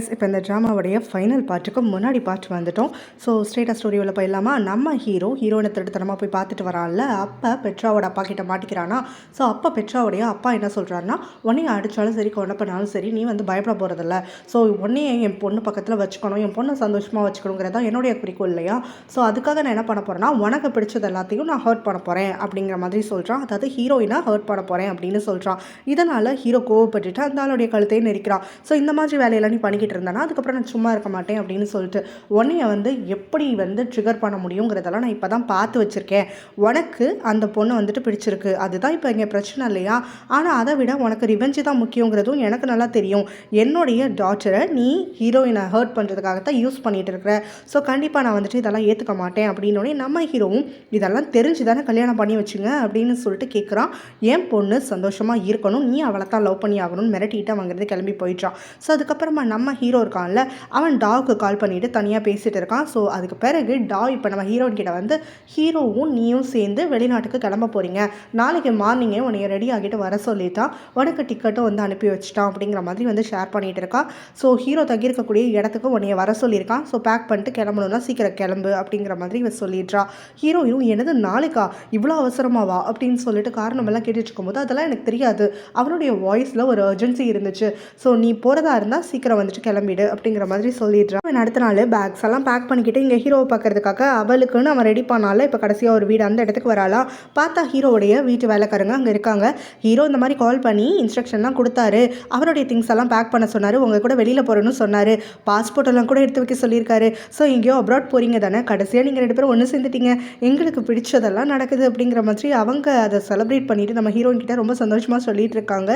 Guys, இப்போ இந்த ட்ராமாவுடைய final பார்ட்டுக்கு முன்னாடி பார்ட் வந்துட்டோம். ஸோ ஸ்ட்ரெயிட்டாக ஸ்டோரியில் போயிடலாமா? நம்ம ஹீரோயினை திருட்டுத்தனமாக போய் பார்த்துட்டு வரான்ல, அப்போ பெட்ராவோட அப்பா கிட்ட மாட்டிக்கிறானா. ஸோ அப்போ பெட்ராவுடைய அப்பா என்ன சொல்கிறாருன்னா, உன்னையை அடித்தாலும் சரி கொலை பண்ணாலும் சரி நீ வந்து பயப்பட போகிறதில்ல. ஸோ உன்னையை என் பொண்ணு பக்கத்தில் வச்சுக்கணும், என் பொண்ணை சந்தோஷமாக வச்சுக்கணுங்கிறதா என்னுடைய குறிக்கோள் இல்லையா. ஸோ அதுக்காக நான் என்ன பண்ண போகிறேன்னா, உனக்கு பிடிச்சது எல்லாத்தையும் நான் ஹர்ட் பண்ண போகிறேன் அப்படிங்கிற மாதிரி சொல்கிறான். அதாவது ஹீரோயினை ஹர்ட் பண்ண போகிறேன் அப்படின்னு சொல்கிறான். இதனால் ஹீரோ கோவப்பட்டுட்டு அந்த ஆளுடைய கழுத்தையும் நெரிக்கிறான். ஸோ இந்த மாதிரி வேலையெல்லாம் நீ பண்ணிக்கிட்டு இருந்தானா அதுக்கப்புறம் நான் சும்மா இருக்க மாட்டேன் அப்படின்னு சொல்லிட்டு உன்னைய வந்து எப்படி வந்து ட்ரிகர் பண்ண முடியுங்கிறதெல்லாம் நான் இப்போ தான் பார்த்து வச்சுருக்கேன். உனக்கு அந்த பொண்ணு வந்துட்டு பிடிச்சிருக்கு, அதுதான் இப்போ இங்கே பிரச்சனை இல்லையா. ஆனால் அதை விட உனக்கு ரிவெஞ்சு தான் முக்கியங்கிறதும் எனக்கு நல்லா தெரியும். என்னுடைய டாட்டரை நீ ஹீரோயினை ஹர்ட் பண்ணுறதுக்காகத்தான் யூஸ் பண்ணிகிட்டு இருக்கிற. ஸோ கண்டிப்பாக நான் வந்துட்டு இதெல்லாம் ஏற்றுக்க மாட்டேன் அப்படின்னோடனே நம்ம ஹீரோவும் இதெல்லாம் தெரிஞ்சு தானே கல்யாணம் பண்ணி வச்சுங்க அப்படின்னு சொல்லிட்டு கேட்குறான். என் பொண்ணு சந்தோஷமாக இருக்கணும், நீ அவளை தான் லவ் பண்ணி ஆகணும்னு மிரட்டிட்டு அவங்கிறது கிளம்பி போயிட்டான். ஸோ அதுக்கப்புறமா நம்ம ஹீரோ இருக்கான்ல, அவன் டாவுக்கு கால் பண்ணிவிட்டு தனியாக பேசிகிட்டு இருக்கான். ஸோ அதுக்கு பிறகு டாவ் இப்போ நம்ம ஹீரோயின் கிட்ட வந்து, ஹீரோவும் நீயும் சேர்ந்து வெளிநாட்டுக்கு கிளம்ப போகிறீங்க, நாளைக்கு மார்னிங்கே உன்னைய ரெடி ஆகிட்டு வர சொல்லிட்டான், உனக்கு டிக்கெட்டும் வந்து அனுப்பி வச்சுட்டான் அப்படிங்கிற மாதிரி வந்து ஷேர் பண்ணிகிட்டு இருக்கான். ஸோ ஹீரோ தங்கியிருக்கக்கூடிய இடத்துக்கு உன்னைய வர சொல்லியிருக்கான். ஸோ பேக் பண்ணிட்டு கிளம்பணும்னா சீக்கிரம் கிளம்பு அப்படிங்கிற மாதிரி இவன் சொல்லிடுறா. ஹீரோயும் எனது நாளைக்கா இவ்வளோ அவசரமாவா அப்படின்னு சொல்லிட்டு காரணமெல்லாம் கேட்டுட்டு இருக்கும்போது, அதெல்லாம் எனக்கு தெரியாது, அவனுடைய வாய்ஸில் ஒரு அர்ஜென்சி இருந்துச்சு, ஸோ நீ போகிறதா இருந்தால் சீக்கிரம் வந்துட்டு கிளம்பிடு அப்படிங்கிற மாதிரி சொல்லிடுறான். அடுத்த நாள் பேக்ஸ் எல்லாம் பேக் பண்ணிக்கிட்டு இங்கே ஹீரோவை பார்க்கறதுக்காக அவளுக்குன்னு அவன் ரெடி பண்ணால இப்போ கடைசியாக ஒரு வீடு அந்த இடத்துக்கு வராலாம். பார்த்தா ஹீரோவுடைய வீட்டு வேலைக்காரங்க அங்கே இருக்காங்க. ஹீரோ இந்த மாதிரி கால் பண்ணி இன்ஸ்ட்ரக்ஷன்லாம் கொடுத்தாரு, அவருடைய திங்ஸ் எல்லாம் பேக் பண்ண சொன்னார், உங்கள் கூட வெளியில் போகிறேன்னு சொன்னார், பாஸ்போர்ட் எல்லாம் கூட எடுத்து வைக்க சொல்லியிருக்காரு. ஸோ எங்கேயோ அப்ராட் போகிறீங்க தானே, கடைசியாக நீங்கள் 2 பேரும் ஒன்று சேர்ந்துட்டீங்க, எங்களுக்கு பிடிச்சதெல்லாம் நடக்குது அப்படிங்கிற மாதிரி அவங்க அதை செலிப்ரேட் பண்ணிவிட்டு நம்ம ஹீரோயின் கிட்ட ரொம்ப சந்தோஷமாக சொல்லிட்டு இருக்காங்க.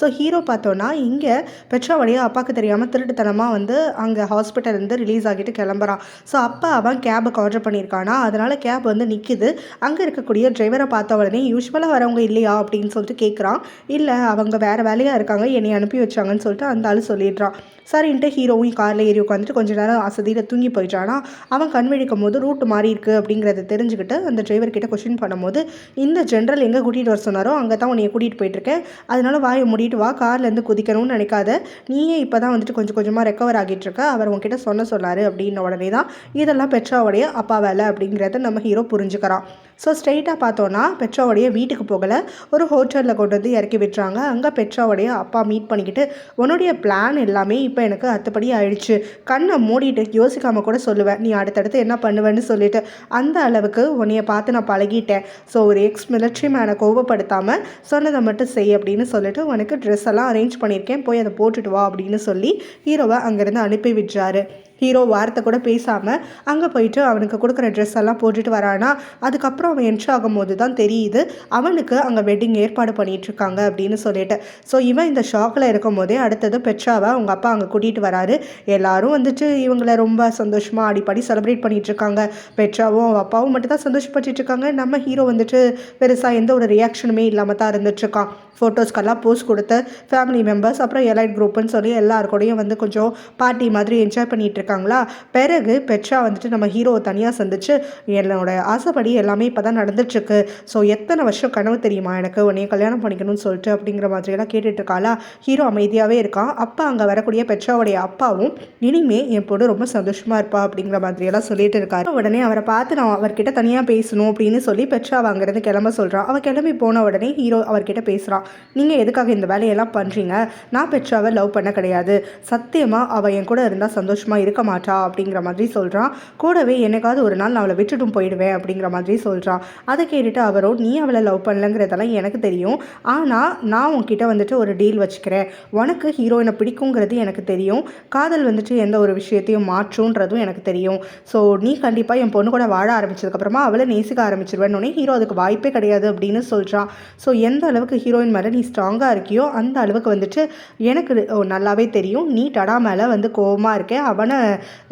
ஸோ ஹீரோ பார்த்தோன்னா இங்கே பெட்ராவுடைய அப்பாவுக்கு தெரியாமல் திருட்டுத்தனமாக வந்து அங்கே ஹாஸ்பிட்டல்லேருந்து ரிலீஸ் ஆகிட்டு கிளம்புறான். ஸோ அப்போ அவன் கேபுக்கு ஆர்டர் பண்ணியிருக்கானா, அதனால் கேப் வந்து நிற்கிது. அங்கே இருக்கக்கூடிய டிரைவரை பார்த்த உடனே யூஸ்வலாக வரவங்க இல்லையா அப்படின்னு சொல்லிட்டு கேட்குறான். இல்லை அவங்க வேறு வேலையாக இருக்காங்க, என்னை அனுப்பி வச்சாங்கன்னு சொல்லிட்டு அந்த ஆள் சொல்லிடுறான். சரின்ட்டு ஹீரோவும் காரில் ஏறி உட்காந்துட்டு கொஞ்சம் நேரம் அசதியில் தூங்கி போயிட்டானா. அவன் கண் விழிக்கும் போது ரூட் மாறி இருக்குது அப்படிங்கிறத தெரிஞ்சுக்கிட்டு அந்த டிரைவர்கிட்ட கொஸ்டின் பண்ணும்போது, இந்த ஜென்ரல் எங்கே கூட்டிகிட்டு வர சொன்னாரோ அங்கே தான் உன்னை கூட்டிகிட்டு போயிட்டுருக்கேன், அதனால வாயை மூடிட்டு வா, கார்லேருந்து குதிக்கணும்னு நினைக்காத, நீயே இப்போ தான் வந்துட்டு கொஞ்சம் கொஞ்சமாக ரெக்கவர் ஆகிட்டு இருக்க, அவர் உங்ககிட்ட சொன்னார் அப்படின்ன உடனே தான் இதெல்லாம் பெட்ராவுடைய அப்பா வேலை அப்படிங்கிறத நம்ம ஹீரோ புரிஞ்சுக்கிறான். ஸோ ஸ்ட்ரெயிட்டாக பார்த்தோன்னா பெட்ராவுடைய வீட்டுக்கு போகலை, ஒரு ஹோட்டலில் கொண்டு வந்து இறக்கி விட்டுறாங்க. அங்கே பெட்ராவுடைய அப்பா மீட் பண்ணிக்கிட்டு, உன்னுடைய பிளான் எல்லாமே இப்போ எனக்கு அத்துப்படி ஆயிடுச்சு, கண்ணை மூடிட்டு யோசிக்காமல் கூட சொல்லுவேன், நீ அடுத்தடுத்து என்ன பண்ணுவேன்னு சொல்லிட்டு அந்த அளவுக்கு உன்னைய பார்த்து நான் பழகிட்டேன். ஸோ ஒரு எக்ஸ் மிலிட்ரி மேனை கோவப்படுத்தாமல் சொன்னதை மட்டும் செய் அப்படின்னு சொல்லிட்டு உனக்கு ட்ரெஸ் எல்லாம் அரேஞ்ச் பண்ணியிருக்கேன், போய் அதை போட்டுட்டு வா அப்படின்னு சொல்லி ஹீரோவை அங்கேருந்து அனுப்பி விட்டுறாரு. ஹீரோ வார்த்தை கூட பேசாமல் அங்கே போயிட்டு அவனுக்கு கொடுக்குற ட்ரெஸ் எல்லாம் போட்டுட்டு வரானா. அதுக்கப்புறம் அவன் என்ட்ரி ஆகும்போது தான் தெரியுது அவனுக்கு அங்கே வெட்டிங் ஏற்பாடு பண்ணிகிட்ருக்காங்க அப்படின்னு சொல்லிட்டு. ஸோ இவன் இந்த ஷாக்கில் இருக்கும் போதே அடுத்தது பெட்ராவை அவங்க அப்பா அங்கே கூட்டிகிட்டு வராரு. எல்லாரும் வந்துட்டு இவங்களை ரொம்ப சந்தோஷமாக அடிப்படி செலிப்ரேட் பண்ணிகிட்ருக்காங்க. பெட்ராவும் அவங்க அப்பாவும் மட்டும் தான் சந்தோஷப்பட்டுருக்காங்க. நம்ம ஹீரோ வந்துட்டு பெருசாக எந்த ஒரு ரியாக்ஷனுமே இல்லாமல் தான் இருந்துட்டுருக்கான். ஃபோட்டோஸ்க்கெல்லாம் போஸ்ட் கொடுத்து ஃபேமிலி மெம்பர்ஸ் அப்புறம் எலைட் குரூப்புன்னு சொல்லி எல்லாருக்கூடையும் வந்து கொஞ்சம் பார்ட்டி மாதிரி என்ஜாய் பண்ணிகிட்டு இருக்காங்களா. பிறகு பெட்ரா வந்துட்டு நம்ம ஹீரோவை தனியாக சந்திச்சு, என்னோட ஆசைப்படி எல்லாமே இப்போ தான் நடந்துட்டுருக்கு, ஸோ எத்தனை வருஷம் கனவு தெரியுமா எனக்கு உன்னைய கல்யாணம் பண்ணிக்கணும்னு சொல்லிட்டு அப்படிங்கிற மாதிரியெல்லாம் கேட்டுட்ருக்காளா. ஹீரோ அமைதியாகவே இருக்கான். அப்போ அங்கே வரக்கூடிய பெட்ராவுடைய அப்பாவும் இனிமே என் பொண்ணு ரொம்ப சந்தோஷமாக இருப்பா அப்படிங்கிற மாதிரியெல்லாம் சொல்லிட்டு இருக்காரு. உடனே அவரை பார்த்து நான் அவர்கிட்ட தனியாக பேசணும் அப்படின்னு சொல்லி பெட்ரா அங்கேருந்து கிளம்ப சொல்கிறான். அவள் கிளம்பி போன உடனே ஹீரோ அவர்கிட்ட பேசுகிறான். நீங்கள் எதுக்காக இந்த வேலையெல்லாம் பண்ணுறீங்க, நான் பெட்ராவை லவ் பண்ண கிடையாது, சத்தியமாக அவள் என் கூட இருந்தால் சந்தோஷமாக இருக்க மாட்டா அப்படிங்கிற மாதிரி சொல்கிறான். கூடவே என்னைக்காவது ஒரு நாள் நான் அவளை விட்டுட்டும் போயிடுவேன் அப்படிங்கிற மாதிரி சொல்கிறான். அதை கேட்டுட்டு அவரோ, நீ அவளை லவ் பண்ணலங்கிறதெல்லாம் எனக்கு தெரியும், ஆனால் நான் உன்கிட்ட வந்துட்டு ஒரு டீல் வச்சுக்கிறேன், உனக்கு ஹீரோயினை பிடிக்குங்கிறது எனக்கு தெரியும், காதல் வந்துட்டு எந்த ஒரு விஷயத்தையும் மாற்றுன்றதும் எனக்கு தெரியும், ஸோ நீ கண்டிப்பாக என் பொண்ணு கூட வாழ ஆரம்பிச்சதுக்கப்புறமா அவளை நேசிக்க ஆரம்பிச்சிருவேன்னு ஹீரோ அதுக்கு வாய்ப்பே கிடையாது அப்படின்னு சொல்கிறான். ஸோ எந்த அளவுக்கு ஹீரோயின் மேலே நீ ஸ்ட்ராங்காக இருக்கியோ அந்த அளவுக்கு வந்துட்டு எனக்கு நல்லாவே தெரியும், நீ டடா மேலே வந்து கோவமாக இருக்கேன், அவனை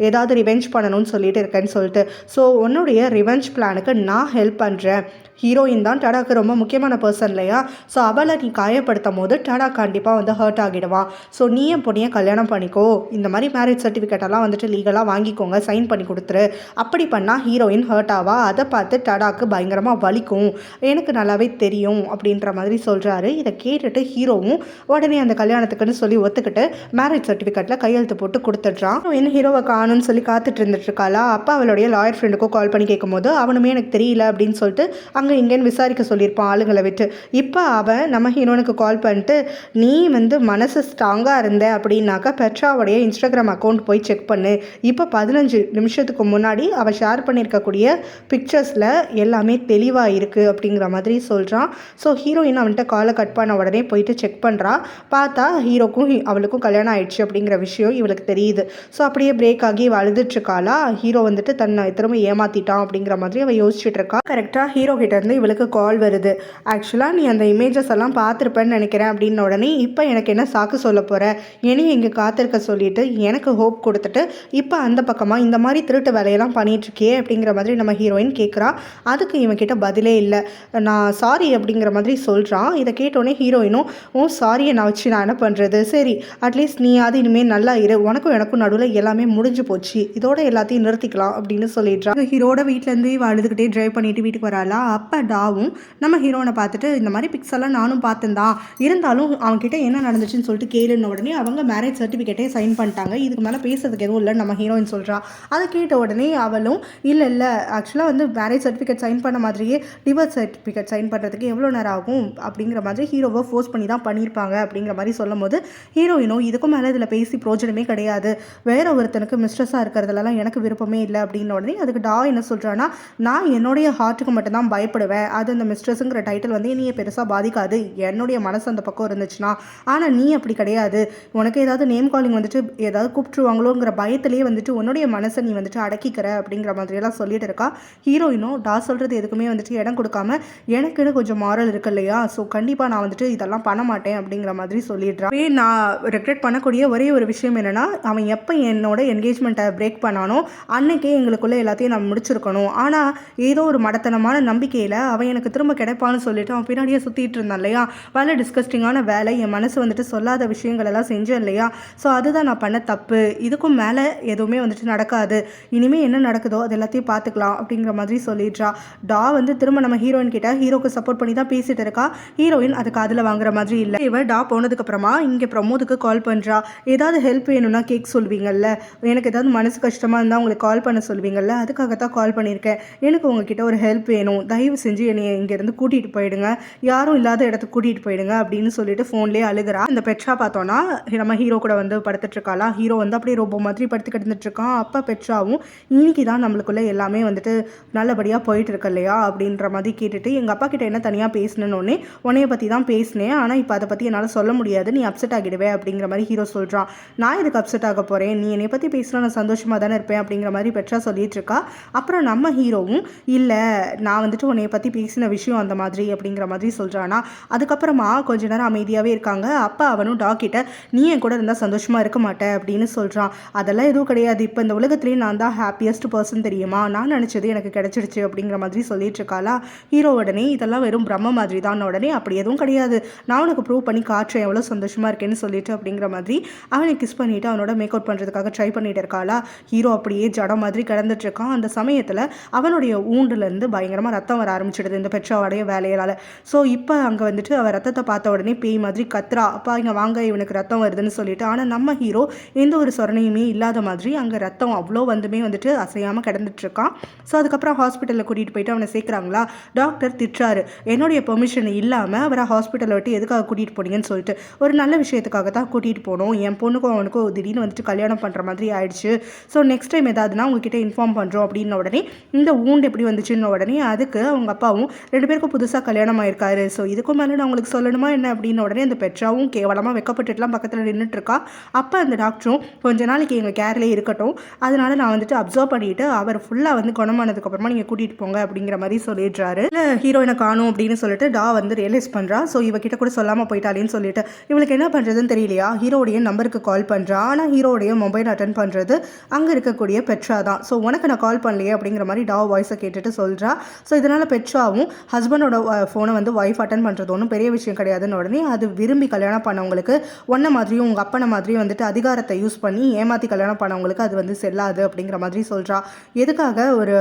ஏதாவது ரிவெஞ்ச் பண்ணணும்னு சொல்லிட்டு இருக்கேன்னு சொல்லிட்டு, ஸோ உன்னுடைய ரிவெஞ்ச் பிளானுக்கு நான் ஹெல்ப் பண்ணுறேன், ஹீரோயின் தான் டடாக்கு ரொம்ப முக்கியமான பர்சன் இல்லையா? ஸோ அவளை நீ காயப்படுத்தும் போது டடா கண்டிப்பாக வந்து ஹர்ட் ஆகிடுவான். ஸோ நீ என் பொண்ணியை கல்யாணம் பண்ணிக்கோ, இந்த மாதிரி மேரேஜ் சர்டிஃபிகேட்டெல்லாம் வந்துட்டு லீகலாக வாங்கிக்கோங்க, சைன் பண்ணி கொடுத்துரு. அப்படி பண்ணால் ஹீரோயின் ஹர்ட் ஆவா. அதை பார்த்து டடாக்கு பயங்கரமாக வலிக்கும், எனக்கு நல்லாவே தெரியும் அப்படின்ற மாதிரி சொல்கிறாரு. இதை கேட்டுட்டு ஹீரோவும் உடனே அந்த கல்யாணத்துக்குன்னு சொல்லி ஒத்துக்கிட்டு மேரேஜ் சர்டிஃபிகேட்டில் கையெழுத்து போட்டு கொடுத்துட்றான். ஹீரோயின் ஹீரோவை காணும்னு சொல்லி காத்துட்டு இருந்துட்டு இருக்காளா? அப்போ அவளுடைய லாயர் ஃப்ரெண்டுக்கும் கால் பண்ணி கேட்கும்போது அவனுமே எனக்கு தெரியல அப்படின்னு சொல்லிட்டு அங்கே இங்கேன்னு விசாரிக்க சொல்லியிருப்பான் ஆளுங்களை விட்டு. இப்போ அவன் நம்ம ஹீரோனுக்கு கால் பண்ணிட்டு, நீ வந்து மனசு ஸ்ட்ராங்காக இருந்த அப்படின்னாக்கா பெட்ராவுடைய இன்ஸ்டாகிராம் அக்கௌண்ட் போய் செக் பண்ணு. இப்போ 15 நிமிஷத்துக்கு முன்னாடி அவள் ஷேர் பண்ணியிருக்கக்கூடிய பிக்சர்ஸில் எல்லாமே தெளிவாக இருக்குது அப்படிங்கிற மாதிரி சொல்கிறான். ஸோ ஹீரோயின் அவன்கிட்ட காலை கட் பண்ண உடனே போயிட்டு செக் பண்ணுறா. பார்த்தா ஹீரோக்கும் அவளுக்கும் கல்யாணம் ஆயிடுச்சு அப்படிங்கிற விஷயம் இவளுக்கு தெரியுது. ஸோ அப்படியே பிரேக் ஆகி அழுதுட்ருக்காளா. ஹீரோ வந்துட்டு தன்னை திரும்ப ஏமாற்றிட்டான் அப்படிங்கிற மாதிரி அவள் யோசிச்சுட்டு இருக்கா. கரெக்டாக ஹீரோ கிட்டேருந்து இவளுக்கு கால் வருது. ஆக்சுவலாக நீ அந்த இமேஜஸ் எல்லாம் பார்த்துருப்பேன்னு நினைக்கிறேன் அப்படின்ன உடனே, இப்போ எனக்கு என்ன சாக்கு சொல்ல போகிற, என்னையும் இங்கே காத்திருக்க சொல்லிட்டு எனக்கு ஹோப் கொடுத்துட்டு இப்போ அந்த பக்கமாக இந்த மாதிரி திருட்டு வேலையெல்லாம் பண்ணிகிட்ருக்கியே அப்படிங்கிற மாதிரி நம்ம ஹீரோயின் கேட்குறா. அதுக்கு இவன்கிட்ட பதிலே இல்லை. நான் சாரி அப்படிங்கிற மாதிரி சொல்கிறான். இதை கேட்டோடனே ஹீரோயினும், ஓ சாரியை நான் வச்சு நான் என்ன பண்ணுறது, சரி அட்லீஸ்ட் நீ அது இனிமேல் நல்லா இரு, உனக்கும் எனக்கும் நடுவில் எல்லாமே முடிஞ்சு போச்சு, இதோட எல்லாத்தையும் நிறுத்திக்கலாம் அப்படின்னு சொல்லிடுறான். ஹீரோட வீட்டிலேருந்து அழுதுகிட்டே ட்ரைவ் பண்ணிட்டு வீட்டுக்கு வராளா. அப்போ டாவும் நம்ம ஹீரோனை பார்த்துட்டு, இந்த மாதிரி பிக்ஸ் எல்லாம் நானும் பார்த்துந்தான், இருந்தாலும் அவன்கிட்ட என்ன நடந்துச்சுன்னு சொல்லிட்டு கேளுன்னு உடனே அவங்க மேரேஜ் சர்டிஃபிகேட்டே சைன் பண்ணிட்டாங்க, இதுக்கு மேலே பேசுறதுக்கு எதுவும் இல்லைன்னு நம்ம ஹீரோயின் சொல்கிறா. அதை கேட்ட உடனே அவளும், இல்லை ஆக்சுவலாக வந்து மேரேஜ் சர்டிஃபிகேட் சைன் பண்ண மாதிரியே டிவோர்ஸ் சர்டிஃபிகேட் சைன் பண்ணுறதுக்கு எவ்வளோ நேரம் ஆகும் அப்படிங்கிற மாதிரி ஹீரோவை ஃபோர்ஸ் பண்ணி தான் பண்ணியிருப்பாங்க அப்படிங்கிற மாதிரி சொல்லும் போது ஹீரோயினும், இதுக்கும் மேலே இதில் பேசி பிரோஜனமே கிடையாது, வேற ஒருத்தனுக்கு மிஸ்ட்ரஸாக இருக்கிறதுலாம் எனக்கு விருப்பமே இல்லை அப்படின்ன உடனே அதுக்கு டா என்ன சொல்கிறான்னா, நான் என்னுடைய ஹார்ட்டுக்கு மட்டும்தான் பயப்படுவேன், அது அந்த மிஸ்ட்ரஸுங்கிற டைட்டில் வந்து நீ பெருசாக பாதிக்காது, என்னுடைய மனசு அந்த பக்கம் இருந்துச்சுன்னா, ஆனால் நீ அப்படி கிடையாது, உனக்கு ஏதாவது நேம் காலிங் வந்துட்டு ஏதாவது கூப்பிட்டுருவாங்களோங்கிற பயத்திலே வந்துட்டு உன்னுடைய மனசை நீ வந்துட்டு அடக்கிக்கிற அப்படிங்கிற மாதிரியெல்லாம் சொல்லிட்டு இருக்கா. ஹீரோயினும் டா சொல்கிறது எதுக்குமே வந்துட்டு இடம் கொடுக்காம, எனக்குன்னு கொஞ்சம் மாரல் இருக்கு இல்லையா, ஸோ கண்டிப்பாக நான் வந்துட்டு இதெல்லாம் பண்ண மாட்டேன் அப்படிங்கிற மாதிரி சொல்லிடுறான். நான் ரெக்ரெட் பண்ணக்கூடிய ஒரே ஒரு விஷயம் என்னென்னா, அவன் எப்போ என்னோட என்கேஜ்மெண்ட்டை பிரேக் பண்ணானோ அன்னைக்கே எங்களுக்குள்ளே எல்லாத்தையும் நான் முடிச்சிருக்கணும், ஆனால் ஏதோ ஒரு மடத்தனமான நம்பிக்கையில் அவன் எனக்கு திரும்ப கிடைப்பான்னு சொல்லிட்டு அவன் பின்னாடியே சுற்றிட்டு இருந்தான் இல்லையா, பல டிஸ்கஸ்டிங்கான வேலை, என் மனசு வந்துட்டு சொல்லாத விஷயங்கள் எல்லாம் செஞ்சேன் இல்லையா, ஸோ அதுதான் நான் பண்ண தப்பு, இதுக்கும் மேலே எதுவுமே வந்துட்டு நடக்காது, இனிமேல் என்ன நடக்குதோ அது எல்லாத்தையும் பார்த்துக்கலாம் அப்படிங்கிற மாதிரி சொல்லிடுறா. டா வந்து திரும்ப நம்ம ஹீரோயின் கிட்ட ஹீரோக்கு சப்போர்ட் பண்ணி தான் பேசிட்டு இருக்கா. ஹீரோயின் அது காதில் வாங்குற மாதிரி இல்லை. இவ டா போனதுக்கப்புறமா இங்கே பிரமோதுக்கு கால் பண்ணுறா. ஏதாவது ஹெல்ப் வேணும்னா கேட்க சொல்வீங்கள்ல, எனக்கு ஏதாவது மனசு கஷ்டமாக இருந்தால் உங்களுக்கு கால் பண்ண சொல்வீங்கள்ல, அதுக்காகத்தான் கால் பண்ணியிருக்கேன், எனக்கு உங்ககிட்ட ஒரு ஹெல்ப் வேணும், தயவு செஞ்சு என்னை இங்கேருந்து கூட்டிகிட்டு போயிடுங்க, யாரும் இல்லாத இடத்துக்கு கூட்டிகிட்டு போயிடுங்க அப்படின்னு சொல்லிட்டு ஃபோன்லேயே அழுகிறா. இந்த பெட்ரா பார்த்தோன்னா நம்ம ஹீரோ கூட வந்து படுத்துட்ருக்காளா. ஹீரோ வந்து அப்படியே ரோபோ மாதிரி படுத்து கிடந்துட்டுருக்கான். அப்போ பெட்ராவும், இன்னைக்கு தான் நம்மளுக்குள்ளே எல்லாமே வந்துட்டு நல்லபடியாக போயிட்டு இருக்கு இல்லையா அப்படின்ற மாதிரி கேட்டுட்டு, எங்கள் அப்பா கிட்ட என்ன தனியாக பேசினோன்னே உன்னைய பற்றி தான் பேசினேன், ஆனால் இப்போ அதை பற்றி என்னால் சொல்ல முடியாது, நீ அப்செட் ஆகிடுவேன் அப்படிங்கிற மாதிரி ஹீரோ சொல்கிறான். நான் இதுக்கு அப்செட் ஆக போகிறேன், நீ என்னை பற்றி பேசினா நான் சந்தோஷமாக தானே இருப்பேன் அப்படிங்கிற மாதிரி பெட்ரா சொல்லிட்டு இருக்கா. அப்புறம் நம்ம ஹீரோவும், இல்லை நான் வந்துட்டு உன்னைய பற்றி பேசின விஷயம் அந்த மாதிரி அப்படிங்கிற மாதிரி சொல்கிறானா. அதுக்கப்புறமா கொஞ்ச நேரம் அமைதியாகவே இருக்காங்க. அப்போ அவனும் டாக்கிட்ட, நீ என் கூட இருந்தால் சந்தோஷமாக இருக்க மாட்டேன் அப்படின்னு சொல்கிறான். அதெல்லாம் எதுவும் கிடையாது, இப்போ இந்த உலகத்துலேயே நான் தான் ஹாப்பியஸ்ட் பர்சன் தெரியுமா, நான் நினச்சது எனக்கு கிடைச்சிடுச்சு அப்படிங்கிற மாதிரி சொல்லிட்டு இருக்காளா. ஹீரோ உடனே, இதெல்லாம் வெறும் பிரம்ம மாதிரி தான், உடனே அப்படி எதுவும் கிடையாது, நான் உனக்கு ப்ரூவ் பண்ணி காட்டுறேன் எவ்வளோ சந்தோஷமாக இருக்கேன்னு சொல்லிட்டு அப்படிங்கிற மாதிரி அவனை கிஸ் பண்ணிவிட்டு அவனோட மேக் அவுட் பண்ணுறதுக்காக ட்ரை பண்ணிட்டு இருக்காளா. ஹீரோ அப்படியே ஜடம் மாதிரி கிடந்துட்டு இருக்கான். அந்த சமயத்தில் அவனுடைய ஊண்டுலேருந்து பயங்கரமாக ரத்தம் வர ஆரம்பிச்சிடுது இந்த பெட்ராவுடைய வேலையால். ஸோ இப்போ அங்கே வந்துட்டு அவள் ரத்தத்தை பார்த்த உடனே பேய் மாதிரி கத்துறா. அப்பா இங்கே வாங்க, இவனுக்கு ரத்தம் வருதுன்னு சொல்லிட்டு. ஆனால் நம்ம ஹீரோ எந்த ஒரு சொரணையுமே இல்லாத மாதிரி அங்கே ரத்தம் அவ்வளோ வந்துட்டு அசையாமல் கிடந்துட்டுருக்கான். ஸோ அதுக்கப்புறம் ஹாஸ்பிட்டலில் கூட்டிகிட்டு போயிட்டு அவனை சேர்க்குறாங்களா. டாக்டர் திட்டுறாரு, என்னுடைய பெர்மிஷன் இல்லாமல் அவரை ஹாஸ்பிட்டலை விட்டு எதுக்காக கூட்டிகிட்டு போனீங்கன்னு சொல்லிட்டு. ஒரு நல்ல விஷயத்துக்காக தான் கூட்டிகிட்டு போனோம், என் பொண்ணுக்கும் அவனுக்கும் திடீர்னு வந்துட்டு கல்யாணம் பண்ணுற மாதிரி ஆயிடுச்சு, ஸோ நெக்ஸ்ட் டைம் ஏதாவதுனா உங்ககிட்ட இன்ஃபார்ம் பண்ணுறோம் அப்படின்ன உடனே, இந்த ஊண்டு எப்படி வந்துச்சுன்னு உடனே அதுக்கு அவங்க அப்பாவும், 2 பேருக்கும் புதுசாக கல்யாணம் ஆயிருக்காரு, ஸோ இதுக்கும் மேலே நான் உங்களுக்கு சொல்லணுமா என்ன அப்படின்ன உடனே அந்த பெட்ராவும் கேவலமாக வெக்கப்பட்டுட்டுலாம் பக்கத்தில் நின்றுட்டுருக்கா. அப்போ அந்த டாக்டரும், கொஞ்ச நாளைக்கு எங்கள் கேர்லேயே இருக்கட்டும், அதனால நான் வந்துட்டு அப்சர்வ் பண்ணிவிட்டு அவர் ஃபுல்லாக வந்து குணமானதுக்கப்புறமா நீங்கள் கூட்டிகிட்டு போங்க அப்படிங்கிற மாதிரி சொல்லிடுறாரு. இல்லை ஹீரோயினை காணும் அப்படின்னு சொல்லிட்டு டா வந்து ரியலைஸ் பண்ணுறா. ஸோ இவகிட்ட கூட சொல்லாமல் போயிட்டாலேன்னு சொல்லிட்டு இவளுக்கு என்ன பண்ணுறதுன்னு தெரியலையா. ஹீரோடைய நம்பருக்கு கால் பண்ணுறா. ஆனால் ஹீரோடைய மொபைல் அட்டன் பண்ணுறது அங்கே இருக்கக்கூடிய பெட்ரா தான். ஸோ உனக்கு நான் கால் பண்ணலையே அப்படிங்கிற மாதிரி டா வாய்ஸை கேட்டுட்டு சொல்கிறா. ஸோ இதனால் பெட்ராவும் ஹஸ்பண்டோட ஃபோனை வந்து ஒய்ஃப் அட்டன் பண்ணுறது ஒன்றும் பெரிய விஷயம் கிடையாதுன்னு உடனே அது விரும்பி கல்யாணம் பண்ணவங்களுக்கு ஒன்றை மாதிரியும் உங்கள் அப்பனை மாதிரியும் வந்துட்டு அதிகாரத்தை யூஸ் பண்ணி ஏமாற்றி கல்யாணம் பண்ணவங்களுக்கு அது வந்து செல்லாது அப்படிங்கிற மாதிரி சொல்கிறா. எதுக்காக ஒரு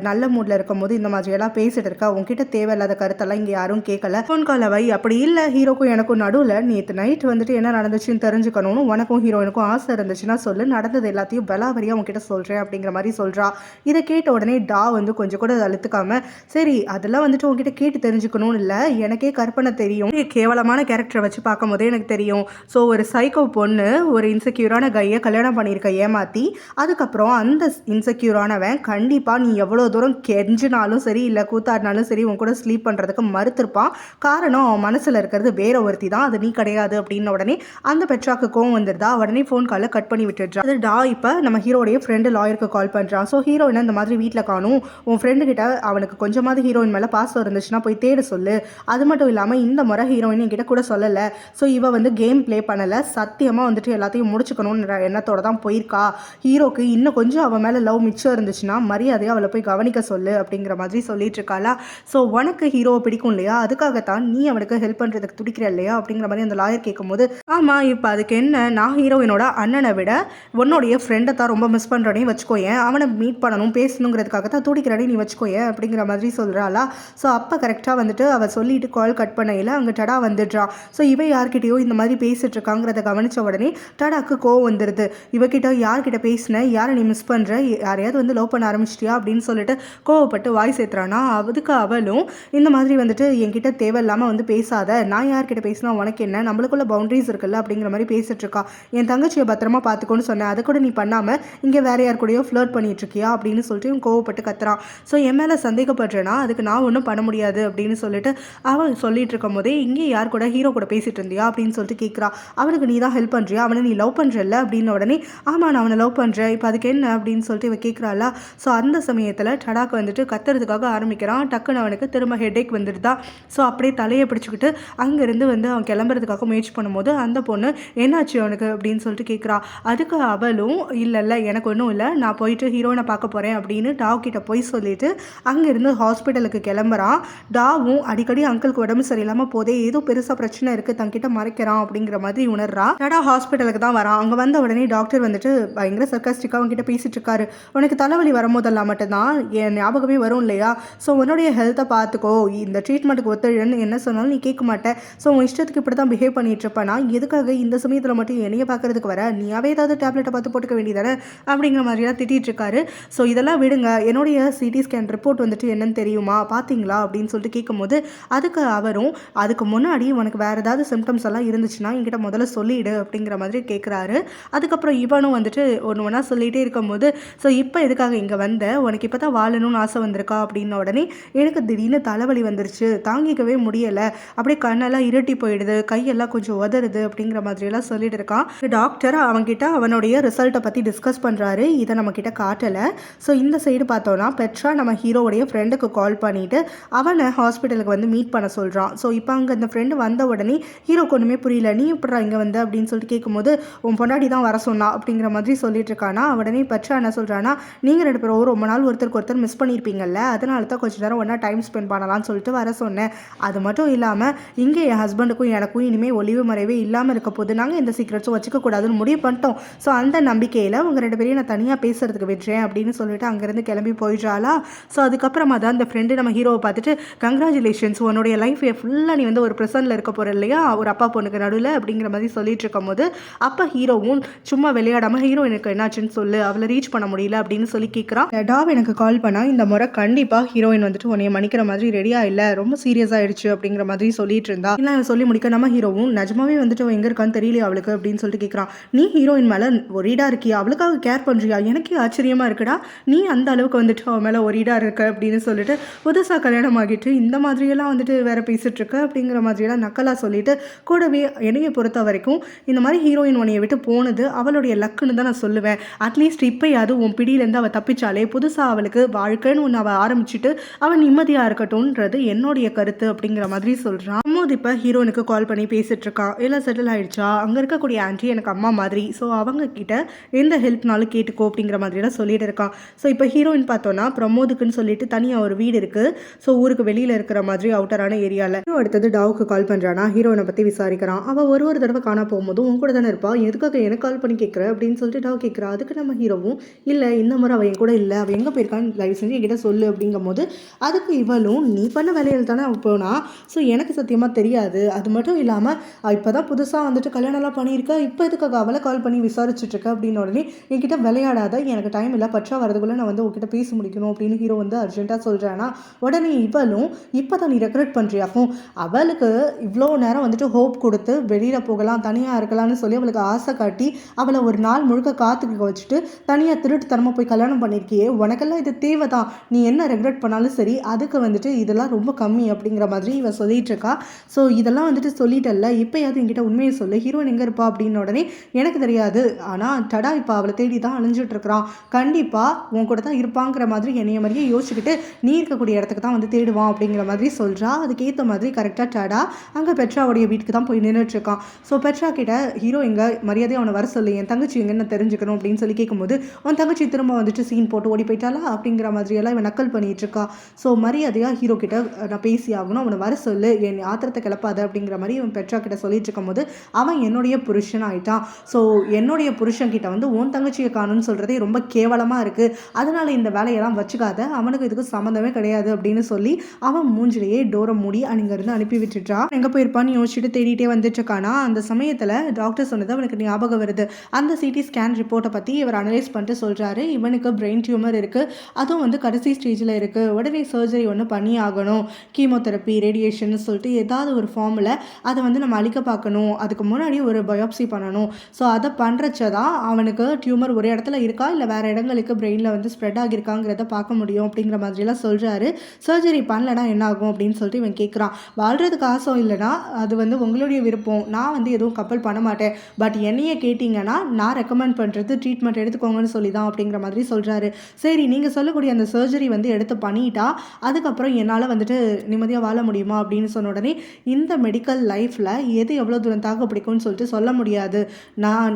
நல்ல மூடில் இருக்கும் போது இந்த மாதிரியெல்லாம் பேசிட்டு இருக்கா, உங்ககிட்ட தேவையில்லாத கருத்தெல்லாம் இங்கே யாரும் கேட்கல, ஃபோன் கால் வை. அப்படி இல்லை ஹீரோக்கும் எனக்கும் நடுவில் நேற்று நைட் வந்துட்டு என்ன நடந்துச்சுன்னு தெரிஞ்சுக்கணும்னு உனக்கும் ஹீரோயினுக்கும் ஆசை இருந்துச்சுன்னா சொல்லு, நடந்தது எல்லாத்தையும் பலாவரியாக உங்ககிட்ட சொல்கிறேன் அப்படிங்கிற மாதிரி சொல்கிறா. இதை கேட்ட உடனே டா வந்து கொஞ்சம் கூட அழுத்துக்காம, சரி அதெல்லாம் வந்துட்டு உங்ககிட்ட கேட்டு தெரிஞ்சுக்கணும்னு இல்லை, எனக்கே கற்பனை தெரியும், கேவலமான கேரக்டரை வச்சு பார்க்கும் போதே எனக்கு தெரியும். ஸோ ஒரு சைக்கோ பொண்ணு ஒரு இன்செக்யூரான கையை கல்யாணம் பண்ணியிருக்க ஏமாற்றி, அதுக்கப்புறம் அந்த இன்செக்யூரானவன் கண்டிப்பாக நீ எவ்வளோ தூரம் கெஞ்சினாலும் சரி இல்லை கூத்தாடினாலும் சரி உன் கூட ஸ்லீப் பண்ணுறதுக்கு மறுத்திருப்பான். காரணம் அவன் மனசில் இருக்கிறது வேற ஒருத்தி தான், அது நீ கிடையாது அப்படின்ன உடனே அந்த பெட்ராக்கு கோவம் வந்துருதா. உடனே ஃபோன் காலில் கட் பண்ணி விட்டுடுறான். அது டா இப்போ நம்ம ஹீரோடைய ஃப்ரெண்டு லாயருக்கு கால் பண்ணுறான். ஸோ ஹீரோயினை இந்த மாதிரி வீட்டில் காணும், உன் ஃப்ரெண்டு கிட்ட அவனுக்கு கொஞ்சமாவது ஹீரோயின் மேலே பாசம் இருந்துச்சுன்னா போய் தேட சொல்லு. அது மட்டும் இல்லாமல் இந்த முறை ஹீரோயின் என்கிட்ட கூட சொல்லலை, ஸோ இவ வந்து கேம் ப்ளே பண்ணலை, சத்தியமாக வந்துட்டு எல்லாத்தையும் முடிச்சுக்கணும்ன்ற எண்ணத்தோட தான் போயிருக்கா. ஹீரோக்கு இன்னும் கொஞ்சம் அவன் மேலே லவ் மிச்சம் இருந்துச்சுன்னா மரியாதையாக அவளை போய் கவனிக்க சொல்லு அப்படிங்கிற மாதிரி சொல்லிட்டு இருக்காளா. ஸோ உனக்கு ஹீரோவை பிடிக்கும் இல்லையா, அதுக்காகத்தான் நீ அவனுக்கு ஹெல்ப் பண்ணுறதுக்கு துடிக்கிற இல்லையா அப்படிங்கிற மாதிரி அந்த லாயர் கேட்கும்போது, ஆமாம் இப்போ அதுக்கு என்ன, நான் ஹீரோயினோட அண்ணனை விட உன்னுடைய ஃப்ரெண்டை தான் ரொம்ப மிஸ் பண்ணுறேனே வச்சுக்கோயேன், அவனை மீட் பண்ணணும் பேசணுங்கிறதுக்காக தான் துடிக்கிறனே நீ வச்சுக்கோயேன் அப்படிங்கிற மாதிரி சொல்கிறாளா. ஸோ அப்போ கரெக்டாக வந்துட்டு அவள் சொல்லிட்டு கால் கட் பண்ணையில் அங்கே டடா வந்துடுறான். ஸோ இவ யார்கிட்டயோ இந்த மாதிரி பேசிட்டு இருக்காங்கிறத கவனித்த உடனே டடாக்கு கோவம் வந்துடுது. இவகிட்ட யார்கிட்ட பேசின, யாரை நீ மிஸ் பண்ணுற, யாரையாவது வந்து லவ் பண்ண ஆரம்பிச்சிட்டியா அப்படின்னு சொல்லிட்டு கோவப்பட்டு வாய் சேர்த்துறானா. அதுக்கு அவளும் இந்த மாதிரி வந்துட்டு என்கிட்ட தேவையில்லாமல் வந்து பேசாத, நான் யார்கிட்ட பேசினா உனக்கு என்ன, நம்மளுக்குள்ள பவுண்டரிஸ் இருக்குல்ல அப்படிங்கிற மாதிரி பேசிட்டு இருக்கா. என் தங்கச்சியை பத்திரமா பார்த்துக்கோன்னு சொன்னேன், அதை கூட நீ பண்ணாமல் இங்கே வேற யார் கூடயோ ஃப்ளர்ட் பண்ணிட்டு இருக்கியா அப்படின்னு சொல்லிட்டு இவன் கோவப்பட்டு கத்துறான். ஸோ என் மேலே சந்தேகப்படுறேன்னா அதுக்கு நான் ஒன்றும் பண்ண முடியாது அப்படின்னு சொல்லிட்டு அவன் சொல்லிட்டு இருக்கும் போதே, இங்கே யார் கூட ஹீரோ கூட பேசிட்டு இருந்தியா அப்படின்னு சொல்லிட்டு கேட்குறா. அவனுக்கு நீ தான் ஹெல்ப் பண்ணுறியா, அவனை நீ லவ் பண்ணுறல்ல அப்படின்ன உடனே, ஆமாம் நான் அவனை லவ் பண்ணுறேன், இப்போ அதுக்கு என்ன அப்படின்னு சொல்லிட்டு இவ கேட்குறாளா. ஸோ அந்த சமயத்தில் டடாக்கு வந்துட்டு கத்துறதுக்காக ஆரம்பிக்கிறான். டக்குன்னு அவனுக்கு திரும்ப ஹெட்டேக் வந்துடுதா. ஸோ அப்படியே தலையை பிடிச்சிக்கிட்டு அங்கேருந்து வந்து அவன் கிளம்புறதுக்காக முயற்சி பண்ணும்போது அந்த பொண்ணு என்னாச்சு அவனுக்கு அப்படின்னு சொல்லிட்டு கேட்குறா. அதுக்கு அவளும் இல்லை எனக்கு ஒன்றும் இல்லை, நான் போயிட்டு ஹீரோயினை பார்க்க போகிறேன் அப்படின்னு டாவ் கிட்ட போய் சொல்லிட்டு அங்கேருந்து ஹாஸ்பிட்டலுக்கு கிளம்புறான். டாவும் அடிக்கடி அங்கிளுக்கு உடம்பு சரியில்லாமல் போதே ஏதோ பெருசாக பிரச்சனை இருக்குது தங்கிட்ட மறைக்கிறான் அப்படிங்கிற மாதிரி உணர்றா. டடா ஹாஸ்பிட்டலுக்கு தான் வரான். அங்கே வந்த உடனே டாக்டர் வந்துட்டு பயங்கர சர்க்காஸ்டிக்காக அவங்ககிட்ட பேசிட்டு இருக்காரு. உனக்கு தலைவலி வரும்போதெல்லாம் மட்டும்தான் என் ஞாபகமே வரும் இல்லையா, ஸோ உன்னுடைய ஹெல்த்தை பார்த்துக்கோ, இந்த ட்ரீட்மெண்ட்டுக்கு ஒத்துழைன்னு என்ன சொன்னாலும் நீ கேட்க மாட்டேன், ஸோ உன் இஷ்டத்துக்கு இப்படி தான் பிஹேவ் பண்ணிட்டு இருப்பேனா, எதுக்காக இந்த சமயத்தில் மட்டும் என்னைய பார்க்கறதுக்கு வர, நீயாவே ஏதாவது டேப்லெட்டை பார்த்து போட்டுக்க வேண்டியதானே அப்படிங்கிற மாதிரிலாம் திட்டிகிட்டு இருக்காரு. ஸோ இதெல்லாம் விடுங்க, என்னுடைய சிடி ஸ்கேன் ரிப்போர்ட் வந்துட்டு என்னன்னு தெரியுமா பார்த்தீங்களா அப்படின்னு சொல்லிட்டு கேட்கும்போது, அதுக்கு அவரும் அதுக்கு முன்னாடி உனக்கு வேறு ஏதாவது சிம்டம்ஸ் எல்லாம் இருந்துச்சுன்னா என்கிட்ட முதல்ல சொல்லிவிடு அப்படிங்கிற மாதிரி கேட்குறாரு. அதுக்கப்புறம் இவனும் வந்துட்டு ஒன்று ஒன்றா சொல்லிகிட்டே இருக்கும்போது, ஸோ இப்போ எதுக்காக இங்கே வந்த, உனக்கு இப்போ தான் வாழணும்னு ஆசை வந்திருக்கா அப்படின்ன உடனே, எனக்கு திடீர்னு தலைவலி வந்துருச்சு, தாங்கிக்கவே முடியலை, அப்படியே கண்ணெல்லாம் இருட்டி போயிடுது, கையெல்லாம் கொஞ்சம் உதறுது அப்படிங்கிற மாதிரியெல்லாம் சொல்லிட்டு இருக்கான். டாக்டர் அவன்கிட்ட அவனுடைய ரிசல்ட்டை பற்றி டிஸ்கஸ் பண்ணுறாரு. இதை நம்மக்கிட்ட காட்டலை. ஸோ இந்த சைடு பார்த்தோன்னா பெட்ரா நம்ம ஹீரோவுடைய ஃப்ரெண்டுக்கு கால் பண்ணிவிட்டு அவனை ஹாஸ்பிட்டலுக்கு வந்து மீட் பண்ண சொல்கிறான். ஸோ இப்போ அங்கே அந்த ஃப்ரெண்டு வந்த உடனே ஹீரோக்கு ஒன்றுமே புரியல, நீ எப்படா இங்கே வந்து அப்படின்னு சொல்லிட்டு கேட்கும்போது, உன் பொண்டாடி தான் வர சொன்னா அப்படிங்கிற மாதிரி சொல்லிட்டு இருக்கானா. உடனே பெட்ரா என்ன சொல்கிறான்னா, நீங்கள் 2 பேரும் ரொம்ப நாள் ஒருத்தருக்கு ஒருத்தர் மிஸ் பண்ணியிருப்பீங்கல்ல, அதனால தான் கொஞ்சம் நேரம் ஒன்றா டைம் ஸ்பெண்ட் பண்ணலாம்னு சொல்லிட்டு வர சொன்னேன். அது மட்டும் இல்லாமல் இங்கே என் ஹஸ்பண்டுக்கும் எனக்கும் இனிமேல் ஒளிவு மறைவே இல்லாமல் இருக்க போது, நாங்கள் எந்த சீக்ரெட்ஸும் வச்சுக்கக்கூடாதுன்னு முடிவு பண்ணிட்டோம். ஸோ அந்த நம்பிக்கையில் உங்கள் 2 பேரையும் நான் தனியாக பேசுறதுக்கு விடுறேன் அப்படின்னு சொல்லிட்டு அங்கேருந்து கிளம்பி போயிடுறாளா. ஸோ அதுக்கப்புறமா தான் அந்த ஃப்ரெண்டு நம்ம ஹீரோவை பார்த்துட்டு, கங்க்ராச்சுலேஷன்ஸ், உன்னுடைய லைஃப் ஃபுல்லாக நீ வந்து ஒரு ப்ரெசன்ட்டில் இருக்க போகிற இல்லையா, ஒரு அப்பா பொண்ணுக்கு நடுவில் அப்படிங்கிற மாதிரி சொல்லிட்டு இருக்கும் போது, அப்போ ஹீரோவும் சும்மா விளையாடாமல், ஹீரோ எனக்கு என்னாச்சுன்னு சொல்லு, அவளை ரீச் பண்ண முடியல அப்படின்னு சொல்லி கேட்குறான். டாவ் எனக்கு கால் பண்ணால் இந்த முறை கண்டிப்பாக ஹீரோயின் வந்துட்டு உன்னைய மன்னிக்கிற மாதிரி ரெடியாக இல்லை, ரொம்ப சீரியஸ் ஆகிடுச்சு அப்படிங்கிற மாதிரி சொல்லிட்டு இருந்தா. இல்லை சொல்லி முடிக்க நம்ம ஹீரோவும் நிஜமாவே வந்துட்டு அவன் எங்கே இருக்கான்னு தெரியல அவளுக்கு அப்படின்னு சொல்லிட்டு கேட்குறான். நீ ஹீரோயின் மேலே ஒரீடாக இருக்கியா, அவளுக்காக கேர் பண்ணுறியா, எனக்கே ஆச்சரியமாக இருக்குடா, நீ அந்த அளவுக்கு வந்துட்டு அவன் மேலே ஒரீடாக இருக்க அப்படின்னு சொல்லிட்டு, புதுசாக கல்யாணம் ஆகிட்டு இந்த மாதிரியெல்லாம் வந்துட்டு வேற பேசிகிட்டு இருக்க அப்படிங்கிற மாதிரியெல்லாம் நக்கலாக சொல்லிட்டு, கூடவே என்னையை பொறுத்த வரைக்கும் இந்த மாதிரி ஹீரோயின் உன்னையை விட்டு போனது அவளுடைய லக்குன்னு தான் நான் சொல்லுவேன். அட்லீஸ்ட் இப்போயாவது உன் பிடியிலேருந்து அவள் தப்பிச்சாலே புதுசாக அவளுக்கு வாழ்க்கைன்னு ஒன்று அவள் ஆரம்பிச்சுட்டு அவள் நிம்மதியாக இருக்கட்டும்ன்றது என்னுடைய கருத்து அப்படிங்கிற மாதிரி சொல்கிறான். அம்மோது இப்போ ஹீரோனுக்கு கால் பண்ணி பேசிகிட்டு இருக்கான். எல்லாம் செட்டில் ஆகிடுச்சா, அங்கே இருக்கக்கூடிய ஆன்ட்டி எனக்கு அம்மா மாதிரி, ஸோ அவங்க கிட்ட எந்த ஹெல்ப்னாலும் கேட்டுக்கோ அப்படிங்கிற மாதிரிலாம் சொல்லிட்டு இருக்கான். ஸோ இப்போ ஹீரோயின் பார்த்தோன்னா பிரமோதுக்குன்னு சொல்லிட்டு தனியாக தனியாக ஒரு வீடு இருக்குது. ஸோ ஊருக்கு வெளியில் இருக்கிற மாதிரி அவுட்டரான ஏரியாவில். அடுத்தது டாவுக்கு கால் பண்ணுறானா, ஹீரோயினை பற்றி விசாரிக்கிறான். அவள் ஒரு தடவை காணா போகும்போது உன் கூட தானே இருப்பா, எதுக்காக எனக்கு கால் பண்ணி கேட்குற அப்படின்னு சொல்லிட்டு டாவ் கேட்குறா. அதுக்கு நம்ம ஹீரோவும் இல்லை இந்த முறை அவள் என் கூட இல்லை, அவள் எங்கே போயிருக்கான்னு தயவு செஞ்சு என்கிட்ட சொல்லு அப்படிங்கும் போது அதுக்கு இவளும் நீ பண்ண வேலையில் தானே அவள் போனா, ஸோ எனக்கு சத்தியமாக தெரியாது. அது மட்டும் இல்லாமல் இப்போ தான் புதுசாக வந்துட்டு கல்யாணம்லாம் பண்ணியிருக்க, இப்போ எதுக்காக அவளை கால் பண்ணி விசாரிச்சுட்ருக்க அப்படின்னு உடனே என்கிட்ட விளையாடாத, எனக்கு டைம் இல்லை, பற்றா வரதுக்குள்ளே நான் வந்து உங்ககிட்ட பேச முடிக்கணும் அப்படின்னு ஹீரோ வந்து அர்ஜென்ட்டாக சொல்கிறானா. உடனே இவளும் இப்போ தான் நீ ரெக்ரெட் பண்ணுறியாக்கும், அவளுக்கு இவ்வளோ நேரம் வந்துட்டு ஹோப் கொடுத்து வெளியில் போகலாம் தனியாக இருக்கலாம்னு சொல்லி அவளுக்கு ஆசை காட்டி அவளை ஒரு நாள் முழுக்க காத்துக்க வச்சுட்டு தனியாக திருட்டுத்தனமாக போய் கல்யாணம் பண்ணியிருக்கியே, உனக்கெல்லாம் இது தேவை தான், நீ என்ன ரெக்ரெட் பண்ணாலும் சரி அதுக்கு வந்துட்டு இதெல்லாம் ரொம்ப கம்மி அப்படிங்கிற மாதிரி இவன் சொல்லிட்டு இருக்கா. ஸோ இதெல்லாம் வந்துட்டு சொல்லிட்டல்ல, இப்போயாவது என்கிட்ட உண்மையை சொல்லு, ஹீரோயின் எங்கே இருப்பா அப்படின்னு உடனே எனக்கு தெரியாது, ஆனால் டடா இப்போ அவளை தேடி தான் அழிஞ்சிட்டு இருக்கிறான், கண்டிப்பாக உன் கூட தான் இருப்பாங்கிற மாதிரி என்னைய மாதிரியே யோசிச்சுக்கிட்டு நீ இருக்கக்கூடிய இடத்துக்கு தான் வந்து தேடுவான் அப்படிங்கிற மாதிரி சொல்கிறா. அதுக்கேற்ற மாதிரி கரெக்டாக டடா அங்கே பெட்ராவுடைய வீட்டுக்கு தான் போய் நின்றுட்டுருக்கான். ஸோ பெட்ரா கிட்ட ஹீரோ எங்கே மரியாதையை அவனை வர சொல்லு, என் தங்கச்சி எங்கன்னு தெரிஞ்சுக்கணும் அப்படின்னு சொல்லி கேட்கும்போது உன் தங்கச்சி திரும்ப வந்துட்டு சீன் போட்டு ஓடி போயிட்டாலா அப்படிங்கிற மாதிரியெல்லாம் இவன் நக்கல் பண்ணிட்டு இருக்கா. ஸோ மரியாதையாக ஹீரோ கிட்ட நான் பேசி ஆகணும், அவனை வர சொல்லு, என் ஆத்திரத்தை கிளப்பாத அப்படிங்கிற மாதிரி இவன் பெட்ரா கிட்ட சொல்லிட்டு இருக்கும்போது அவன் என்னுடைய புருஷன் ஆயிட்டான். ஸோ என்னுடைய புருஷன் கிட்ட வந்து உன் தங்கச்சியை காணும்னு சொல்கிறதே ரொம்ப கேவலமாக இருக்குது, அதனால இந்த வேலையெல்லாம் வச்சுக்காத, அவனுக்கு இதுக்கு சம்மந்தமே கிடையாது அப்படின்னு சொல்லி அவன் மூஞ்சிலேயே டோரை மூடி அங்கிருந்து அனுப்பி விட்டுட்டா. எங்கே போயிருப்பான்னு யோசிச்சுட்டு தேடிட்டே வந்துட்டு இருக்கானா. அந்த சமயத்தில் டாக்டர் சொன்னது அவனுக்கு ஞாபகம் வருது. அந்த சிடி ஸ்கேன் ரிப்போர்ட்டை பற்றி இவர் அனலைஸ் பண்ணிட்டு சொல்கிறாரு, இவனுக்கு பிரெயின் டியூமர் இருக்குது, அதுவும் வந்து கடைசி ஸ்டேஜில் இருக்குது, உடனே சர்ஜரி ஒன்று பண்ணி ஆகணும், கீமோதெரப்பி ரேடியேஷன் சொல்லிட்டு ஏதாவது ஒரு ஃபார்மில் அதை வந்து நம்ம அழிக்க பார்க்கணும், அதுக்கு முன்னாடி ஒரு பயோப்சி பண்ணணும். ஸோ அதை பண்ணுறச்ச தான் அவனுக்கு டியூமர் ஒரு இடத்துல இருக்கா இல்லை வேறு இடங்களுக்கு பிரெயினில் வந்து ஸ்ப்ரெட் ஆகியிருக்காங்கிறத பார்க்க முடியும் அப்படிங்கிற மாதிரிலாம் சொல்கிறாரு. சர்ஜரி பண்ணலன்னா என்ன ஆகும் அப்படின்னு சொல்லிட்டு இவன் கேட்குறான். வாழ்கிறதுக்கு ஆசை இல்லைனா அது வந்து உங்களுடைய விருப்பம், நான் வந்து எதுவும் கப்பல் பண்ண மாட்டேன், பட் என்னையே கேட்டிங்கன்னா நான் ரெக்கமெண்ட் பண்ணுறது ட்ரீட்மெண்ட் எடுத்துக்கோங்கன்னு சொல்லி தான் அப்படிங்கிற மாதிரி சொல்கிறாரு. சரி நீங்கள் சொல்லக்கூடிய அந்த சர்ஜரி வந்து எடுத்து பண்ணிட்டா அதுக்கப்புறம் என்னால் வந்துட்டு நிம்மதியாக வாழ முடியுமா அப்படின்னு சொன்ன உடனே இந்த மெடிக்கல் லைஃப்பில் எது எவ்வளோ தூரம் தாக்க பிடிக்கும்னு சொல்லிட்டு சொல்ல முடியாது,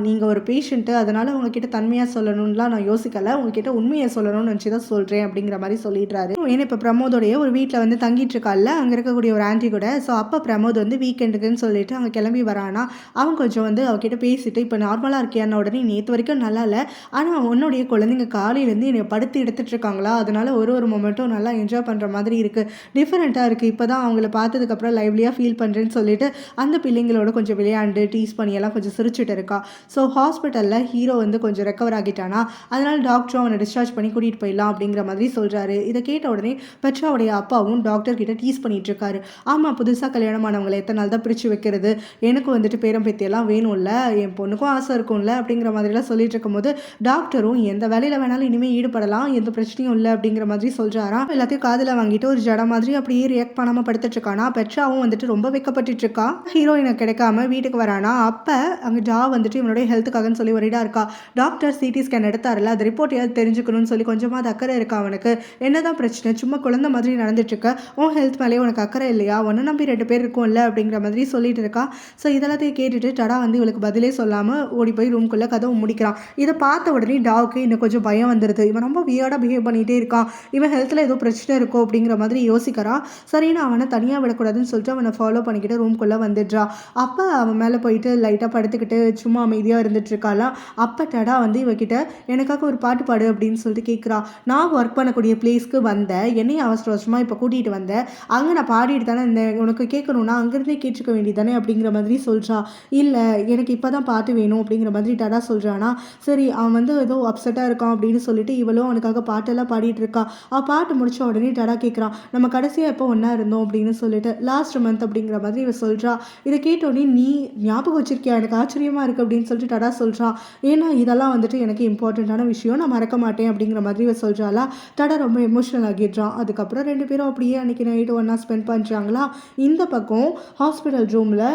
நீங்கள் ஒரு பேஷண்ட்டு, அதனால் உங்ககிட்ட தன்மையாக சொல்லணும்லாம் நான் யோசிக்கலை, உங்ககிட்ட உண்மையை சொல்லணும்னு நினச்சி தான் சொல்கிறேன் அப்படிங்கிற மாதிரி சொல்லிடுறாரு. ஏன்னா இப்போ பிரமோதோடைய ஒரு வீட்டில் வந்து தங்கிட்டு இருக்கால அங்கே இருக்கக்கூடிய ஒரு ஆன்டி கூட. ஸோ அப்போ பிரமோத் வந்து வீக்கெண்டுக்குன்னு சொல்லிட்டு அங்கே கிளம்பி வரானா. அவன் கொஞ்சம் வந்து அவகிட்ட பேசிட்டு இப்போ நார்மலாக இருக்கியான உடனே நேற்று வரைக்கும் நல்லா இல்லை, ஆனால் உன்னுடைய குழந்தைங்க காலையிலேருந்து என்னை படுத்து எடுத்துகிட்டு இருக்காங்களா, அதனால ஒரு மொமெண்ட்டும் நல்லா என்ஜாய் பண்ணுற மாதிரி இருக்குது, டிஃப்ரெண்ட்டாக இருக்குது, இப்போ தான் அவங்கள பார்த்ததுக்கப்புறம் லைவ்லியாக ஃபீல் பண்ணுறேன்னு சொல்லிட்டு அந்த பிள்ளைங்களோட கொஞ்சம் விளையாண்டு டீஸ் பண்ணியெல்லாம் கொஞ்சம் சிரிச்சுட்டு இருக்கா. ஸோ ஹாஸ்பிட்டலில் ஹீரோ வந்து கொஞ்சம் ரெக்கவர் ஆகிட்டானா, அதனால் டாக்டரும் அவனை டிஸ்சார்ஜ் பண்ணி கூட்டிகிட்டு போயிடலாம் அப்படிங்கிற மாதிரி சொல்கிறாரு. இதை கேட்ட உடனே பெட்ராவுடைய அப்பாவும் டாக்டர் கிட்ட டீஸ் பண்ணிட்டு இருக்காரு. ஆமாம், புதுசாக கல்யாணமானவங்களை எத்தனை நாள் தான் பிரித்து வைக்கிறது, எனக்கு வந்துட்டு பேரம் பேத்தியெல்லாம் வேணும்ல, என் பொண்ணுக்கும் ஆசை இருக்கும்ல அப்படிங்கிற மாதிரிலாம் சொல்லிட்டு இருக்கும்போது டாக்டரும் எந்த வேலையில் வேணாலும் இனிமேல் ஈடுபடலாம், எந்த பிரச்சனையும் இல்லை அப்படிங்கிற மாதிரி சொல்கிறாராம். எல்லாத்தையும் காதில் வாங்கிட்டு ஒரு ஜட மாதிரி அப்படியே ரியாக்ட் பண்ணாமல் படுத்துட்டு இருக்கானா. பெட்ராவும் வந்துட்டு ரொம்ப வைக்கப்பட்டு இருக்கா. ஹீரோயினை கிடைக்காம வீட்டுக்கு வரானா. அப்போ அங்கே ஜா வந்துட்டு இவனுடைய ஹெல்த்துக்காகன்னு சொல்லி ஒரேடா இருக்கா. டாக்டர் சிடி ஸ்கேன் எடுத்தார்ல, அது ரிப்போர்ட் ஏதாவது தெரிஞ்சுக்கணும்னு சொல்லி கொஞ்சமாக அது அக்கறை இருக்கா அவனுக்கு. என்னதான் பிரச்சனை, சும்மா குழந்தை மாதிரி நடந்துட்டு இருக்க, உன் ஹெல்த் மேலேயே உனக்கு அக்கறை இல்லையா, ஒன்று நம்பி 2 பேர் இருக்கும்ல அப்படிங்கிற மாதிரி சொல்லிட்டு இருக்கா. ஸோ இதெல்லாத்தையும் கேட்டுட்டு டடா வந்து இவளுக்கு பதிலே சொல்லாமல் ஓடி போய் ரூம்குள்ளே கதவை முடிக்கிறான். இதை பார்த்த உடனே டாவுக்கு இன்னும் கொஞ்சம் பயம் வந்துடுது. இவன் ரொம்ப வியர்டாக பிஹேவ் பண்ணிகிட்டே இருக்கான், இவன் ஹெல்த்தில் ஏதோ பிரச்சனை இருக்கோ அப்படிங்கிற மாதிரி யோசிக்கிறான். சரின்னு அவனை தனியாக விடக்கூடாதுன்னு சொல்லிட்டு அவனை ஃபாலோ பண்ணிக்கிட்டு ரூம்குள்ளே வந்துடுறா. அப்போ அவன் மேலே போயிட்டு லைட்டாக படுத்துக்கிட்டு சும்மா அமைதியாக இருந்துட்டு இருக்காளாம். அப்போ டடா வந்து இவகிட்ட எனக்காக ஒரு பாட்டு பாடு அப்படின்னு சொல்லிட்டு கேட்குறா. நான் ஒர்க் பண்ணக்கூடிய பிளேஸ்க்கு வந்தேன், என்னையும் அவசர அவசரமாக இப்போ கூட்டிகிட்டு வந்தேன், அங்கே நான் பாடிட்டு தானே இந்த உனக்கு கேட்கணும்னா அங்கேருந்தே கேட்டுக்க வேண்டியதானே அப்படிங்கிற மாதிரி சொல்கிறா. இல்லை எனக்கு இப்போ தான் பாட்டு வேணும் அப்படிங்கிற மாதிரி டடா சொல்கிறானா. சரி அவன் வந்து ஏதோ அப்செட்டாக இருக்கான் அப்படின்னு சொல்லிட்டு இவளும் அவனுக்காக பாட்டெல்லாம் பாடிட்டு இருக்கா. அவள் பாட்டு முடிச்ச உடனே டடா கேட்குறான், நம்ம கடைசியாக எப்போ ஒன்றா இருந்தோம் அப்படின்னு சொல்லிட்டு லாஸ்ட் மந்த் அப்படிங்கிற மாதிரி இவ சொல்கிறா. இதை கேட்டோடனே நீ ஞாபகம் வச்சிருக்கியா, எனக்கு ஆச்சரியமாக இருக்குது அப்படின்னு சொல்லிட்டு டடா சொல்கிறான். ஏன்னா இதெல்லாம் வந்துட்டு எனக்கு இம்பார்ட்டண்ட்டான விஷயம், நான் மறக்க மாட்டேன் அப்படிங்கிற மாதிரி இவ சொல்கிறாளா. டடா ரொம்ப எமோஷனல் ஆகிடுறான். அதுக்கப்புறம் 2 பேரும் அப்படியே அன்றைக்கி நைட்டு ஒன்றா ஸ்பெண்ட் பண்ணுறாங்களா. இந்த பக்கம் ஹாஸ்பிட்டல் ரூமில்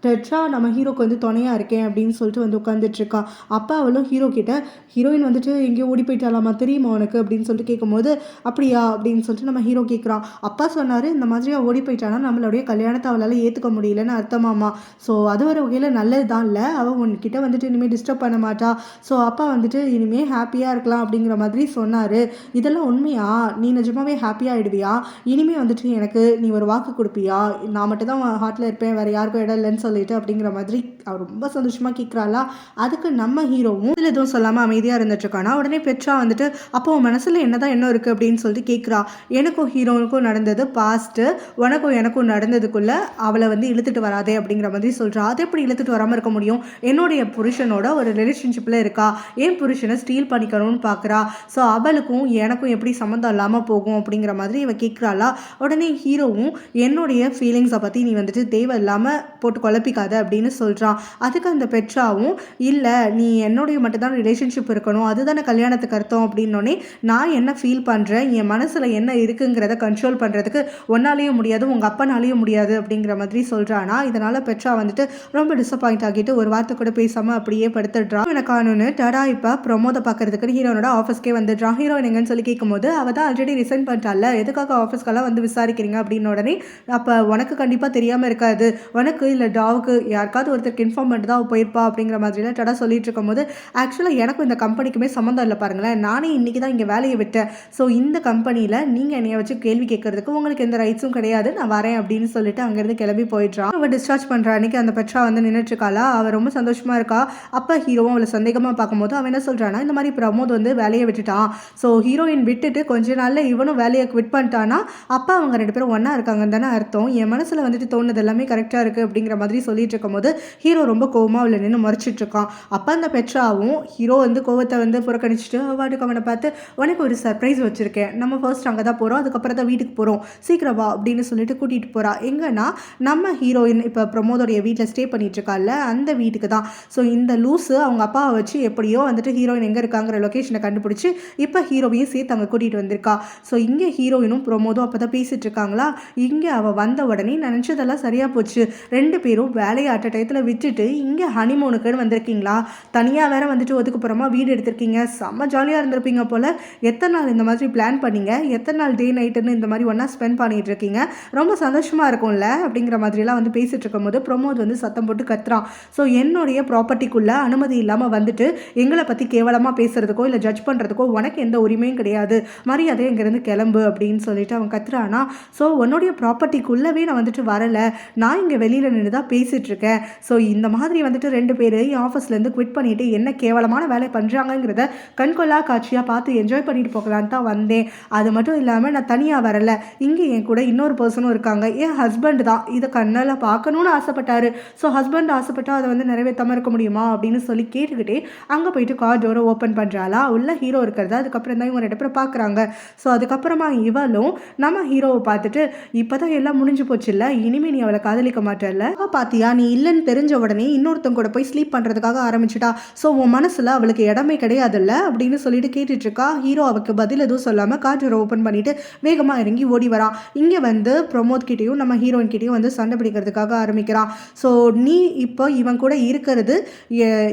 பெட்ரா நம்ம ஹீரோக்கு வந்து துணையாக இருக்கேன் அப்படின்னு சொல்லிட்டு வந்து உட்காந்துட்ருக்கா. அப்போ அவளும் ஹீரோ கிட்ட ஹீரோயின் வந்துட்டு எங்கேயோ ஓடி போயிட்டாலாமா தெரியுமா உனக்கு அப்படின்னு சொல்லிட்டு கேட்கும்போது அப்படியா அப்படின்னு சொல்லிட்டு நம்ம ஹீரோ கேட்குறான். அப்பா சொன்னார் இந்த மாதிரி ஓடி போயிட்டானா நம்மளுடைய கல்யாணத்தை அவளால் ஏற்றுக்க முடியலன்னு அர்த்தமாமா. ஸோ அது ஒரு வகையில் நல்லது தான், இல்லை அவள் உன்கிட்ட வந்துட்டு இனிமேல் டிஸ்டர்ப் பண்ண மாட்டா, ஸோ அப்பா வந்துட்டு இனிமேல் ஹாப்பியாக இருக்கலாம் அப்படிங்கிற மாதிரி சொன்னார். இதெல்லாம் உண்மையா, நீ நீ நிஜமாவே ஹாப்பியாக ஆகிடுவியா? இனிமே வந்துட்டு எனக்கு நீ ஒரு வாக்கு கொடுப்பியா? நான் மட்டும் தான் ஹார்ட்டில் இருப்பேன், வேறு யாருக்கும் இடம் இல்லைன்னு சொல்லிட்டு அப்படிங்கிற மாதிரி அவள் ரொம்ப சந்தோஷமாக கேட்குறாளா. அதுக்கு நம்ம ஹீரோவும் இதில் எதுவும் சொல்லாமல் அமைதியாக இருந்துட்டுருக்கானா. உடனே பெட்ரா வந்துட்டு அப்போ உன் மனசில் என்னதான் என்ன இருக்குது அப்படின்னு சொல்லிட்டு கேட்குறா. எனக்கும் ஹீரோனுக்கும் நடந்தது பாஸ்ட்டு, உனக்கும் எனக்கும் நடந்ததுக்குள்ளே அவளை வந்து இழுத்துட்டு வராதே அப்படிங்கிற மாதிரி சொல்கிறா. அது எப்படி இழுத்துட்டு வராமல் இருக்க முடியும்? என்னுடைய புருஷனோட ஒரு ரிலேஷன்ஷிப்பில் இருக்கா, என் புருஷனை ஸ்டீல் பண்ணிக்கணும்னு பார்க்குறா. ஸோ அவளுக்கும் எனக்கும் எப்படி சம்மந்தம் இல்லாமல் போகும் அப்படிங்கிற மாதிரி இவ கேட்குறாளா. உடனே ஹீரோவும் என்னுடைய ஃபீலிங்ஸை பற்றி நீ வந்துட்டு தேவையில்லாமல் போட்டு குழப்பிக்காத அப்படின்னு சொல்கிறான். அதுக்கு அந்த பெட்ராவும் இல்லை நீ என்னுடைய மட்டும்தான் ரிலேஷன்ஷிப் இருக்கணும், அதுதானே கல்யாணத்துக்கு அர்த்தம் அப்படின்னோடனே நான் என்ன ஃபீல் பண்ணுறேன், என் மனசில் என்ன இருக்குங்கிறத கண்ட்ரோல் பண்ணுறதுக்கு ஒன்னாலேயும் முடியாது, உங்கள் அப்பனாலேயும் முடியாது அப்படிங்கிற மாதிரி சொல்கிறானா. இதனால் பெட்ரா வந்துட்டு ரொம்ப டிசப்பாயிண்ட் ஆகிட்டு ஒரு வார்த்தை கூட பேசாமல் அப்படியே படுத்துடுறான். எனக்கு ஆனுன்னு டடா இப்போ ப்ரமோதை பார்க்கறதுக்கு ஹீரோனோட ஆஃபீஸ்க்கே வந்துடுறான். ஹீரோயின் எங்கன்னு சொல்லி கேட்கும்போது அவள் தான் ஆல்ரெடி ரிசைன் பண்ணிட்டால, எதுக்காக ஆஃபீஸ்க்கெல்லாம் வந்து விசாரிக்கிறீங்க அப்படின்னு உடனே அப்போ உனக்கு கண்டிப்பாக தெரியாமல் இருக்காது, உனக்கு இல்லை டாவுக்கு யாருக்காவது ஒருத்தருக்கு இன்ஃபார்ம் பண்ணிட்டு தான் போயிருப்பா அப்படிங்கிற மாதிரிலாம் டடா சொல்லிட்டு இருக்கும்போது ஆக்சுவலாக எனக்கும் இந்த கம்பெனிக்குமே சம்மந்தம் இல்லை பாருங்களேன், நானே இன்றைக்கி தான் இங்கே வேலையை விட்டேன். ஸோ இந்த கம்பெனியில் நீங்கள் என்னைய வச்சு கேள்வி கேட்கறதுக்கு உங்களுக்கு எந்த ரைட்ஸும் கிடையாது, நான் வரேன் அப்படின்னு சொல்லிட்டு அங்கேருந்து கிளம்பி போயிடுறான். அவள் டிஸ்சார்ஜ் பண்ணுற அன்றைக்கி அந்த பெட்ரா வந்து நின்றுட்டுருக்காளா. அவள் ரொம்ப சந்தோஷமாக இருக்கா. அப்போ ஹீரோவும் அவளை சந்தேகமாக பார்க்கும்போது அவன் என்ன சொல்கிறான்னா, இந்த மாதிரி பிரமோத் வந்து வேலையை விட்டுட்டான், ஸோ ஹீரோயின் விட்டுட்டு கொஞ்ச நாளில் இவனும் வேலையை குவிட் பண்ணிட்டானா அப்போ அவங்க 2 பேரும் ஒன்றா இருக்காங்கன்னு தானே அர்த்தம், என் மனசில் வந்துட்டு தோணுது எல்லாமே கரெக்டாக இருக்குது அப்படிங்கிற மாதிரி சொல்லிட்டு இருக்கும்போது ஹீரோ ரொம்ப கோவமாக அவளை நின்று முறைச்சிட்டு இருக்கான். அப்போ அந்த பெட்ராவும் ஹீரோ வந்து கோவத்தை வந்து புறக்கணிச்சிட்டு அவாட்டுக்கு அவனை பார்த்து உனக்கு ஒரு சர்ப்ரைஸ் வச்சுருக்கேன், நம்ம ஃபர்ஸ்ட் அங்கே தான் போகிறோம், அதுக்கப்புறம் தான் வீட்டுக்கு போகிறோம், சீக்கிரம் வா அப்படின்னு சொல்லிட்டு கூட்டிகிட்டு போகிறா. எங்கன்னா நம்ம ஹீரோயின் இப்போ பிரமோதோடைய வீட்டில் ஸ்டே பண்ணிட்டு இருக்கால அந்த வீட்டுக்கு தான். ஸோ இந்த லூஸு அவங்க அப்பாவை வச்சு எப்படியோ வந்துட்டு ஹீரோயின் எங்கே இருக்காங்கிற லொக்கேஷனை கண்டுபிடிச்சி இப்போ ஹீரோவையும் சேர்த்து அங்கே கூட்டிகிட்டு வந்திருக்கா. ஸோ இங்கே ஹீரோயினும் பிரமோதும் அப்போ தான் பேசிகிட்டு இருக்காங்களா. இங்கே அவள் வந்த உடனே நினச்சதெல்லாம் சரியாக போச்சு, 2 பேரும் வேலையை அட்ட டயத்தில் விட்டுட்டு இங்கே ஹனிமூனுக்குன்னு வந்திருக்கீங்களா, தனியாக வேற வந்துட்டு ஒதுக்குப்புறமா வீடு எடுத்திருக்கீங்க, செம்ம ஜாலியாக இருந்திருப்பீங்க போல், எத்தனை நாள் இந்த மாதிரி பிளான் பண்ணீங்க, எத்தனை நாள் டே நைட்டுன்னு இந்த மாதிரி ஒன்றா ஸ்பெண்ட் பண்ணிகிட்டு இருக்கீங்க, ரொம்ப சந்தோஷமாக இருக்கும்ல அப்படிங்கிற மாதிரிலாம் வந்து பேசிகிட்டு இருக்கும்போது பிரமோத் வந்து சத்தம் போட்டு கத்துறான். ஸோ என்னுடைய ப்ராப்பர்ட்டிக்குள்ளே அனுமதி இல்லாமல் வந்துட்டு எங்களை பற்றி கேவலமாக பேசுகிறதுக்கோ இல்லை ஜட்ஜ் பண்ணுறதுக்கோ உனக்கு எந்த உரிமையும் கிடையாது, மரியாதை இங்கேருந்து கிளம்பு அப்படின்னு சொல்லிட்டு அவன் கத்துறானா. ஸோ உன்னுடைய ப்ராப்பர்ட்டிக்குள்ளவே நான் வந்துட்டு வரலை, நான் இங்கே வெளியில் நின்று தான் பேசிகிட்டு இருக்கேன். ஸோ இந்த மாதிரி வந்துட்டு 2 பேர் என் ஆஃபீஸ்லேருந்து குவிட் பண்ணிவிட்டு என்ன கேவலமான வேலை பண்ணுறாங்கங்கிறத கண்கொள்ளா காட்சியாக பார்த்து என்ஜாய் பண்ணிட்டு போகலான்னு தான் வந்தேன். அது மட்டும் இல்லாமல் நான் தனியாக வரலை, இங்கே என் கூட இன்னொரு பர்சனும் இருக்காங்க, என் ஹஸ்பண்ட் தான் இதை கண்ணால் பார்க்கணுன்னு ஆசைப்பட்டாரு. ஸோ ஹஸ்பண்ட் ஆசைப்பட்டால் அதை வந்து நிறைவேற்றாமல் இருக்க முடியுமா அப்படின்னு சொல்லி கேட்டுக்கிட்டே அங்கே போயிட்டு கார் டோரை ஓப்பன் பண்ணுறாளா. உள்ள ஹீரோ இருக்கிறது அதுக்கப்புறம் தான் இவங்க 2 பேரும் பார்க்குறாங்க. ஸோ அதுக்கப்புறமா இவளும் நம்ம ஹீரோவை பார்த்துட்டு இப்போ தான் எல்லாம் முடிஞ்சு போச்சு இல்லை, இனிமேல் நீ அவளை காதலிக்க மாட்டேல்ல, பார்த்தியா நீ இல்லைன்னு தெரிஞ்ச உடனே இன்னொருத்தங்க கூட போய் ஸ்லீப் பண்ணுறதுக்காக ஆரம்பிச்சுட்டா, ஸோ உன் மனசில் அவளுக்கு இடமே கிடையாதுல்ல அப்படின்னு சொல்லிட்டு கேட்டுட்ருக்கா. ஹீரோ அவளுக்கு பதில் எதுவும் சொல்லாமல் கார் டோரை ஓப்பன் பண்ணிவிட்டு வேகமாக இறங்கி ஓடி வரான். இங்கே வந்து பிரமோத் கிட்டேயும் நம்ம ஹீரோயின் கிட்டேயும் வந்து சண்டை பிடிக்கிறதுக்காக ஆரம்பிக்கிறான். ஸோ நீ இப்போ இவன் கூட இருக்கிறது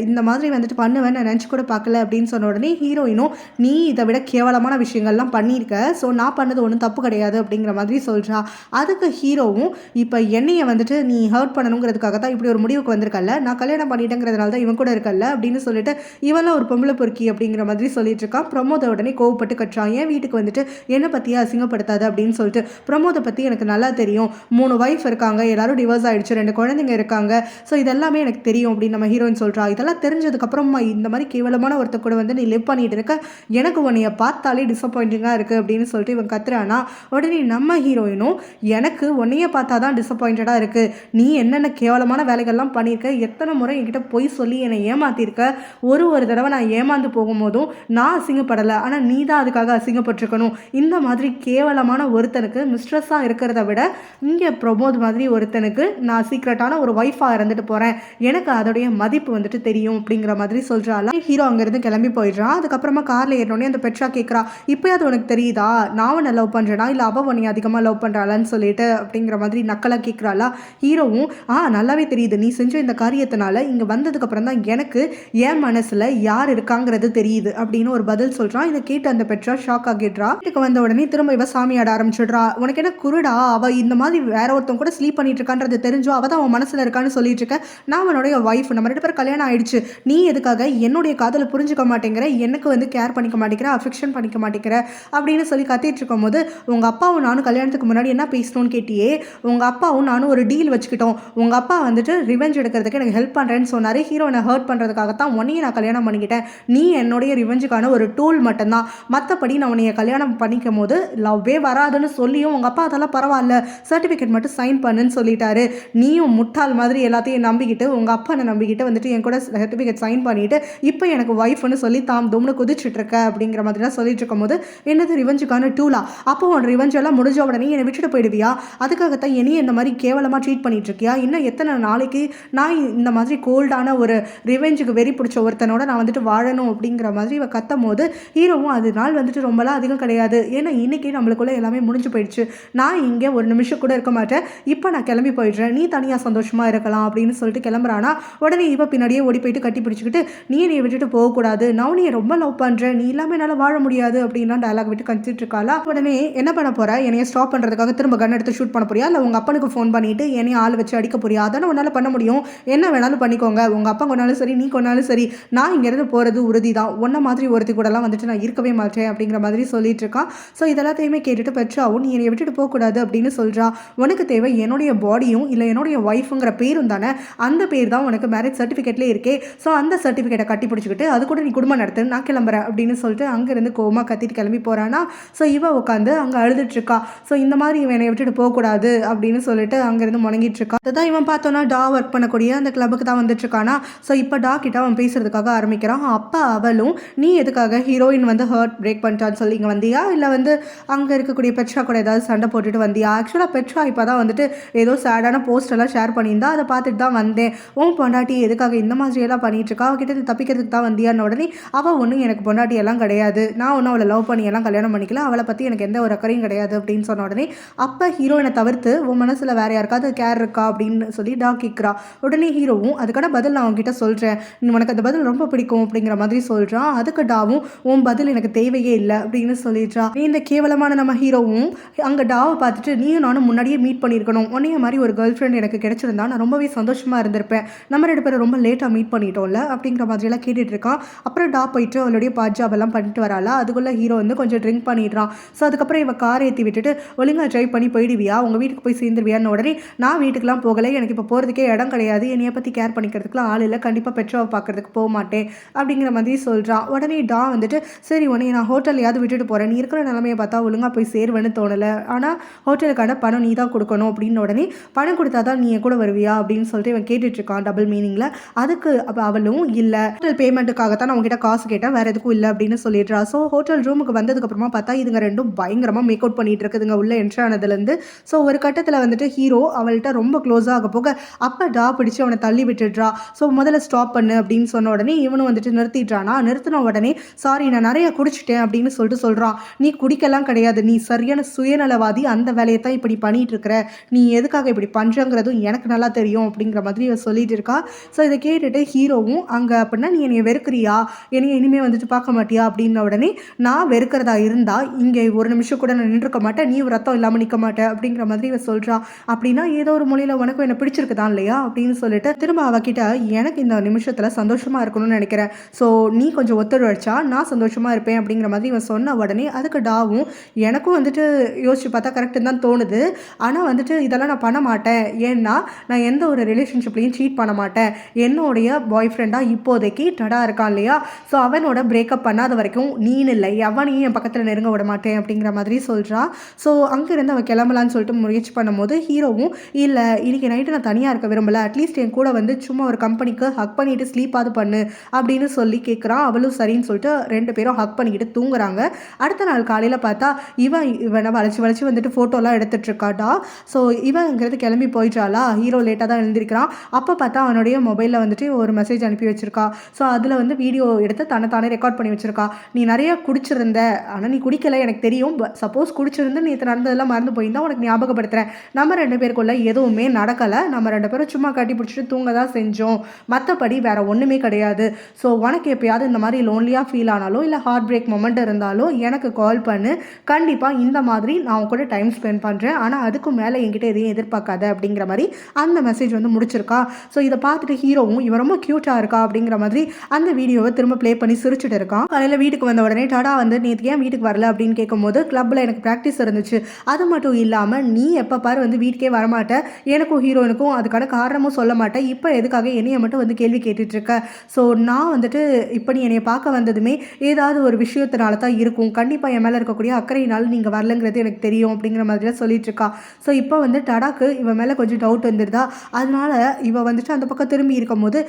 இந்த மாதிரி வந்துட்டு பண்ணுவேன்னு நினச்சி கூட பார்க்கல அப்படின்னு சொன்ன உடனே ஹீரோயினும் நீ இதை விட கேவலமான விஷயங்கள்லாம் பண்ணியிருக்க, ஸோ நான் பண்ணது ஒன்றும் தப்பு கிடையாது அப்படிங்கிற மாதிரி சொல்கிறா. அதுக்கு ஹீரோவும் இப்போ என்னையை வந்துட்டு நீ ஹர்ட் பண்ணணுங்கிறதுக்காக தான் இப்படி ஒரு முடிவுக்கு வந்திருக்கல, நான் கல்யாணம் பண்ணிட்டேங்கிறதுனால தான் இவன் கூட இருக்கல அப்படின்னு சொல்லிட்டு இவெல்லாம் ஒரு பொம்பளை பொறுக்கி அப்படிங்கிற மாதிரி சொல்லிட்டு இருக்கான். பிரமோத உடனே கோவப்பட்டு கட்டுறான், என் வீட்டுக்கு வந்துட்டு என்னை பற்றியே அசிங்கப்படுத்தாது அப்படின்னு சொல்லிட்டு. பிரமோதை பற்றி எனக்கு நல்லா தெரியும், 3 வைஃப் இருக்காங்க, எல்லாரும் டிவோர்ஸ் ஆகிடுச்சு, 2 குழந்தைங்க இருக்காங்க, ஸோ இதெல்லாமே எனக்கு தெரியும் அப்படின்னு நம்ம ஹீரோயின் சொல்கிறா. இதெல்லாம் தெரிஞ்சதுக்கப்புறமா இந்த மாதிரி கேவலமான ஒருத்தர் கூட வந்து நீ லிவ் பண்ணிட்டு இருக்க, எனக்கு உன்னைய பார்த்தாலே டிசப்பாயிண்டிங்காக இருக்குது அப்படின்னு சொல்லிட்டு இவன் கத்துறானா. உடனே நம்ம ஹீரோயினும் எனக்கு உன்னைய பார்த்தா தான் டிசப்பாயிண்டடாக இருக்குது, நீ என்னென்ன கேவலமான வேலைகள்லாம் பண்ணியிருக்க, எத்தனை முறை என்கிட்ட பொய் சொல்லி என்னை ஏமாற்றிருக்க, ஒரு தடவை நான் ஏமாந்து போகும்போதும் நான் அசிங்கப்படலை, ஆனால் நீ தான் அதுக்காக அசிங்கப்பட்டிருக்கணும், இந்த மாதிரி கேவலமான ஒருத்தனுக்கு மிஸ்ட்ரெஸ்ஸாக இருக்கிறத விட இங்கே பிரமோத் மாதிரி ஒருத்தனுக்கு நான் சீக்ரெட்டான ஒரு ஒய்ஃபாக இருந்துட்டு போகிறேன், எனக்கு அதோடைய மதிப்பு வந்துட்டு தெரியும் அப்படிங்கிற மாதிரி சொல்கிறாள். ஹீரோ அங்கேருந்து கிளம்பி போயிடுறான். அதுக்கப்புறமா காரில் ஏறினோடனே அந்த பெட்ரா கேட்குறா, இப்போயாவது உனக்கு தெரியுதா நான் உன்னை லவ் பண்ணுறேனா இல்லை அவள் உன்னை அதிகமாக லவ் பண்ணுறாளான்னு சொல்லிட்டு அப்படிங்கிற மாதிரி நக்கலாக கேட்குறாளா. ஹீரோவும் நல்லாவே தெரியுது, நீ செஞ்ச இந்த காரியத்தினால இங்கே வந்ததுக்கப்புறம் தான் எனக்கு என் மனசில் யார் இருக்காங்கிறது தெரியுது அப்படின்னு ஒரு பதில் சொல்கிறான். இதை கேட்டு அந்த பெட்ரா ஷாக் ஆகிடுறா. வீட்டுக்கு வந்த உடனே திரும்ப இவ சாமி ஆட ஆரம்பிச்சிடுறா. உனக்கு என்ன குருடா, அவள் இந்த மாதிரி வேற ஒருத்தவங்க கூட ஸ்லீப் பண்ணிட்டு இருக்கான்றது தெரிஞ்சோ அவள் தான் அவன் மனசில் இருக்கான்னு சொல்லிட்டு இருக்க, நான் அவனுடைய ஒய்ஃப், நம்ம 2 பேரும் கல்யாணம் ஆயிடுச்சு, நீ எதுக்காக என்னுடைய காதலை புரிஞ்சுக்க மாட்டேங்கிற, எனக்கு வந்து கேர் பண்ணிக்க மாட்டேங்கிற, அஃபெக்ஷன் பண்ணிக்க மாட்டேங்கிற அப்படின்னு சொல்லி கத்திட்டு இருக்கும்போது, உங்கள் அப்பாவும் நானும் கல்யாணத்துக்கு முன்னாடி என்ன பேசணும்னு கேட்டியே, உங்கள் அப்பாவும் நானும் ஒரு டீல் வச்சுக்கிட்டோம். உங்கள் அப்பா வந்துட்டு ரிவெஞ்ச் எடுக்கிறதுக்கு எனக்கு ஹெல்ப் பண்ணுறேன்னு சொன்னார். ஹீரோயினை ஹர்ட் பண்ணுறதுக்காகத்தான் உன்னையும் நான் கல்யாணம் பண்ணிக்கிட்டேன். நீ என்னுடைய ரிவெஞ்சுக்கான ஒரு டூல் மட்டும்தான். மற்றபடி நான் உன்னைய கல்யாணம் பண்ணிக்கும் போது லவ்வே வராதுன்னு சொல்லியும் உங்கள் அப்பா அதெல்லாம் பரவாயில்ல, சர்டிஃபிகேட் மட்டும் சைன் பண்ணுன்னு சொல்லிட்டாரு. நீயும் முட்டாள் மாதிரி எல்லாத்தையும் நம்பிக்கிட்டு உங்கள் அப்பனை நம்பிக்கிட்டு வந்துட்டு என் கூட சர்டிஃபிகேட் சைன் பண்ணிவிட்டு இப்போ எனக்கு ஒய்ஃப்னு சொல்லி தாம் தும்னு குதிச்சுட்டு இருக்க அப்படிங்கிற மாதிரிலாம் சொல்லிட்டு இருக்கும்போது, என்னது ரிவெஞ்சுக்கான டூலா? அப்போ உன் ரிவெஞ்ச் எல்லாம் முடிஞ்ச உடனே என்னை விட்டுட்டு போயிடுவியா? அதுக்காகத்தான் என்னையும் இந்த மாதிரி கேவலமாக ட்ரீட் பண்ணிட்டு இருக்கியா? இன்னும் எத்தனை நாளைக்கு நான் இந்த மாதிரி கோல்டான ஒரு ரிவெஞ்சுக்கு வெறி பிடிச்ச ஒருத்தனோட நான் வந்துட்டு வாழணும் அப்படிங்கிற மாதிரி இவ கத்தும் போது, ஹீரோவும் அது நாள் வந்துட்டு ரொம்பலாம் அதிகம் கிடையாது, ஏன்னா இன்னைக்கு நம்மளுக்குள்ள எல்லாமே முடிஞ்சு போயிடுச்சு, நான் இங்கே ஒரு நிமிஷம் கூட இருக்க மாட்டேன், இப்போ நான் கிளம்பி போயிடுறேன், நீ தனியாக சந்தோஷமாக இருக்கலாம் அப்படின்னு சொல்லிட்டு கிளம்புறானா. உடனே இவ பின்னாடியே ஓடி போயிட்டு கட்டி பிடிச்சிக்கிட்டு, நீ என்னை விட்டுட்டு போகக்கூடாது, நான் உன்னைய ரொம்ப லவ் பண்ணுறேன், நீ இல்லாமல் என்னால் வாழ முடியாது அப்படின்னா டயலாக் விட்டு கத்திட்டு இருக்காளா. உடனே என்ன பண்ண போற, என்னைய ஸ்டாப் பண்ணுறதுக்காக திரும்ப கன் எடுத்து ஷூட் பண்ண போறியா, இல்லை உங்கள் அப்பனுக்கு ஃபோன் பண்ணிட்டு என்னைய ஆள் வச்சு அடிக்க போறியா? அதானே உன்னால் பண்ண முடியும், என்ன வேணாலும் பண்ணிக்கோங்க, உங்கள் அப்பா கொண்டாலும் சரி நீ கொண்டாலும் சரி, நான் இங்கேருந்து போகிறது உறுதி தான், ஒன்றை மாதிரி ஒருத்தி கூடலாம் வந்துட்டு நான் இருக்கவே மாட்டேன் அப்படிங்கிற மாதிரி சொல்லிட்டு இருக்கான். ஸோ இதெல்லாத்தையுமே கேட்டுட்டு பெற்றாவும் நீ என்னை விட்டுட்டு போகக்கூடாது அப்படின்னு சொல்கிறா. உனக்கு தேவை என்னுடைய பாடியும் இல்லை என்னுடைய ஒய்ஃபுங்கிற பேரும் தானே, அந்த பேர் தான் உனக்கு மேரேஜ் சர்டிஃபிகேட்லேயே இருக்கே, ஸோ அந்த சர்டிஃபிகேட்டை கட்டி பிடிச்சிக்கிட்டு அது கூட நீ குடும்பம் நடத்து, நான் கிளம்புறேன் அப்படின்னு சொல்லிட்டு அங்கேருந்து கோமா கத்திட்டு கிளம்பி போகிறானா. ஸோ இவ உட்காந்து அங்கே அழுதுட்டு இருக்கா. ஸோ இந்த மாதிரி இவன் என்னை விட்டுட்டு போகக்கூடாது அப்படின்னு சொல்லிட்டு அங்கேருந்து முணங்கிட்டு இருக்கா. அதுதான் இவன் பார்த்தோன்னா டா ஒர்க் பண்ணக்கூடிய அந்த கிளப்புக்கு தான் வந்துட்டு இருக்கானா. ஸோ இப்போ டா கிட்ட அவன் பேசுறதுக்காக ஆரம்பிக்கிறான். அப்போ அவளும், நீ எதுக்காக ஹீரோயின் வந்து ஹர்ட் பிரேக் பண்ணிட்டான்னு சொல்லி இங்கே வந்தியா, இல்லை வந்து அங்கே இருக்கக்கூடிய பெட்ரா கூட ஏதாவது சண்டை போட்டுட்டு வந்தியா? ஆக்சுவலாக பெட்ரா இப்போ தான் வந்துட்டு ஏதோ சேடான போஸ்ட் எல்லாம் ஷேர் பண்ணியிருந்தா, அதை பார்த்துட்டு தான் வந்தேன். உன் பொண்டாட்டி எதுக்காக இந்த மாதிரி எல்லாம் பண்ணிட்டு இருக்கா, அவகிட்ட தப்பிக்கிறதுக்கு தான் வந்தியான்னு உடனே அவள் ஒன்றும் எனக்கு பொண்டாட்டி எல்லாம் கிடையாது, நான் ஒன்றும் அவளை லவ் பண்ணி எல்லாம் கல்யாணம் பண்ணிக்கல, அவளை பற்றி எனக்கு எந்த ஒரு அக்கறையும் கிடையாது அப்படின்னு சொன்ன உடனே அப்போ ஹீரோயினை தவிர்த்து உன் மனசில் வேற யாருக்காவது கேர் இருக்கா அப்படின்னு சொல்லி டா கேட்குறா. உடனே ஹீரோவும் அதுக்கான பதில் நான் அவங்ககிட்ட சொல்கிறேன், உனக்கு அந்த பதில் ரொம்ப பிடிக்கும் அப்படிங்கிற மாதிரி சொல்கிறான். அதுக்கு டாவும் உன் பதில் எனக்கு தேவையே இல்லை அப்படின்னு சொல்லிடுறா. இந்த கேவலமான நம்ம ஹீரோவும் அங்கே டாவை பார்த்துட்டு, நீயும் நானும் முன்னாடியே மீட் பண்ணியிருக்கணும், உன்னைய மாதிரி ஒரு கேர்ள் ஃப்ரெண்ட் எனக்கு கிடைச்சிருந்தா நான் ரொம்பவே சந்தோஷமாக இருந்திருப்பேன், நம்ம 2 பேரும் ரொம்ப லேட்டாக மீட் பண்ணிட்டோம்ல அப்படிங்கிற மாதிரியெல்லாம் கேட்டுட்டு இருக்கான். அப்புறம் டா போயிட்டு அவளுடைய பாஜாப் எல்லாம் பண்ணிட்டு வராளா. அதுக்குள்ளே ஹீரோ வந்து கொஞ்சம் ட்ரிங்க் பண்ணிடுறான். ஸோ அதுக்கப்புறம் இவன் காரை ஏற்றி விட்டுட்டு, ஒழுங்காக ட்ரைவ் பண்ணி போயிடுவியா, உங்கள் வீட்டுக்கு போய் சேர்ந்துருவியான்னு உடனே, நான் வீட்டுக்கெலாம் போகலை, எனக்கு இப்போ போகிறதுக்கே இடம் கிடையாது, என்னைய பற்றி கேர் பண்ணிக்கிறதுக்குலாம் ஆள் இல்லை, கண்டிப்பாக பெட்ரோவை பார்க்கறதுக்கு போக மாட்டேன் அப்படிங்கிற மாதிரி சொல்கிறான். உடனே டா வந்துட்டு, சரி உன்னை நான் ஹோட்டல்லையாவது விட்டுட்டு போகிறேன், நீ இருக்கிற நிலமையை பார்த்தா ஒழுங்காக போய் சேருவேன்னு தோணலை, ஆனால் ஹோட்டலுக்கான பணம் நீ தான் கொடுக்கணும் அப்படின்னு உடனே, பணம் கொடுத்தா தான் நீ கூட வருவியா அப்படின்னு சொல்லிட்டு இவன் கேட்டுட்ருக்கான் டபுள் மீனிங்கில். அதுக்கு அப்போ அவளும், இல்லை ஹோட்டல் பேமெண்ட்டுக்காகத்தான் நான் உங்ககிட்ட காசு கேட்டேன், வேறு எதுக்கும் இல்லை அப்படின்னு சொல்லிடுறா. ஸோ ஹோட்டல் ரூமுக்கு வந்ததுக்கப்புறமா பார்த்தா இதுங்க ரெண்டும் பயங்கரமாக மேக் அவுட் பண்ணிட்டு இருக்குதுங்க உள்ளே என்ட்ரி ஆனதுலேருந்து. ஸோ ஒரு கட்டத்தில் வந்துட்டு ஹீரோ அவள்கிட்ட ரொம்ப க்ளோஸாக ஆக போக அப்போ டா பிடிச்சி அவனை தள்ளி விட்டுடுறா. ஸோ முதல்ல ஸ்டாப் பண்ணு அப்படின்னு சொன்ன உடனே இவனும் வந்துட்டு நிறுத்திடுறானா. நிறுத்தின உடனே, சாரி நான் நிறைய குடிச்சிட்டேன் அப்படின்னு சொல்லிட்டு சொல்கிறான். நீ குடிக்கலாம் கிடையாது, நீ சரியான சுயநலவாதி, அந்த வேலையை தான் இப்படி பண்ணிட்டு இருக்கிற, நீ எதுக்காக இப்படி பண்ணுறங்கிறதும் எனக்கு நல்லா தெரியும் அப்படிங்கிற மாதிரி இவ சொல்லிட்டு இருக்கா. ஸோ இதை கேட்டுட்டு ஹீரோவும், அங்கே அப்படின்னா நீ என்னை வெறுக்கிறியா, என்னைய இனிமேல் வந்துட்டு பார்க்க மாட்டியா அப்படின்ன உடனே, நான் வெறுக்கிறதா இருந்தால் இங்கே ஒரு நிமிஷம் கூட நான் நின்றுக்க மாட்டேன், நீ ரத்தம் இல்லாமல் நிற்க மாட்டேன் அப்படிங்கிற மாதிரி இவ சொல்கிறா. அப்படின்னா ஏதோ ஒரு மொழியில் உனக்கும் என்ன பிடிச்சிருக்குதான் இல்லையா அப்படின்னு சொல்லிட்டு திரும்ப அவகிட்ட, எனக்கு இந்த நிமிஷத்தில் சந்தோஷமாக இருக்கணும்னு நினைக்கிறேன், ஸோ நீ கொஞ்சம் ஒத்துழைச்சா நான் சந்தோஷமாக இருப்பேன் அப்படிங்கிற மாதிரி இவன் சொன்ன உடனே அதுக்கு டாவும், எனக்கும் வந்துட்டு யோசிச்சு பார்த்தா கரெக்டுன்னு தான் தோணுது, ஆனால் வந்துட்டு இதெல்லாம் நான் பண்ண மாட்டேன், ஏன்னா நான் எந்த ஒரு ரிலேஷன்ஷிப்லையும் சீட் பண்ண மாட்டேன், என்னுடைய பாய் ஃப்ரெண்டாக இப்போதைக்கு டடா இருக்கான் இல்லையா, ஸோ அவனோட பிரேக்கப் பண்ணாத வரைக்கும் நீன்னு இல்லை எவனையும் என் பக்கத்தில் நெருங்க விட மாட்டேன் அப்படிங்கிற மாதிரி சொல்கிறா. ஸோ அங்கேருந்து அவன் கிளம்பலான்னு சொல்லிட்டு முயற்சி பண்ணும்போது ஹீரோவும், இல்லை இன்னைக்கு நைட்டு நான் தனியாக இருக்க விரும்பலை, அட்லீஸ்ட் என் கூட வந்து சும்மா ஒரு கம்பெனிக்கு ஹக் பண்ணிவிட்டு ஸ்லீப்பாவது பண்ணு அப்படின்னு சொல்லி கேட்குறான். அவளும் சரின்னு சொல்லிட்டு 2 பேரும் ஹக் பண்ணிக்கிட்டு தூங்குறாங்க. அடுத்த நாள் காலையில் பார்த்தா இவனை வளைச்சி வந்துட்டு ஃபோட்டோலாம் எடுத்துகிட்டு இருக்காடா. ஸோ இவங்கிறது கிளம்பி போயிட்டாளா. ஹீரோ லேட்டாக தான் எழுந்திருக்கிறான். அப்போ பார்த்தா அவனுடைய மொபைலில் வந்துட்டு ஒரு மெசேஜ் அனுப்பி வச்சிருக்கா. ஸோ அதில் வந்து வீடியோ எடுத்து தானே ரெக்கார்ட் பண்ணி வச்சிருக்கா. நீ நிறைய குடிச்சிருந்த, ஆனால் நீ குடிக்கலை எனக்கு தெரியும், சப்போஸ் குடிச்சிருந்து நீ நடந்ததெல்லாம் மறந்து போயிருந்தா உனக்கு ஞாபகப்படுத்துகிறேன், நம்ம 2 பேருக்குள்ள எதுவுமே நடக்கலை, நம்ம 2 பேரும் சும்மா கட்டி பிடிச்சிட்டு தூங்க தான் செஞ்சோம், மற்றபடி வேறு ஒன்றுமே கிடையாது. ஸோ உனக்கு எப்போயாவது இந்த மாதிரி லோன்லியாக ஃபீல் ஆனாலோ இல்லை ஹார்ட் பிரேக் மொமெண்ட் இருந்தாலோ எனக்கு கால் பண்ணு, கண்டிப்பாக இந்த மாதிரி நான் உன் கூட டைம் ஸ்பெண்ட் பண்ணுறேன், ஆனால் அதுக்கு மேலே என்கிட்ட எதையும் எதிர்பார்க்காத அப்படிங்கிற மாதிரி அந்த மெசேஜ் வந்து முடிச்சிருக்கா. ஸோ இதை பார்த்துட்டு ஹீரோவும், இவன் ரொம்ப க்யூட்டாக இருக்கா அப்படிங்கிற மாதிரி அந்த வீடியோவை திரும்ப ப்ளே பண்ணி சிரிச்சுட்டு இருக்கான். காலையில் வீட்டுக்கு வந்த உடனே டாடா வந்து, நேற்று ஏன் வீட்டுக்கு வீட்டுக்கு வரல அப்படின்னு கேட்கும்போது, கிளப்பில் எனக்கு ப்ராக்டிஸ் இருந்துச்சு. அது மட்டும் இல்லாமல் நீ எப்போ பாரு வந்து வீட்டுக்கே வரமாட்ட, எனக்கும் ஹீரோயினுக்கும் அதுக்கான காரணமும் சொல்ல மாட்டேன். இப்போ எதுக்காக என்னைய மட்டும் வந்து கேள்வி கேட்டுட்ருக்க? ஸோ நான் வந்துட்டு இப்போ நீ என்னைய பார்க்க வந்ததுமே ஏதாவது ஒரு விஷயத்தினால தான் இருக்கும். கண்டிப்பாக என் மேலே இருக்கக்கூடிய அக்கறையினால நீங்கள் வரலங்கிறது எனக்கு தெரியும் அப்படிங்கிற மாதிரிலாம் சொல்லிட்டுருக்கா. ஸோ இப்போ வந்து டடாக்கு இவன் மேலே கொஞ்சம் டவுட் வந்துடுதா. அதனால இவ வந்துட்டு அந்த பக்கம் திரும்பி இருக்கும்போது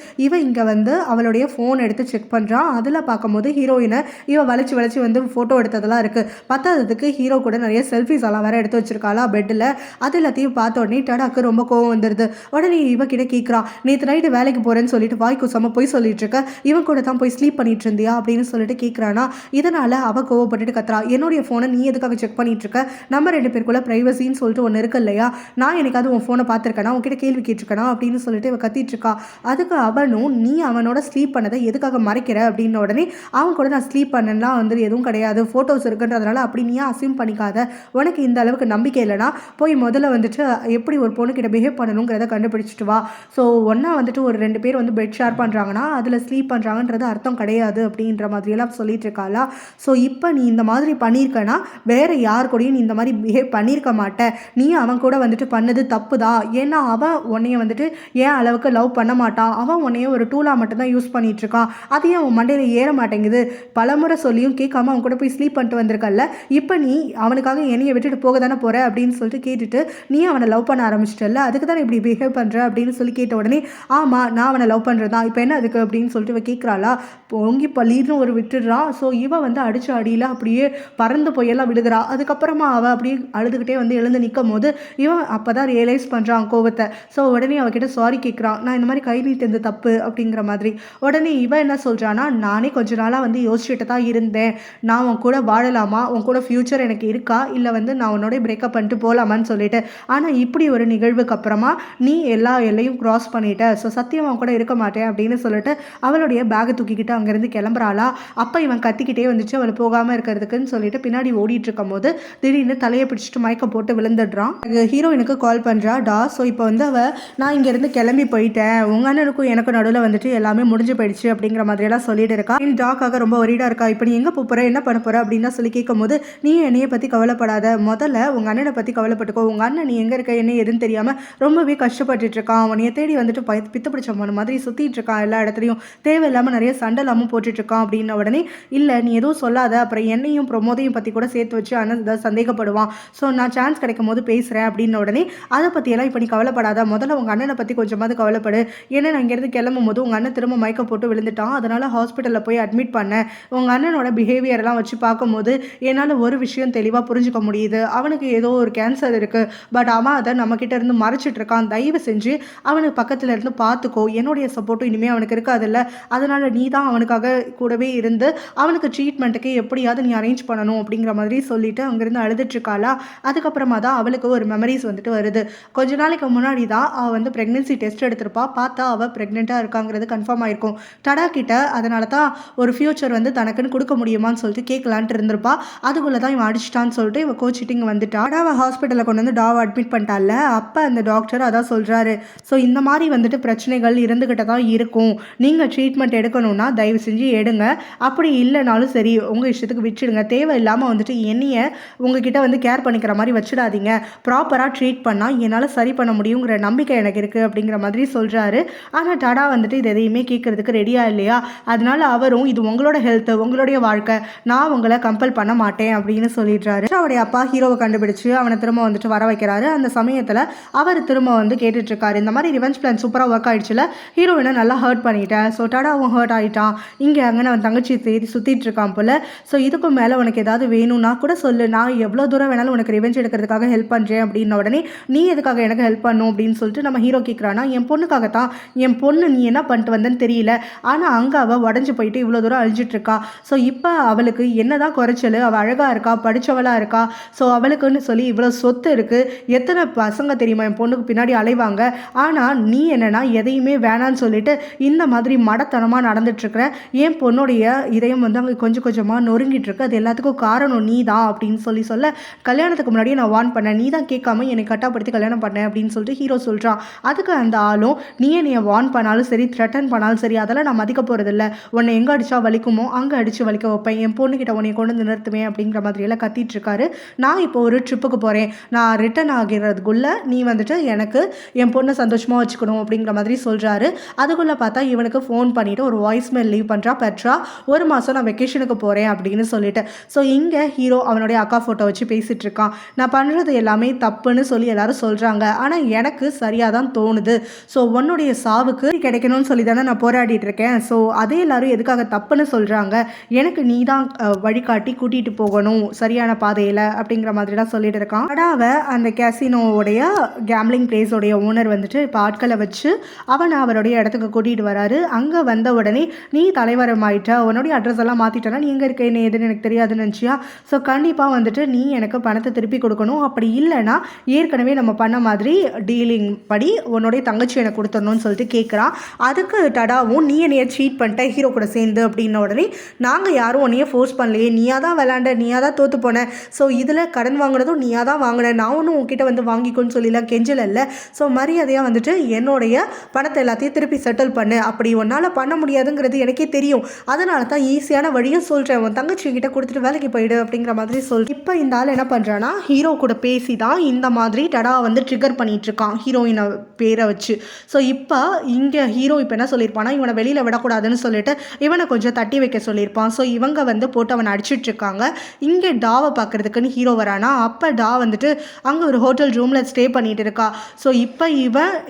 இங்கே வந்து அவளுடைய ஃபோன் எடுத்து செக் பண்ணுறான். அதில் பார்க்கும்போது ஹீரோயினை வளைச்சி வளைச்சி வந்து ஃபோட்டோ எடுத்ததெல்லாம் இருக்குது. பத்தாததுக்கு ஹீரோ கூட நிறைய செல்ஃபிஸ் எல்லாம் வேறு எடுத்து வச்சிருக்காளா பெட்டில். அது எல்லாத்தையும் பார்த்த உடனே டடாக்கு ரொம்ப கோவம் வந்துடுது. உடனே கிட்ட கேட்குறான், நேற்று நைட்டு வேலைக்கு போகிறேன்னு சொல்லிட்டு வாய் குசாமல் போய் சொல்லிட்டு இருக்க, இவன் கூட தான் போய் ஸ்லீப் பண்ணிட்டு இருந்தியா அப்படின்னு சொல்லிட்டு கேட்குறானா. இதனால் அவள் கோவப்பட்டுட்டு கத்துறா, என்னுடைய ஃபோனை நீ எதுக்காக செக் பண்ணிட்டு இருக்க? நம்ம 2 பேருக்குள்ள ப்ரைவசின்னு சொல்லிட்டு ஒன்று இருக்கு இல்லையா? நான் எனக்காவது உன் ஃபோனை பார்த்துருக்கேனா, உன்கிட்ட கேள்வி கேட்டிருக்கேனா அப்படின்னு சொல்லிட்டு இவ கத்திட்டு இருக்கா. அதுக்கு அவனும், நீ அவனோட ஸ்லீப் பண்ணதை எதுக்காக மறைக்கிற அப்படின்ன உடனே, அவன் கூட நான் ஸ்லீப் பண்ணலாம் வந்து எதுவும் கிடையாது, ஃபோட்டோஸ் இருக்குன்றதுனால அப்படி நீ அசியூம் பண்ணிக்காத, உனக்கு இந்த அளவுக்கு நம்பிக்கை இல்லைனா போய் முதல்ல வந்துட்டு எப்படி ஒரு பொண்ணுக்கிட்ட பிஹேவ் பண்ணணுங்கிறத கண்டுபிடிச்சிட்டு வா. ஸோ ஒன்றா வந்துட்டு ஒரு 2 பேர் வந்து பெட் ஷேர் பண்ணுறாங்கன்னா அதில் ஸ்லீப் பண்ணுறாங்கன்றது அர்த்தம் கிடையாது அப்படின்ற மாதிரியெல்லாம் சொல்லிட்டு இருக்காளா. ஸோ இப்போ நீ இந்த மாதிரி பண்ணியிருக்கனா வேறு யார் கூடயும் நீ இந்த மாதிரி பிஹேவ் பண்ணியிருக்க மாட்டேன், நீ அவன் கூட வந்துட்டு பண்ணது தப்பு தான். ஏன்னா அவன் உன்னைய வந்துட்டு ஏன் அளவுக்கு லவ் பண்ண மாட்டான், அவன் உன்னைய ஒரு டூலாக மட்டும்தான் யூஸ் பண்ணிகிட்ருக்கான். அதையும் அவன் மண்டையில் ஏற மாட்டேங்குது, பலமுறை சொல்லியும் கேட்காம அவன் கூட போய் ஸ்லீப் பண்ணிட்டு வந்திருக்கல்ல, இப்போ நீ அவனுக்காக என்னையை விட்டுட்டு போக தானே போகிற அப்படின்னு சொல்லிட்டு கேட்டுட்டு நீ அவனை லவ் பண்ண ஆரம்பிச்சிட்டல, அதுக்கு தானே இப்படி பிஹேவ் பண்ணுற அப்படின்னு சொல்லி கேட்ட உடனே, ஆமாம் நான் அவனை லவ் பண்ணுறதா, இப்போ என்ன அதுக்கு அப்படின்னு சொல்லிட்டு இவ கேட்குறாளா. பொங்கி பள்ளின்னு ஒரு விட்டுடுறான். ஸோ இவன் வந்து அடித்த அடியில் அப்படியே பறந்து போயெல்லாம் விழுகிறா. அதுக்கப்புறமா அவள் அப்படியே அழுதுகிட்டே வந்து எழுந்து நிற்கும் போது இவன் அப்போ தான் ரியலைஸ் பண்ணுறான் கோவத்தை. ஸோ உடனே அவகிட்ட சாரி கேட்குறான், நான் இந்த மாதிரி கை நீட்டது தப்பு அப்படிங்கிற மாதிரி. உடனே இவன் என்ன சொல்கிறான்னா, நானே கொஞ்ச நாளாக வந்து யோசிச்சுட்டு தான் இருந்தேன், நான் உன் கூட வாழலாமா, உன் கூட ஃப்யூச்சர் எனக்கு இருக்கா, இல்லை வந்து நான் உன்னோட பிரேக்கப் பண்ணிட்டு போகலாமான்னு சொல்லிட்டு. ஆனால் இப்படி ஒரு நிகழ்வுக்கு அப்புறமா நீ எல்லா எல்லையும் க்ராஸ் பண்ணிட்ட, ஸோ சத்தியம் அவன் கூட இருக்க மாட்டேன் அப்படின்னு சொல்லிட்டு அவளுடைய பேக்கை தூக்கிக்கிட்டு அங்கேருந்து கிளம்புறாளா. அப்போ இவன் கத்திக்கிட்டே வந்துச்சு அவள் போகாமல் இருக்கிறதுக்குன்னு சொல்லிட்டு பின்னாடி ஓடிட்டு இருக்கும் போது திடீர்னு தலையை பிடிச்சிட்டு மயக்கம் போட்டு விழுந்துடுறான். ஹீரோயினுக்கு கால் பண்ணுறா டா. ஸோ இப்போ வந்து அவள், நான் இங்கேருந்து கிளம்பி போயிட்டேன், உங்கள் அண்ணனுக்கும் எனக்கும் நடுவில் வந்துட்டு எல்லாமே முடிஞ்சு போயிடுச்சு அப்படிங்கிற மாதிரியெல்லாம் சொல்லிட்டு இருக்கா. டாக்காக ரொம்ப ஒரீடாக இருக்கா. இப்போ நீ எங்கே போகிற, என்ன பண்ண போகிற அப்படின்னு சொல்லி கேட்கும் போது, நீ என்னையை பற்றி கவலைப்படாத, முதல்ல உங்கள் அண்ணனை பற்றி கவலைப்பட்டுக்கோ, உங்கள் அண்ணன் நீ எங்கே இருக்க என்ன எதுன்னு தெரியாமல் ரொம்பவே கஷ்டப்பட்டுட்டு இருக்கான், அவனைய தேடி வந்துட்டு பித்த பிடிச்ச மாதிரி சுற்றிட்டு இருக்கான், எல்லா இடத்துலையும் தேவையில்லாமல் நிறைய சண்டலாமும் போட்டுட்ருக்கான் அப்படின்ன உடனே, இல்லை நீ எதுவும் சொல்லாத, அப்புறம் என்னையும் ப்ரொமோதையும் பற்றி கூட சேர்த்து வச்சு அண்ணன் ஏதாவது சந்தேகப்படுவான், ஸோ நான் சான்ஸ் கிடைக்கும் போது பேசுகிறேன் அப்படின்ன உடனே, அதை பற்றியெல்லாம் இப்போ நீ கவலைப்படாத, முதல்ல உங்கள் அண்ணனை பற்றி கொஞ்சமாவது கவலைப்படு, ஏன்னா நான் இங்கேருந்து கிளம்பும் போது உங்கள் அண்ணன் திரும்ப மயக்க போட்டு விழுந்துட்டான், அதனால் ஹாஸ்பிட்டலில் போய் அட்மிட் பண்ணேன், உங்கள் அண்ணனோட பிஹேவியரெல்லாம் வச்சு பார்க்கும்போது என்னால் ஒரு விஷயம் தெளிவாக புரிஞ்சுக்க முடியுது, அவனுக்கு ஏதோ ஒரு கேன்சர் இருக்குது, பட் அவன் அதை நம்மக்கிட்ட இருந்து மறைச்சிட்டு இருக்கான், தயவு செஞ்சு அவனுக்கு பக்கத்தில் இருந்து பார்த்துக்கோ, என்னுடைய சப்போர்ட்டும் இனிமேல் அவனுக்கு இருக்காதில்ல, அதனால் நீ தான் அவனுக்காக கூடவே இருந்து அவனுக்கு ட்ரீட்மெண்ட்டுக்கு எப்படியாவது நீ அரேஞ்ச் பண்ணணும் அப்படிங்கிற மாதிரி சொல்லிட்டு அங்கேருந்து அழுதுட்ருக்காளா. அதுக்கப்புறமா தான் அவளுக்கு ஒரு மெமரிஸ் வந்துட்டு வருது. கொஞ்ச நாளைக்கு முன்னாடி தான் அவள் வந்து ப்ரெக்னென்சி டெஸ்ட் எடுத்திருப்பா, பார்த்தா அவள் ப்ரெக்னெண்ட்டாக இருக்காங்கிறது கன்ஃபார்ம் ஆயிருக்கும். டடா கிட்ட அதனால தான் ஒரு ஃபியூச்சர் வந்து தனக்குன்னு கொடுக்க முடியுமான்னு சொல்லிட்டு கேட்கலான்ட்டு இருந்திருப்பா. அதுக்குள்ளே தான் இவன் அடிச்சிட்டான்னு சொல்லிட்டு இவன் கோச்சிட்டு இங்கே வந்துட்டா. அவள் ஹாஸ்பிட்டலில் கொண்டு வந்து டாவை அட்மிட் பண்ணிட்டால. அப்போ அந்த டாக்டர் அதான் சொல்கிறாரு, ஸோ இந்த மாதிரி வந்துட்டு பிரச்சனைகள் இருந்துக்கிட்ட தான் இருக்கும், நீங்கள் ட்ரீட்மெண்ட் எடுக்கணும்னா தயவு செஞ்சு எடுங்க, அப்படி இல்லைனாலும் சரி உங்கள் இஷ்டத்துக்கு விட்டுடுங்க, தேவையில்லாமல் வந்துட்டு என்னைய உங்ககிட்ட வந்து கேர் பண்ணிக்கிற மாதிரி வச்சிடாதீங்க, ப்ராப்பராக ட்ரீட் பண்ணால் என்னால் சரி பண்ண முடியுங்கிற நம்பிக்கை எனக்கு இருக்குது அப்படிங்கிற மாதிரி சொல்கிறாரு. ஆனால் டடா வந்துட்டு இது எதையுமே கேட்குறதுக்கு ரெடியாக இல்லையா. அதனால அவரும், இது உங்களோட ஹெல்த்து, உங்களுடைய வாழ்க்கை, நான் உங்களை கம்பல் பண்ண மாட்டேன் அப்படின்னு சொல்லிடுறாரு. அவருடைய அப்பா ஹீரோவை கண்டுபிடிச்சு அவனை திரும்ப வந்துட்டு வர வைக்கிறாரு. அந்த சமயத்தில் அவர் திரும்ப வந்து கேட்டுட்ருக்காரு, இந்த மாதிரி ரிவெஞ்ச் பிளான் சூப்பராக ஒர்க் ஆகிடுச்சுல, ஹீரோயினை நல்லா ஹர்ட் பண்ணிட்டேன், ஸோ டடாவும் ஹர்ட் ஆகிட்டான், இங்கே அங்கே அவன் தங்கச்சி தேடி சுற்றிட்டு இருக்கான் போல், ஸோ இதுக்கும் மேலே உனக்கு ஏதாவது வேணும்னா கூட சொல்லு, நான் எவ்வளோ தூரம் வேணாலும் உனக்கு ரிவெஞ்ச் எடுக்கிறதுக்காக ஹெல்ப் பண்ணுறேன் அப்படின்ன உடனே, நீ எதுக்காக எனக்கு ஹெல்ப் பண்ணும் அப்படின்னு சொல்லிட்டு நம்ம ஹீரோ கேட்குறானா. என் பொண்ணுக்காகத்தான், என் பொண்ணு நீ என்ன பண்ணிட்டு வந்தேன்னு தெரியல, ஆனால் அங்கே அவள் உடஞ்சி போயிட்டு இவ்வளோ தூரம் அழிஞ்சிட்ருக்கா, ஸோ இப்போ அவளுக்கு என்ன தான் குறைச்சல், அவள் அழகாக இருக்கா, படித்தவளாக இருக்கா, ஸோ அவளுக்குன்னு சொல்லி இவ்வளோ சொத்து இருக்குது, எத்தனை பசங்க தெரியுமா என் பொண்ணுக்கு பின்னாடி அலைவாங்க, ஆனால் நீ என்னன்னா எதையுமே வேணான்னு சொல்லிட்டு இந்த மாதிரி மடத்தனமாக நடந்துட்டுருக்கிற, என் பொண்ணுடைய இதயம் வந்து அங்கே கொஞ்சம் கொஞ்சமாக நொறுங்கிட்டு இருக்கு, அது எல்லாத்துக்கும் காரணம் நீ தான் அப்படின்னு சொல்ல, கல்யாணத்துக்கு முன்னாடியே நான் வார்ன் பண்ணேன், நீ தான் கேட்காம என்னை கட்டாப்படுத்தி கல்யாணம் பண்ணேன் அப்படின்னு சொல்லிட்டு ஹீரோ சொல்கிறான். அதுக்கு அந்த ஆளும், நீ என்னைய வார்ன் பண்ணாலும் சரி, த்ரெட்டன் பண்ணாலும் சரி, அதெல்லாம் நான் மதிக்க போகிறதில்ல, உன்னை எங்கே அடித்தா வலிக்குமோ அங்கே அடித்து வலிக்க வைப்பேன், என் பொண்ணுக்கிட்ட உன்னை கொண்டு வந்து நிறுத்துவேன் அப்படிங்கிற மாதிரியெல்லாம் கத்திட்டு இருக்காரு. நான் இப்போ ஒரு ட்ரிப்புக்கு போகிறேன், நான் ரிட்டர்ன் ஆகிறதுக்குள்ளே நீ வந்துட்டு எனக்கு என் பொண்ணை சந்தோஷமாக வச்சுக்கணும் அப்படிங்கிற மாதிரி சொல்கிறாரு. அதுக்குள்ளே பார்த்தா இவனுக்கு ஃபோன் பண்ணிவிட்டு ஒரு வாய்ஸ் மெயில் லீவ் பண்ணுறா பெட்ரா. 1 மாதம் நான் வெக்கேஷனுக்கு போகிறேன் அப்படின்னு சொல்லிட்டு. ஸோ இங்கே ஹீரோ அவனுடைய அக்கா ஃபோட்டோ வச்சு பேசிகிட்டு இருக்கான். நான் பண்ணுறது எல்லாமே தப்புன்னு சொல்லி எல்லாரும் சொல்கிறாங்க, ஆனால் எனக்கு சரியாக தான் தோணுது. ஸோ உன்னுடைய சாவுக்கு கிடைக்கணும்னு சொல்லி தானே நான் போராடிட்டு இருக்கேன். ஸோ அதே எல்லாரும் எதுக்காக தப்புன்னு சொல்கிறாங்க, எனக்கு நீ தான் வழிகாட்டி கூட்டிகிட்டு போகணும் சரியான பாதையில் அப்படிங்கிற மாதிரிலாம் சொல்லிட்டு இருக்கான். அடாவை அந்த கேசினோவுடைய கேம்லிங் பிளேஸோடைய ஓனர் வந்துட்டு இப்போ ஆட்களை வச்சு அவனை அவருடைய இடத்துக்கு கூட்டிகிட்டு வராரு. அங்கே வந்த உடனே நீ தலைவரமாயிட்ட, உன்னுடைய அட்ரஸ் எல்லாம் மாற்றிட்டனா, நீ எங்கே இருக்க என்ன ஏதுன்னு எனக்கு தெரியாதுன்னு நினச்சியா? ஸோ கண்டிப்பாக வந்துட்டு நீ எனக்கு பணத்தை திருப்பி கொடுக்கணும், அப்படி இல்லைன்னா ஏற்கனவே நம்ம பண்ண மாதிரி டீலிங் படி உன்னுடைய தங்கச்சி எனக்கு கொடுத்துடணும்னு சொல்லிட்டு கேட்குறான். அதுக்கு டடாவும் நீ என்னைய சீட் பண்ணிட்ட ஹீரோ கூட சேர்ந்து அப்படின்ன உடனே நாங்கள் யாரும் உன்னையே ஃபோர்ஸ் பண்ணலையே, நீயாக தான் விளாண்ட, நீயாக தான் தோற்று போனேன், ஸோ இதில் கடன் வாங்கினதும் நீயாக தான் வாங்கினேன், நான் ஒன்றும் உங்ககிட்ட வந்து வாங்கிக்கோன்னு சொல்லிலாம் கெஞ்சல் இல்லை. ஸோ மரியாதையாக வந்துட்டு என்னுடைய பணத்தை எல்லாத்தையும் திருப்பி செட்டில் பண்ணு, அப்படி உன்னால் பண்ண முடியாதுங்கிறது எனக்கே தெரியும், அதனால தான் ஈஸியான வழியும் சொல்கிறேன், உன் தங்கச்சி கிட்ட கொடுத்துட்டு வேலைக்கு போயிடு அப்படிங்கிற மாதிரி சொல். இப்போ இந்த ஆள் என்ன பண்ணுறான்னா ஹீரோ கூட பேசி தான் இந்த மாதிரி டடா வந்து ட்ரிகர் பண்ணிட்டு இருக்கான் ஹீரோயினை பேரை வச்சு. ஸோ இப்போ இங்கே ஹீரோ இப்போ என்ன சொல்லியிருப்பானா, இவனை வெளியில் விடக்கூடாதுன்னு சொல்லிட்டு இவனை கொஞ்சம் தட்டி வைக்க சொல்லியிருப்பான். ஸோ இவங்க வந்து போட்டு அவனை அடிச்சுட்டு இருக்காங்க. இங்கே டாவை பார்க்குறதுக்குன்னு ஹீரோ வரானா, அப்போ டா வந்துட்டு அங்கே ஒரு ஹோட்டல் ரூமில் ஸ்டே பண்ணிட்டு இருக்கா. ஸோ இப்போ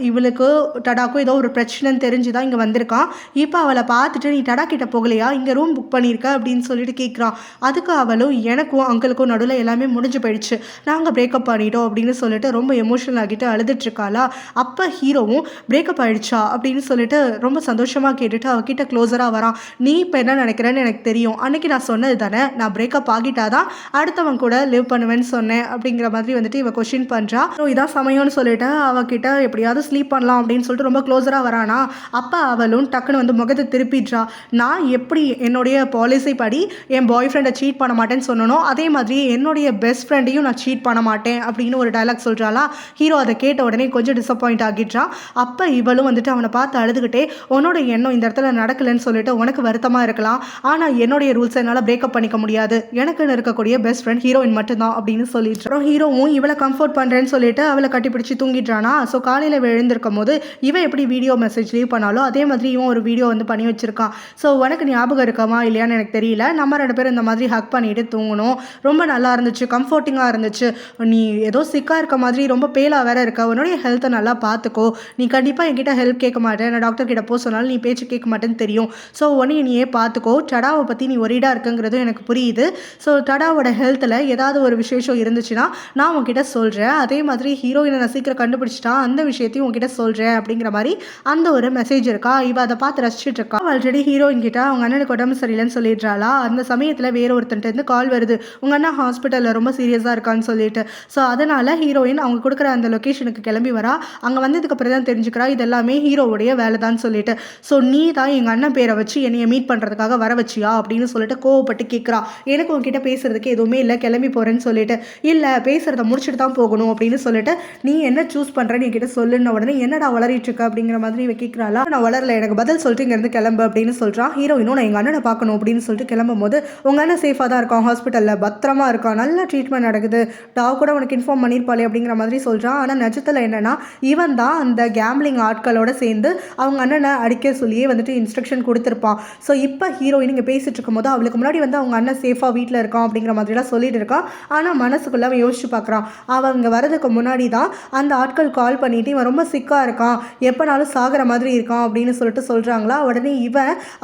இவளுக்கு டடாக்கும் ஏதோ ஒரு பிரச்சனைன்னு தெரிஞ்சு தான் இங்கே வந்திருக்கான். இப்போ அவளை பார்த்துட்டு நீ டடா கிட்ட போகலையா, இங்கே ரூம் புக் பண்ணியிருக்க அப்படின்னு சொல்லிட்டு கேட்குறான். அதுக்கு அவளும் எனக்கும் அங்கிளுக்கும் நடுவில் எல்லாமே முடிஞ்சு போயிடுச்சு, நாங்கள் பிரேக்கப் பண்ணிட்டோம் அப்படின்னு சொல்லிட்டு ரொம்ப எமோஷனல் ஆகிட்டு அழுதுட்டு இருக்காளா. அப்போ ஹீரோவும் பிரேக்கப் ஆகிடுச்சா அப்படின்னு சொல்லிட்டு ரொம்ப சந்தோஷமாக கேட்டுட்டு அவகிட்ட க்ளோஸராக வரான். நீ இப்போ என்ன நினைக்கிறேன்னு எனக்கு தெரியும், அன்றைக்கி நான் சொன்னது தானே, நான் பிரேக்கப் ஆகிட்டாதான் அடுத்தவன் கூட லிவ் பண்ணுவேன்னு சொன்னேன் அப்படிங்கிற மாதிரி வந்துட்டு இவ கொஷின் பண்ணுறா. ஸோ இதான் சமயம்னு சொல்லிட்டு அவகிட்ட எப்படியாவது ஸ்லீப் பண்ணலாம் அப்படின்னு சொல்லிட்டு ரொம்ப க்ளோஸராக வரானா. அப்போ அவளும் டக்குன்னு வந்து முகத்தை திருப்பிடுறா. நான் எப்படி என்னுடைய பாலிசி படி என் பாய் ஃப்ரெண்டை சீட் பண்ண மாட்டேன்னு சொன்னனோ, அதே மாதிரி என்னுடைய பெஸ்ட் ஃப்ரெண்டையும் நான் சீட் பண்ண மாட்டேன் அப்படின்னு ஒரு டைலாக் சொல்கிறாளா. ஹீரோ அதை கேட்ட உடனே கொஞ்சம் டிசப்பாயிண்ட் ஆகிடுறான். அப்போ இவளும் வந்துட்டு அவனை பார்த்து அழுதுகிட்டே, உன்னோட எண்ணம் இந்த இடத்துல நடக்கலைன்னு சொல்லிட்டு உனக்கு வருத்தமாக இருக்கலாம், ஆனால் என்னுடைய ரூல்ஸை என்னால் பிரேக்கப் பண்ணிக்க முடியாது, எனக்குன்னு இருக்கக்கூடிய பெஸ்ட் ஃப்ரெண்ட் ஹீரோயின் மட்டும்தான் அப்படின்னு சொல்லிட்டு ஹீரோவும் இவளை கம்ஃபர்ட் பண்ணுறேன்னு சொல்லிட்டு அவளை கட்டிப்பிடிச்சு தூங்கிடுறானா. ஸோ காலையில் எழுந்திருக்கும் போது இவன் எப்படி வீடியோ மெசேஜ் லீவ் பண்ணாலோ அதே மாதிரி இவன் ஒரு வீடியோ வந்து பண்ணி வச்சிருக்கான். ஸோ உனக்கு ஞாபகம் இருக்கமா இல்லையான்னு எனக்கு தெரியல, நம்ம 2 பேரும் இந்த மாதிரி ஹக் பண்ணிட்டு தூங்கணும், ரொம்ப நல்லா இருந்துச்சு, கம்ஃபர்ட்டிங்காக இருந்துச்சு, நீ ஏதோ சிக்காக இருக்க மாதிரி ரொம்ப பேலாக வேற இருக்க, உன்னுடைய ஹெல்த்தை நல்லா பார்த்துக்கோ, நீ கண்டிப்பாக என்கிட்ட ஹெல்ப் கேட்க மாட்டேன், நான் டாக்டர் கிட்ட போக சொன்னாலும் நீ பேச்சு கேட்க மாட்டேன்னு தெரியும், ஸோ உன்னைய நீயே பார்த்துக்கோ, டடாவை பற்றி நீ ஒரீடாக இருக்குங்கிறதும் எனக்கு புரியுது, ஸோ டடாவோட ஹெல்த்தில் ஏதாவது ஒரு விசேஷம் இருந்துச்சுன்னா நான் உங்ககிட்ட சொல்கிறேன், அதே மாதிரி ஹீரோயினை நான் சீக்கிரம் கண்டுபிடிச்சிட்டா அந்த விஷயத்தையும் உங்ககிட்ட சொல்கிறேன் அப்படிங்கிற மாதிரி அந்த ஒரு மெசேஜ் இருக்கா. இவ அதை பார்த்து ரசிச்சுட்டு இருக்கா. ஆல்ரெடி ஹீரோயின் கிட்ட அவங்க அண்ணனுக்கு உடம்பு சரியில்லைன்னு சொல்லிடுறாளா. அந்த சமயத்தில் வேற ஒருத்தன்ட்டு கால் வருது, உங்கள் அண்ணா ஹாஸ்பிட்டலில் ரொம்ப சீரியஸாக இருக்கான்னு சொல்லிட்டு. ஸோ அதனால் ஹீரோயின் அவங்க கொடுக்குற அந்த லொக்கேஷனுக்கு கிளம்பி வரா. அங்கே வந்ததுக்கு அப்புறம் தான் தெரிஞ்சுக்கிறா இது எல்லாமே ஹீரோவுடைய வேலை தான் சொல்லிட்டு. ஸோ நீ தான் எங்கள் அண்ணன் பேரை வச்சு என்னைய மீட் பண்ணுறதுக்காக வர வச்சியா அப்படின்னு சொல்லிட்டு கோவப்பட்டு கேட்குறா. எனக்கு உங்ககிட்ட பேசுறதுக்கு எதுவுமே இல்லை, கிளம்பி போகிறேன்னு சொல்லிட்டு. இல்லை பேசுகிறத முடிச்சுட்டு தான் போகணும் அப்படின்னு சொல்லிட்டு, நீ என்ன சூஸ் பண்ணுறேன்னு என்கிட்ட சொல்லுன்னு உடனே என்னடா வளரிட்டு இருக்க அப்படிங்கிற மாதிரி இவ கேட்குறாளா. நான் வளரல, எனக்கு பதில் சொல்லிட்டு இங்கேருந்து கிளம்பு அப்படின்னு சொல்கிறான். ஹீரோயினும் நான் எங்கள் அண்ணனை பார்க்கணும் அப்படின்னு சொல்லிட்டு கிளம்பும் போது உங்கள் அண்ணன் சேஃபாக தான் இருக்கான், ஹாஸ்பிட்டலில் பத்திரமா இருக்கான், நல்ல ட்ரீட்மெண்ட் நடக்குது, டாக் கூட உனக்கு இன்ஃபார்ம் பண்ணியிருப்பாளே அப்படிங்கிற மாதிரி சொல்கிறான். ஆனால் நிஜத்தில் என்னன்னா இவன் தான் அந்த கேம்பிளிங் ஆட்களோட சேர்ந்து அவங்க அண்ணனை அடிக்க சொல்லியே வந்துட்டு இன்ஸ்ட்ரக்ஷன் கொடுத்துருப்பான். ஸோ இப்போ ஹீரோயின் இங்கே பேசிட்டு இருக்கும் போது அவளுக்கு முன்னாடி வந்து அவங்க அண்ணன் சேஃபாக வீட்டில் இருக்கான் அப்படிங்கிற மாதிரிலாம் சொல்லிட்டு இருக்கான். ஆனால் மனசுக்குள்ள அவன் யோசிச்சு பார்க்குறான், அவன் இங்கே வரதுக்கு முன்னாடி தான் அந்த ஆட்கள் கால் பண்ணிட்டு இவன் ரொம்ப சிக்காக இருக்கான், எப்போனாலும் சாகிற மாதிரி இருக்கான் அப்படின்னு சொல்லிட்டு சொல்கிறாங்களா. உடனே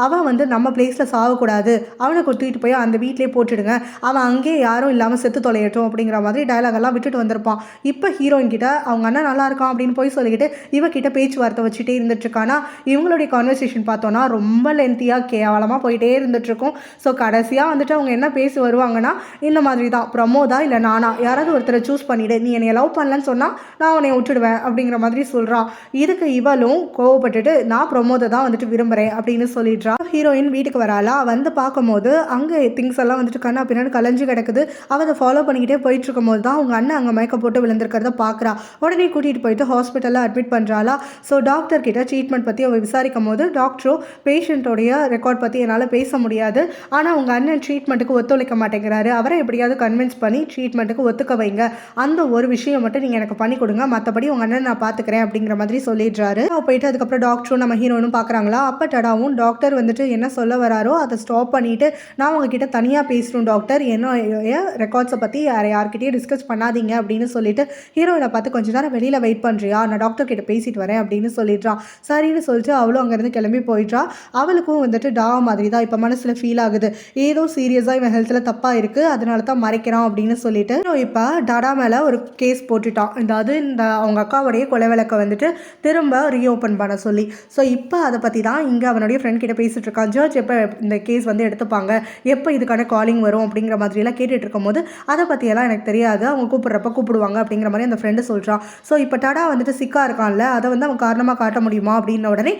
அவன் வந்து நம்ம பிளேஸில் சாகக்கூடாது, அவனை கொட்டிட்டு போய் அந்த வீட்டிலே போட்டுடுங்க, அவன் அங்கேயே யாரும் இல்லாமல் செத்து தொலையட்டும் அப்படிங்கிற மாதிரி டயலாக் எல்லாம் விட்டுட்டு வந்திருப்பான். இப்போ ஹீரோயின் கிட்ட அவங்க அண்ணன் நல்லா இருக்கான் அப்படின்னு போய் சொல்லிக்கிட்டு இவகிட்ட பேச்சுவார்த்தை வச்சுட்டே இருந்துட்டு இருக்கானா. இவங்களுடைய கான்வர்சேஷன் பார்த்தோன்னா ரொம்ப லென்த்தியாக கேவலமாக போயிட்டே இருந்துட்டுருக்கும். ஸோ கடைசியாக வந்துட்டு அவங்க என்ன பேசி வருவாங்கன்னா, இந்த மாதிரி தான் பிரமோதா இல்லை நானா, யாராவது ஒருத்தரை சூஸ் பண்ணிவிடு, நீ என்னை லவ் பண்ணலன்னு சொன்னால் நான் உன்னை விட்டுடுவேன் அப்படிங்கிற மாதிரி சொல்கிறான். இதுக்கு இவளும் கோவப்பட்டுட்டு நான் பிரமோதை தான் வந்துட்டு விரும்புகிறேன் அப்படின்னு சொல்லிடுறா. ஹீரோயின் வீட்டுக்கு வராளா. வந்து பார்க்கும்போது அங்கே திங்ஸ் எல்லாம் வந்துட்டு கண்ணா பின்னாடி கலைஞ்சு கிடக்குது. அவள் அதை ஃபாலோ பண்ணிக்கிட்டே போயிட்டு இருக்கும் போது தான் அவங்க அண்ணன் அங்கே மயக்க போட்டு விழுந்திருக்கிறத பார்க்குறா. உடனே கூட்டிகிட்டு போயிட்டு ஹாஸ்பிட்டலில் அட்மிட் பண்ணுறாளா. ஸோ டாக்டர் கிட்ட ட்ரீட்மெண்ட் பற்றி அவள் விசாரிக்கும் போது டாக்டரும் பேஷண்ட்டோடைய ரெக்கார்ட் பற்றி என்னால் பேச முடியாது, ஆனால் உங்கள் அண்ணன் ட்ரீட்மெண்ட்டுக்கு ஒத்துழைக்க மாட்டேங்கிறாரு. அவரை எப்படியாவது கன்வின்ஸ் பண்ணி ட்ரீட்மெண்ட்டுக்கு ஒத்துக்க வைங்க. அந்த ஒரு விஷயம் மட்டும் நீங்கள் எனக்கு பண்ணி கொடுங்க. மற்றபடி உங்கள் அண்ணன் நான் பார்த்துக்கிறேன் அப்படிங்கிற மாதிரி சொல்லிடுறாரு. போயிட்டு அதுக்கப்புறம் டாக்டரும் நம்ம ஹீரோனும் பார்க்குறாங்களா. அப்போ டடாவும் டாக்டர் வந்துட்டு என்ன சொல்ல வராரோ அதை ஸ்டாப் பண்ணிவிட்டு, நான் உங்ககிட்ட தனியாக பேசணும் டாக்டர், என்னுடைய ரெக்கார்ட்ஸை பற்றி யார்கிட்டயும் டிஸ்கஸ் பண்ணாதீங்க அப்படின்னு சொல்லிட்டு ஹீரோயினை பார்த்து கொஞ்ச நேரம் வெளியில் வெயிட் பண்ணுறியா, நான் டாக்டர் கிட்ட பேசிட்டு வரேன் அப்படின்னு சொல்லிடுறான். சரின்னு சொல்லிட்டு அவளும் அங்கேருந்து கிளம்பி போயிடுறா. அவளுக்கும் வந்துட்டு டா மாதிரி தான் இப்போ மனசில் ஃபீல் ஆகுது. ஏதோ சீரியஸாக இவன் ஹெல்த்தில் தப்பாக இருக்குது, அதனால தான் மறைக்கிறான் அப்படின்னு சொல்லிட்டு இப்போ டாடா மேலே ஒரு கேஸ் போட்டுட்டான். அதாவது இந்த அவங்க அக்காவுடைய கொலை வழக்கை வந்துட்டு திரும்ப ரீஓப்பன் பண்ண சொல்லி. ஸோ இப்போ அதை பற்றி தான் இங்கே அவனுடைய ஃப்ரெண்ட் கிட்ட பேசிகிட்டு இருக்கான். ஜட்ஜ் எப்போ இந்த கேஸ் வந்து எடுத்துப்பாங்க, எப்போ இதுக்கான காலிங் வரும் அப்படிங்கிற மாதிரியெல்லாம் கேட்டுட்டு இருக்கும் போது அதை பற்றியெல்லாம் எனக்கு தெரியாது, அவங்க கூப்பிட்றப்ப கூப்பிடுவாங்க அப்படிங்கிற மாதிரி அந்த ஃப்ரெண்டு சொல்கிறான். ஸோ இப்போ டடா வந்துட்டு சிக்காக இருக்கான்ல, அதை வந்து அவன் காரணமாக காட்ட முடியுமா அப்படின்ன உடனே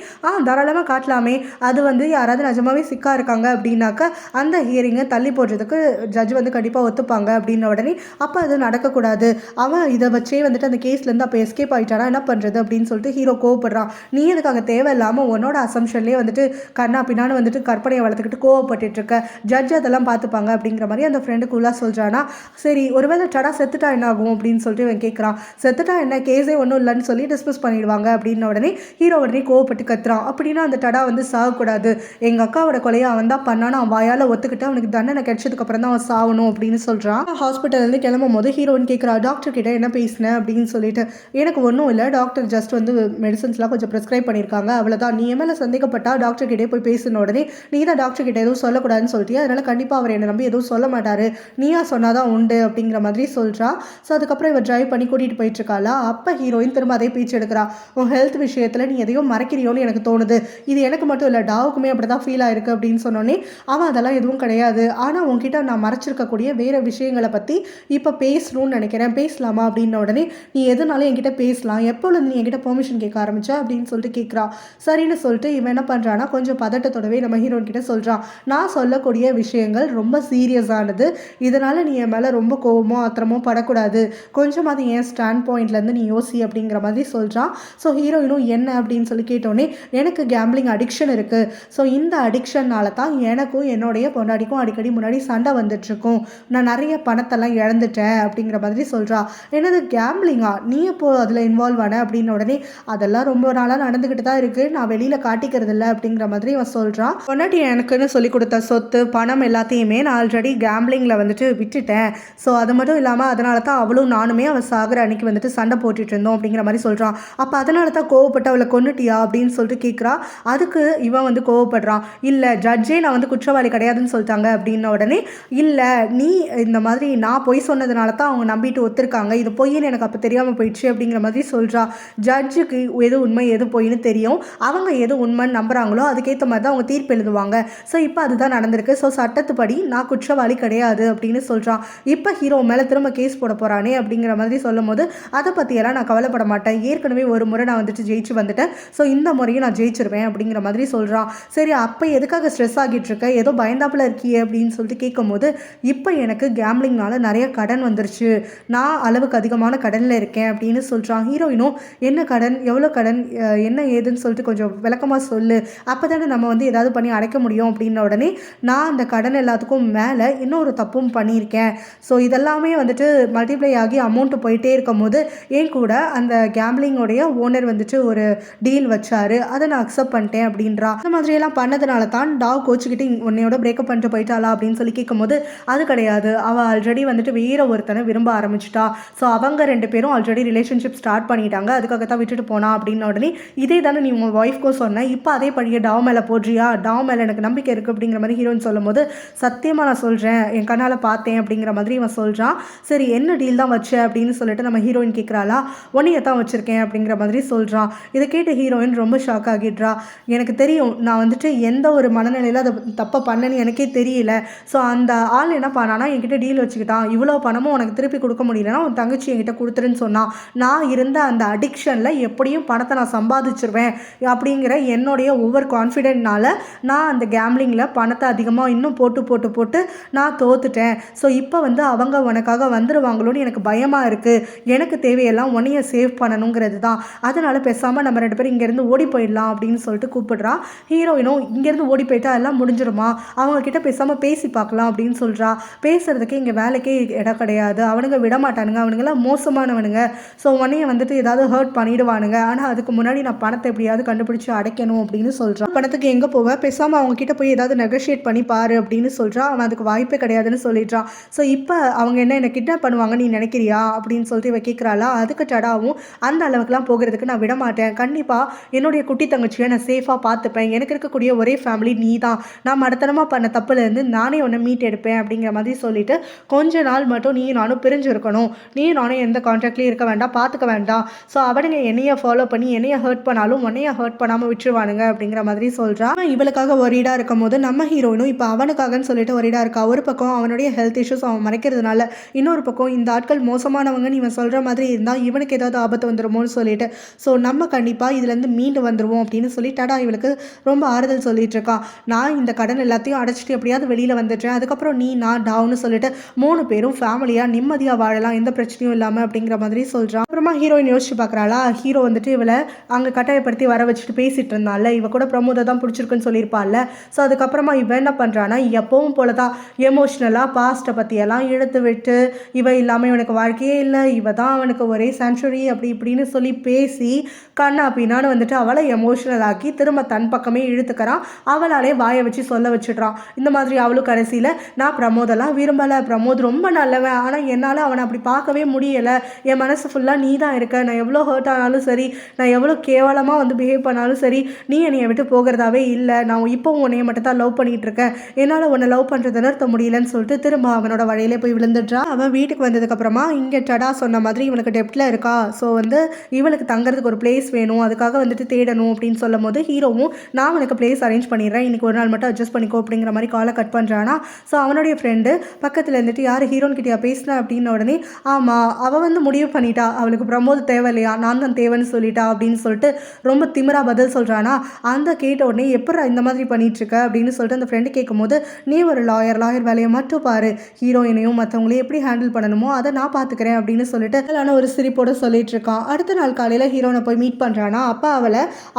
தாராளமாக காட்டலாமே, அது வந்து யாராவது நிஜமாவே சிக்காக இருக்காங்க அப்படின்னாக்கா அந்த ஹியரிங்கை தள்ளி போடுறதுக்கு ஜட்ஜ் வந்து கண்டிப்பாக ஒத்துப்பாங்க அப்படின்ன உடனே அப்போ அது நடக்கக்கூடாது, அவன் இதை வச்சே வந்துட்டு அந்த கேஸ்லேருந்து அப்போ எஸ்கேப் ஆகிட்டானா என்ன பண்ணுறது அப்படின்னு சொல்லிட்டு ஹீரோ கோவப்படுறான். நீ எதுக்காக தேவையில்லாமல் உன்னோட அசம்ஷன்லேயே வந்துட்டு கண்ணா பின்னான்னு வந்துட்டு கற்பனையை வளர்த்துக்கிட்டு கோவப்பட்டு இருக்க, ஜட்ஜ் அதெல்லாம் பார்த்துப்பாங்க அப்படிங்கிற மாதிரி அந்த ஃப்ரெண்டுக்குள்ளே சொல்கிறானா. சரி ஒருவேளை டடா செத்துட்டா என்ன ஆகும் அப்படின்னு சொல்லிட்டு இவன் கேட்குறான். செத்துட்டா என்ன, கேஸே ஒன்றும் இல்லைன்னு சொல்லி டிஸ்மிஸ் பண்ணிடுவாங்க அப்படின்ன உடனே ஹீரோ உடனே கோவப்பட்டு கத்துறான். அப்படின்னா அந்த டடா வந்து சாகக்கூடாது, எங்கள் அக்காவோட கொலையை அவன் தான் பண்ணான்னு அவன் வாயால் ஒத்துக்கிட்டு அவனுக்கு தண்டனை கிடைச்சதுக்கு அப்புறம் தான் அவன் சாகணும் அப்படின்னு சொல்கிறான். ஹாஸ்பிட்டல்லேருந்து கிளம்பும் போது ஹீரோயின் கேட்குறா, டாக்டர் கிட்ட என்ன பேசினேன் அப்படின்னு சொல்லிட்டு. எனக்கு ஒன்றும் இல்லை டாக்டர், ஜஸ்ட் வந்து மெடிசன்ஸ்லாம் கொஞ்சம் ப்ரிஸ்கிரைப் பண்ணியிருக்காங்க, அவ்வளோதான், நீ மேலே சந்தேகப்பட்டா டாக்டர் கிட்டே போய் பேசின உடனே நீ தான் டாக்டர் கிட்ட எதுவும் சொல்லக்கூடாதுன்னு சொல்லிட்டு, அதனால் கண்டிப்பாக அவர் என்னை நம்பி எதுவும் சொல்ல மாட்டார், நீயா சொன்னாதான் உண்டு அப்படிங்கிற மாதிரி சொல்கிறா. ஸோ அதுக்கப்புறம் இவர் டிரைவ் பண்ணி கூட்டிகிட்டு போயிட்டுருக்காளா. அப்போ ஹீரோயின் திரும்ப அதே பேச்சு எடுக்கிறா. உன் ஹெல்த் விஷயத்தில் நீ எதையும் மறைக்கிறியோன்னு எனக்கு தோணுது, இது எனக்கு மட்டும் இல்லை டாவுக்குமே அப்படி தான் ஃபீல் ஆயிருக்கு அப்படின்னு சொன்னோன்னே அவன் அதெல்லாம் எதுவும் கிடையாது, ஆனால் உன்கிட்ட நான் மறைச்சிருக்கக்கூடிய வேறு விஷயங்களை பற்றி இப்போ பேசணும்னு நினைக்கிறேன், பேசலாமா அப்படின்ன உடனே நீ எதுனாலும் என்கிட்ட பேசலாம், எப்போது நீ என்கிட்ட பெர்மிஷன் கேட்க ஆரம்பிச்சா அப்படின்னு சொல்லிட்டு கேட்குறா. சரின்னு சொல்லிட்டு இவன் என்ன பண்ணுறான்னா கொஞ்சம் பதட்டத்தோடவே நம்ம ஹீரோயின் கிட்ட சொல்கிறான், நான் சொல்லக்கூடிய விஷயங்கள் ரொம்ப சீரியஸானது, இதனால் நீ என் மேலே ரொம்ப கோவமோ ஆத்திரமோ படக்கூடாது, கொஞ்சமாவது என் ஸ்டாண்ட் பாயிண்ட்லேருந்து நீ யோசி அப்படிங்கிற மாதிரி சொல்கிறான். ஸோ ஹீரோயினும் என்ன அப்படின்னு சொல்லி கேட்டோன்னே எனக்கு கேம்பிளிங் அடிக்ஷன் இருக்குது, ஸோ இந்த அடிக்ஷன்னால தான் எனக்கும் என்னுடைய பொண்டாடிக்கும் அடிக்கடி முன்னாடி சண்டை வந்துட்டுருக்கும், நான் நிறைய பணத்தெல்லாம் இழந்துட்டேன் அப்படிங்கிற மாதிரி சொல்கிறா. என்னது கேம்பிளிங்கா, நீ எப்போ அதில் இன்வால்வ் ஆன அப்படின்ன உடனே அதெல்லாம் ரொம்ப நாளாக நடந்துக்கிட்டு தான் இருக்குது, நான் வெளியில் காட்டிக்கிறது இல்லை அப்படிங்கிற மாதிரி அவன் சொல்கிறான். பொண்டாட்டி எனக்குன்னு சொல்லி கொடுத்த சொத்து பணம் எல்லாத்தையுமே நான் ஆல்ரெடி கேம்பிளிங்கில் வந்துட்டு விட்டுட்டேன், ஸோ அது மட்டும் இல்லாமல் அதனால தான் அவளும் நானுமே அவள் சாகிற அன்னைக்கு வந்துட்டு சண்டை போட்டுட்டு இருந்தோம் அப்படிங்கிற மாதிரி சொல்கிறான். அப்போ அதனால தான் கோவப்பட்டு அவளை கொன்னுட்டியா அப்படின்னு சொல்லிட்டு கேட்குறா. அதுக்கு இவன் வந்து கோவப்படுறான். இல்லை ஜட்ஜே நான் வந்து குற்றவாளி கிடையாதுன்னு சொல்லிட்டாங்க அப்படின்ன உடனே இல்லை நீ இந்த மாதிரி நான் பொய் சொன்னதுனால தான் அவங்க நம்பிட்டு ஒத்துருக்காங்க, இது பொய்ன்னு எனக்கு அப்போ தெரியாமல் போயிடுச்சு அப்படிங்கிற மாதிரி சொல்கிறா. ஜட்ஜுக்கு எது உண்மை எது பொய்ன்னு தெரியும், அவங்க எது உண்மைன்னு நம்புகிறாங்களோ அதுக்கேற்ற மாதிரி தான் அவங்க தீர்ப்பு எழுதுவாங்க, ஸோ இப்போ அதுதான் நடந்திருக்கு, ஸோ சட்டத்துப்படி நான் குற்றவாளி கிடையாது அப்படின்னு சொல்கிறான். இப்போ ஹீரோ மேலே திரும்ப கேஸ் போட போகிறானே அப்படிங்கிற மாதிரி சொல்லும் போது அதை பற்றியெல்லாம் நான் கவலைப்பட மாட்டேன், ஏற்கனவே ஒரு முறை நான் வந்துட்டு ஜெயிச்சு வந்துட்டேன், ஸோ இந்த முறையும் நான் ஜெயிச்சிருவேன் அப்படிங்கிற மாதிரி சொல்கிறான். சரி அப்போ எதுக்காக ஸ்ட்ரெஸ் ஆகிட்டு இருக்க, ஏதோ பயந்தாப்பில் இருக்கியே அப்படின்னு சொல்லிட்டு கேட்கும்போது இப்போ எனக்கு கேம்பிளிங்னால நிறைய கடன் வந்துருச்சு, நான் அளவுக்கு அதிகமான கடனில் இருக்கேன் அப்படின்னு சொல்கிறான். ஹீரோயினும் என்ன கடன், எவ்வளோ கடன், என்ன ஏதுன்னு சொல்லிட்டு கொஞ்சம் விளக்கமாக சொல்லு, அப்போ தானே நம்ம வந்து ஏதாவது பண்ணி அடைக்க முடியும் அப்படின்ன உடனே நான் அந்த கடன் எல்லாத்துக்கும் மேலே இன்னொரு தப்பும் பண்ணியிருக்கேன், ஸோ இதெல்லாமே வந்துட்டு மல்டிப்ளை ஆகி அமௌண்ட்டு போயிட்டே இருக்கும் போது என் கூட அந்த கேம்பிளிங்கோடைய ஓனர் வந்துட்டு ஒரு டீல் வச்சாரு, அதை நான் அக்செப்ட் பண்ணிட்டேன் அப்படின்றா. அந்த மாதிரியெல்லாம் பண்ணதுனால தான் டாவ் கோச்சுக்கிட்டு உன்னையோட பிரேக்கப் பண்ணிட்டு போயிட்டாளா அப்படின்னு சொல்லி கேட்கும்போது அது கிடையாது, அவள் ஆல்ரெடி வந்துட்டு வேற ஒருத்தனை விரும்ப ஆரம்பிச்சிட்டா, ஸோ அவங்க ரெண்டு பேரும் ஆல்ரெடி ரிலேஷன்ஷிப் ஸ்டார்ட் பண்ணிட்டாங்க, அதுக்காக தான் விட்டுட்டு போனா அப்படின்ன உடனே இதே தானே நீ உங்கள் ஒய்ஃப்க்கும் சொன்ன, இப்போ அதே படியே டாவ் மேலே போடுறியா, டாவ் மேலே எனக்கு நம்பிக்கை இருக்குது அப்படிங்கிற மாதிரி ஹீரோயின் சொல்லும் போது சத்தியமாக நான் சொல்கிறேன் என் கண்ணால் பார்த்தேன் அப்படிங்கிற மாதிரி இவன் சொல்கிறான். சரி என்ன டீல் தான் வச்ச அப்படின்னு சொல்லிட்டு நம்ம ஹீரோயின் கேட்குறாளா. ஒன்றையை தான் வச்சுருக்கேன் அப்படிங்கிற மாதிரி சொல்கிறான். இதை கேட்டு ஹீரோயின் ரொம்ப ஷாக் ஆகிடுறா. எனக்கு தெரியும் நான் வந்துட்டு எந்த ஒரு மனநிலையில் அதை தப்பை பண்ணேன்னு எனக்கே தெரியல, ஸோ அந்த ஆள் என்ன பண்ணானா என்கிட்ட டீல் வச்சுக்கிட்டான், இவ்வளோ பணமும் உனக்கு திருப்பி கொடுக்க முடியலன்னா உன் தங்கச்சி என்கிட்ட கொடுத்துருன்னு சொன்னான், நான் இருந்த அந்த அடிக்ஷனில் எப்படியும் பணத்தை நான் சம்பாதிச்சிருவேன் அப்படிங்கிற என்னுடைய ஓவர் கான்ஃபிடென்ட்னால நான் அந்த கேம்லிங்கில் பணத்தை அதிகமாக இன்னும் போட்டு போட்டு போட்டு நான் தோத்துட்டேன், ஸோ இப்போ வந்து அவங்க உனக்காக வந்துடுவாங்களோன்னு எனக்கு பயமாக இருக்குது, எனக்கு தேவையெல்லாம் உன்னைய சேவ் பண்ணணுங்கிறது தான், அதனால் பேசாமல் நம்ம ரெண்டு பேரும் இங்கேருந்து ஓடி போயிடலாம் அப்படின்னு சொல்லிட்டு கூப்பிடுறான். ஹீரோயினும் இங்கேருந்து ஓடி போயிட்டா எல்லாம் முடிஞ்சிருமா, அவங்கக்கிட்ட பேசாமல் பேசி பார்க்கலாம் அப்படின்னு சொல்கிறா. பேசுகிறதுக்கு இங்கே வேலைக்கே இடம் கிடையாது, அவனுங்க விட மாட்டானுங்க, அவனுங்கெல்லாம் மோசமானவனுங்க. ஸோ உன்னைய வந்துட்டு ஏதாவது ஹர்ட் பண்ணிடுவானுங்க. ஆனால் அதுக்கு முன்னாடி நான் பணத்தை எப்படியாவது கண்டுபிடிச்சி அடைக்கணும் அப்படின்னு சொல்கிறான். பணத்துக்கு எங்கே போவ, பேசாமல் அவங்க கிட்ட போய் ஏதாவது நெகோஷியேட் பண்ணி பாரு அப்படின்னு சொல்கிறான். அவன் அதுக்கு வாய்ப்பே கிடையாதுன்னு சொல்லிடுறான். ஸோ இப்போ அவங்க என்ன கிட்னாப் பண்ணுவாங்க நீ நினைக்கிறியா அப்படின்னு சொல்லிட்டு இவ கேட்குறாளா. அதுக்கு டடாவும் அந்த அளவுக்குலாம் போகிறதுக்கு நான் விட மாட்டேன், கண்டிப்பாக என்னுடைய குட்டி தங்கச்சியை நான் சேஃபாக பார்த்துப்பேன், எனக்கு இருக்கக்கூடிய ஒரே ஃபேமிலி நீ தான், நான் மடத்தனமாக பண்ண தப்புலேருந்து நானே உன்னை மீட் எடுப்பேன் அப்படிங்கிற மாதிரி சொல்லிட்டு கொஞ்ச நாள் மட்டும் நீ நானும் பிரிஞ்சு இருக்கணும், நீ நானும் எந்த கான்ட்ராக்ட்லேயும் இருக்க வேண்டாம், பார்த்துக்க வேண்டாம். ஸோ அவனுங்க என்னைய ஃபாலோ பண்ணி என்னைய ஹர்ட் பண்ணாலும் உன்னைய ஹர்ட் பண்ணாமல் விட்டுருவானுங்க அப்படிங்கிற மாதிரி சொல்கிறான். இவளுக்காக ஒரீடாக இருக்கும் போது நம்ம ஹீரோயினும் இப்போ அவனுக்காகன்னு சொல்லிட்டு ஒரீடாக இருக்கா. ஒரு பக்கம் அவனுடைய ஹெல்த் இஷ்யூஸ் அவன் மறைக்கிறதுனால, இன்னொரு பக்கம் இந்த ஆட்கள் மோசமானவங்கன்னு இவன் சொல்கிற மாதிரி இருந்தால் இவனுக்கு ஏதாவது ஆபத்து வந்துடுமோன்னு சொல்லிட்டு ஸோ நம்ம கண்டிப்பாக இதுலேருந்து மீண்டு வந்துடுவோம் அப்படின்னு சொல்லி டடா இவளுக்கு ரொம்ப ஆறுதல் சொல்லிட்டு இருக்கான். நான் இந்த கடன் எல்லாத்தையும் அடைச்சிட்டு எப்படியாவது வெளியில் வந்துட்டேன், அதுக்கப்புறம் நீ நான் டாவுன்னு சொல்லிட்டு 3 பேரும் ஃபேமிலியாக நிம்மதியாக வாழலாம், எந்த பிரச்சனையும் இல்லாமல் அப்படிங்கிற மாதிரி சொல்கிறான். அப்புறமா ஹீரோயின் யோசிச்சு பார்க்குறாளா. ஹீரோ வந்துட்டு இவளை அங்கே கட்டாயப்படுத்தி வர வச்சுட்டு பேசிகிட்டு இருந்தால, இவ கூட பிரமோதை தான் பிடிச்சிருக்குன்னு சொல்லியிருப்பாள்ல. ஸோ அதுக்கப்புறமா இவன் என்ன பண்ணுறான்னா எப்பவும் போல தான் எமோஷ்னலாக பாஸ்ட்டை பற்றியெல்லாம் இழுத்து விட்டு இவ இல்லாமல் இவனுக்கு வாழ்க்கையே இல்லை, இவ தான் அவனுக்கு ஒரே சென்ச்சுரி அப்படி இப்படின்னு சொல்லி பேசி கண்ணா பின்னான்னு வந்துட்டு அவளை எமோஷ்னல் ஆக்கி திரும்ப தன் பக்கமே இழுத்துக்கிறான். அவளாலே வாயை வச்சு சொல்ல வச்சுட்றான். இந்த மாதிரி அவளும் கடைசியில் நான் பிரமோதெல்லாம் விரும்பலை, பிரமோத் ரொம்ப நல்லவன், ஆனால் என்னால் அவனை அப்படி பார்க்கவே முடியலை, என் மனசு ஃபுல்லாக நீ தான் இருக்க, நான் எவ்வளோ ஹர்ட் ஆனாலும் சரி, நான் எவ்வளோ கேவலமாக வந்து பிஹேவ் பண்ணாலும் சரி, நீ என்னையை விட்டு போகிறதாவே இல்லை, நான் இப்போவும் உன்னைய மட்டும் தான் லவ் பண்ணிகிட்டு இருக்கேன், என்னால் உன்னை லவ் பண்ணுறதை நிறுத்த முடியலன்னு சொல்லிட்டு திரும்ப அவனோட வழியிலே போய் விழுந்துடுறான். அவன் வீட்டுக்கு வந்ததுக்கப்புறமா இங்கே டடா சொன்ன மாதிரி இவனுக்கு டெப்டில் இருக்கா, ஸோ வந்து இவளுக்கு தங்குறதுக்கு ஒரு பிளேஸ் வேணும், அதுக்காக வந்துட்டு தேடணும் அப்படின்னு சொல்லும் போது ஹீரோவும் நான் உனக்கு பிளேஸ் அரேஞ்ச் பண்ணிடுறேன், இன்னைக்கு ஒரு நாள் மட்டும் அட்ஜஸ்ட் பண்ணிக்கோ அப்படிங்கிற மாதிரி காலை கட் பண்ணுறானா. ஸோ அவனுடைய ஃப்ரெண்டு பக்கத்தில் இருந்துட்டு யார் ஹீரோன் கிட்டயா பேசினா அப்படின்ன உடனே ஆமாம் அவள் வந்து முடிவு பண்ணிட்டா, அவளுக்கு பிரமோத் தேவை இல்லையா, நான் தான் தேவைன்னு சொல்லிட்டா அப்படின்னு சொல்லிட்டு ரொம்ப திமிரா பதில் சொல்கிறானா. அந்த கேட்ட உடனே எப்படா இந்த மாதிரி பண்ணிகிட்ருக்க அப்படின்னு சொல்லிட்டு அந்த ஃப்ரெண்டு கேட்கும்போது நீ ஒரு லாயர் வேலையை மட்டும் பாரு, ஹீரோயினையும் மற்றவங்களையும் எப்படி ஹேண்டில் பண்ணணுமோ அதை நான் பார்த்துக்கிறேன் அப்படின்னு சொல்லிட்டு அதில் ஒரு சிரிப்போடு சொல்லிட்டு இருக்கான். அடுத்த நாள் காலையில் ஹீரோனை போய் மீட் பண்ணுறானா. அப்போ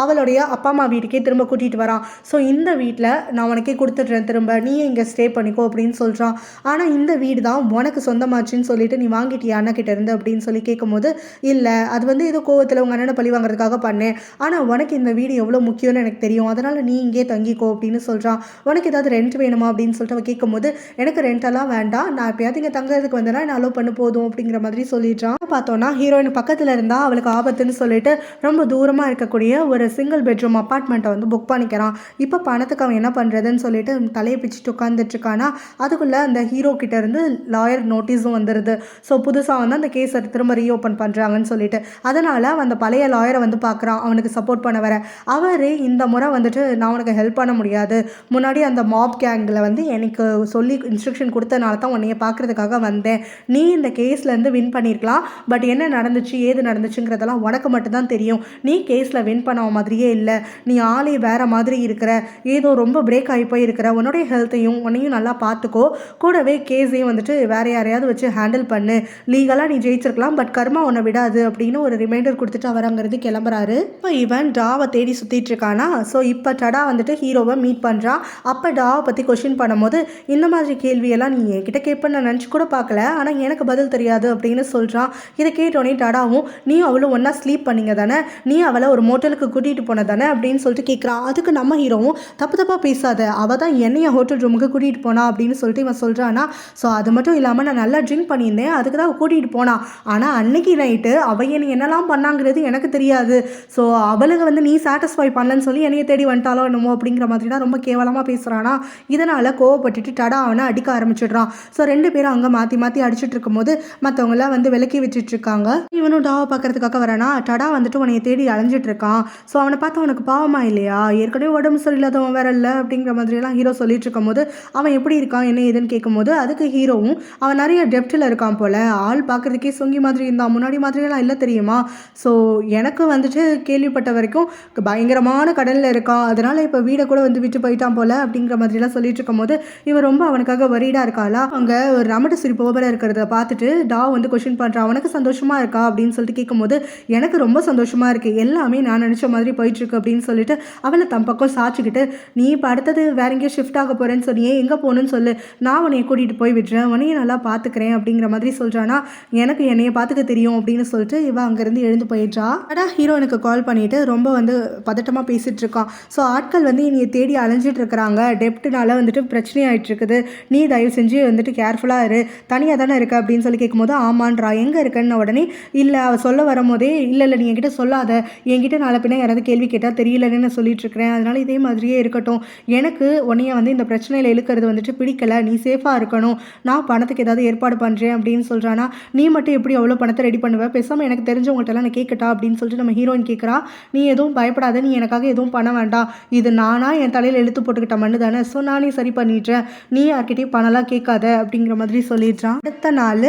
அவளுடைய அப்பா அம்மா வீட்டுக்கே திரும்ப கூட்டிகிட்டு வரான். ஸோ இந்த வீட்டில் நான் உனக்கே கொடுத்துட்றேன், திரும்ப நீ இங்கே ஸ்டே பண்ணிக்கோ அப்படின்னு சொல்கிறான். ஆனால் இந்த வீடு தான் உனக்கு சொந்தமாச்சுன்னு சொல்லிட்டு நீ வாங்கிட்டியா அண்ணா கிட்ட இருந்து அப்படின்னு சொல்லி கேட்கும்போது இல்லை அது வந்து ஏதோ கோவத்தில் உங்கள் அண்ணனை பழி வாங்குறதுக்காக பண்ணேன், ஆனால் உனக்கு இந்த வீடு எவ்வளோ முக்கியம்னு எனக்கு தெரியும், அதனால் நீ இங்கே தங்கிக்கோ அப்படின்னு சொல்கிறான். உனக்கு ஏதாவது ரெண்ட் வேணுமா அப்படின்னு சொல்லிட்டு அவன் கேட்கும்போது எனக்கு ரெண்டெல்லாம் வேண்டாம், நான் எப்பயாவது இங்கே தங்குறதுக்கு வந்தேன்னா நான் அலோவ் பண்ண போதும் அப்படிங்கிற மாதிரி சொல்லிடுறான். பார்த்தோன்னா ஹீரோயின் பக்கத்தில் இருந்தால் அவளுக்கு ஆபத்துன்னு சொல்லிட்டு ரொம்ப தூரமாக இருக்கக்கூடிய ஒரு சிங்கிள் பெட்ரூம் அப்பார்ட்மெண்ட்டை வந்து புக் பண்ணிக்கிறான். இப்போ பணத்துக்கு அவன் என்ன பண்ணுறதுன்னு சொல்லிட்டு தலையை பிச்சுட்டு உட்காந்துட்ருக்கானா. அதுக்குள்ளே அந்த ஹீரோ கிட்ட இருந்து லாயர் நோட்டீஸும் வந்துடுது. ஸோ புதுசாக வந்து அந்த கேஸை திரும்ப ரீஓப்பன் பண்ணுறாங்கன்னு சொல்லிட்டு அதனால் அந்த பழைய லாயரை வந்து பார்க்குறான் அவனுக்கு சப்போர்ட் பண்ண வர. அவர் இந்த முறை வந்துட்டு நான் உனக்கு ஹெல்ப் பண்ண முடியாது, முன்னாடி அந்த மாப் கேங்கில் வந்து எனக்கு சொல்லி இன்ஸ்ட்ரக்ஷன் கொடுத்தனால தான் உன்னைய பார்க்குறதுக்காக வந்தேன், நீ இந்த கேஸ்லேருந்து வின் பண்ணியிருக்கலாம், பட் என்ன நடந்துச்சு ஏது நடந்துச்சுங்கிறதெல்லாம் உனக்கு மட்டும்தான் தெரியும், நீ கேஸில் வின் பண்ண மாதிரியே இல்லை, நீ ஆளே வேறு மாதிரி இருக்கிற, ஏதோ ரொம்ப பிரேக் ஆகி போய் இருக்கிற, உன்னுடைய ஹெல்த்தையும் உன்னையும் நல்லா பார்த்துக்கோ, கூடவே கேஸையும் வந்துட்டு வேறு யாரையாவது வச்சு ஹேண்டில் பண்ணு, லீகலாக நீ ஜெயிச்சிருக்கலாம் பட் கர்மா உன்னை விடாது அப்படின்னு ஒரு ரிமைண்டர் கொடுத்துட்டு அவர் அங்கேருந்து கிளம்புறாரு. இப்போ இவன் டாவை தேடி சுற்றிட்டு இருக்கானா. ஸோ இப்போ டடா வந்துட்டு ஹீரோவை மீட் பண்ணுறான். அப்போ டாவை பற்றி கொஷின் பண்ணும்போது இந்த மாதிரி கேள்வியெல்லாம் நீ என்கிட்ட கேட்பேன்னு நான் நினச்சி கூட பார்க்கல, ஆனால் எனக்கு பதில் தெரியாது அப்படின்னு சொல்கிறான். இதை கேட்டோடனே டடாவும் நீ அவளும் ஒன்றா ஸ்லீப் பண்ணிங்க தானே, நீ அவளை ஒரு மோட்டலுக்கு கூட்டிகிட்டு போன தானே அப்படின்னு சொல்லிட்டு கேட்குறான். அதுக்கு நம்ம ஹீரோவும் தப்பாக பேசாத, அவள் தான் என்னைய ஹோட்டல் ரூமுக்கு கூட்டிகிட்டு போனா அப்படின்னு சொல்லிட்டு இவன் சொல்கிறானா. ஸோ அது மட்டும் இல்லாமல் நான் நல்லா ட்ரிங்க் பண்ணியிருந்தேன், அதுக்கு தான் கூட்டிகிட்டு போனான், ஆனால் அன்னைக்கு நைட்டு அவள் என்னெல்லாம் பண்ணாங்கிறது எனக்கு தெரியாது, ஸோ அவளுக்கு வந்து நீ சாட்டிஸ்ஃபை பண்ணலன்னு சொல்லி என்னைய தேடி வந்துட்டாலோ என்னமோ அப்படிங்கிற மாதிரி தான் ரொம்ப கேவலமாக பேசுகிறானா. இதனால் கோவப்பட்டுட்டு டடா அவனை அடிக்க ஆரம்பிச்சிடுறான். ஸோ 2 பேரும் அங்கே மாற்றி அடிச்சுட்டு இருக்கும்போது மற்றவங்களாம் வந்து விலக்கி விட்டுட்டு இருக்காங்க. இவனும் டாவை பார்க்கறதுக்காக வரானா. டடா வந்துட்டு உன்னைய தேடி அலைஞ்சிட்டு இருக்கான். ஸோ அவனை பார்த்தா அவனுக்கு பாவமா இல்லையா, ஏற்கனவே உடம்பு சரியில்லாதவன் வேற இல்லை அப்படிங்கிற மாதிரியெல்லாம் ஹீரோ சொல்லிட்டு இருக்கும் போது அவன் எப்படி இருக்கான் என்ன ஏதுன்னு கேட்கும்போது அதுக்கு ஹீரோவும் அவன் நிறைய டெப்டில் இருக்கான் போல, ஆள் பார்க்குறதுக்கே சொங்கி மாதிரி இருந்தான், முன்னாடி மாதிரியெல்லாம் இல்லை தெரியுமா, ஸோ எனக்கு வந்துட்டு கேள்விப்பட்ட வரைக்கும் பயங்கரமான கடலில் இருக்கான், அதனால் இப்போ வீடை கூட வந்து விட்டு போயிட்டான் போல அப்படிங்கிற மாதிரிலாம் சொல்லிட்டு இருக்கும் போது இவன் ரொம்ப அவனுக்காக வரீடாக இருக்காளா. அங்கே ஒரு ரமட்டு சிரிப்பு ஓவராக இருக்கிறத பார்த்துட்டு டா வந்து கொஷின் பண்ணுறான், அவனுக்கு சந்தோஷமாக இருக்கா அப்படின்னு சொல்லிட்டு கேட்கும்போது எனக்கு ரொம்ப சந்தோஷமாக இருக்குது, எல்லாமே நான் நினச்ச மாதிரி போயிட்டுருக்கு அப்படின்னு சொல்லிட்டு அவளை தம் பக்கம் சாய்ச்சிக்கிட்டு நீ இப்போ அடுத்தது வேற எங்கேயோ ஷிஃப்ட் ஆக போகிறேன்னு சொன்னியே, எங்கே போகணுன்னு சொல்லு, நான் உன்னைய கூட்டிகிட்டு போய் விடுறேன், உன்னைய நல்லா பார்த்துக்கிறேன் அப்படிங்கிற மாதிரி சொல்கிறானா. எனக்கு என்னைய பார்த்துக்க தெரியும் அப்படின்னு சொல்லிட்டு இவன் அங்கேருந்து எழுந்து போயிடுறா. ஹீரோயினுக்கு கால் பண்ணிவிட்டு ரொம்ப வந்து பதட்டமாக பேசிகிட்டு இருக்கான். ஸோ ஆட்கள் வந்து என்னைய தேடி அலைஞ்சிட்டு இருக்கிறாங்க, டெப்ட்னால வந்துட்டு பிரச்சனை ஆகிட்டு இருக்குது, நீ தயவு செஞ்சு வந்துட்டு கேர்ஃபுல்லாக இரு, தனியாக தானே இருக்க அப்படின்னு சொல்லி கேட்கும்போது ஆமான்றா. எங்கே இருக்கன்னு உடனே இல்லை அவள் சொல்ல வரும்போதே இல்லை நீ என்கிட்ட சொல்லாத, என்கிட்ட நாளை பின்ன யாராவது கேள்வி கேட்டால் தெரியலன்னு நான் சொல்லிட்டு இருக்கிறேன், அதனால் இதே மாதிரியே இருக்கட்டும், எனக்கு உன்னைய வந்து இந்த பிரச்சனையில் இழுக்கிறது வந்துட்டு பிடிக்கல, நீ சேஃபாக இருக்கணும், நான் பணத்துக்கு ஏதாவது ஏற்பாடு பண்ணுறேன் அப்படின்னு சொல்கிறானா. நீ மட்டும் எப்படி அவ்வளோ பணத்தை ரெடி பண்ணுவேன், பேசாமல் எனக்கு தெரிஞ்சவங்கள்ட்டலாம் நான் கேட்கட்டா அப்படின்னு சொல்லிட்டு நம்ம ஹீரோயின் கேட்குறா. நீ எதுவும் பயப்படாத, நீ எனக்காக எதுவும் பண்ண வேண்டாம், இது நானாக என் தலையில் இழுத்து போட்டுக்கிட்ட மண்ணு தானே, ஸோ நானே சரி பண்ணிடுறேன், நீ யார்கிட்டையும் பணம்லாம் கேட்காத அப்படிங்கிற மாதிரி சொல்லிடுறான். அடுத்த நாள்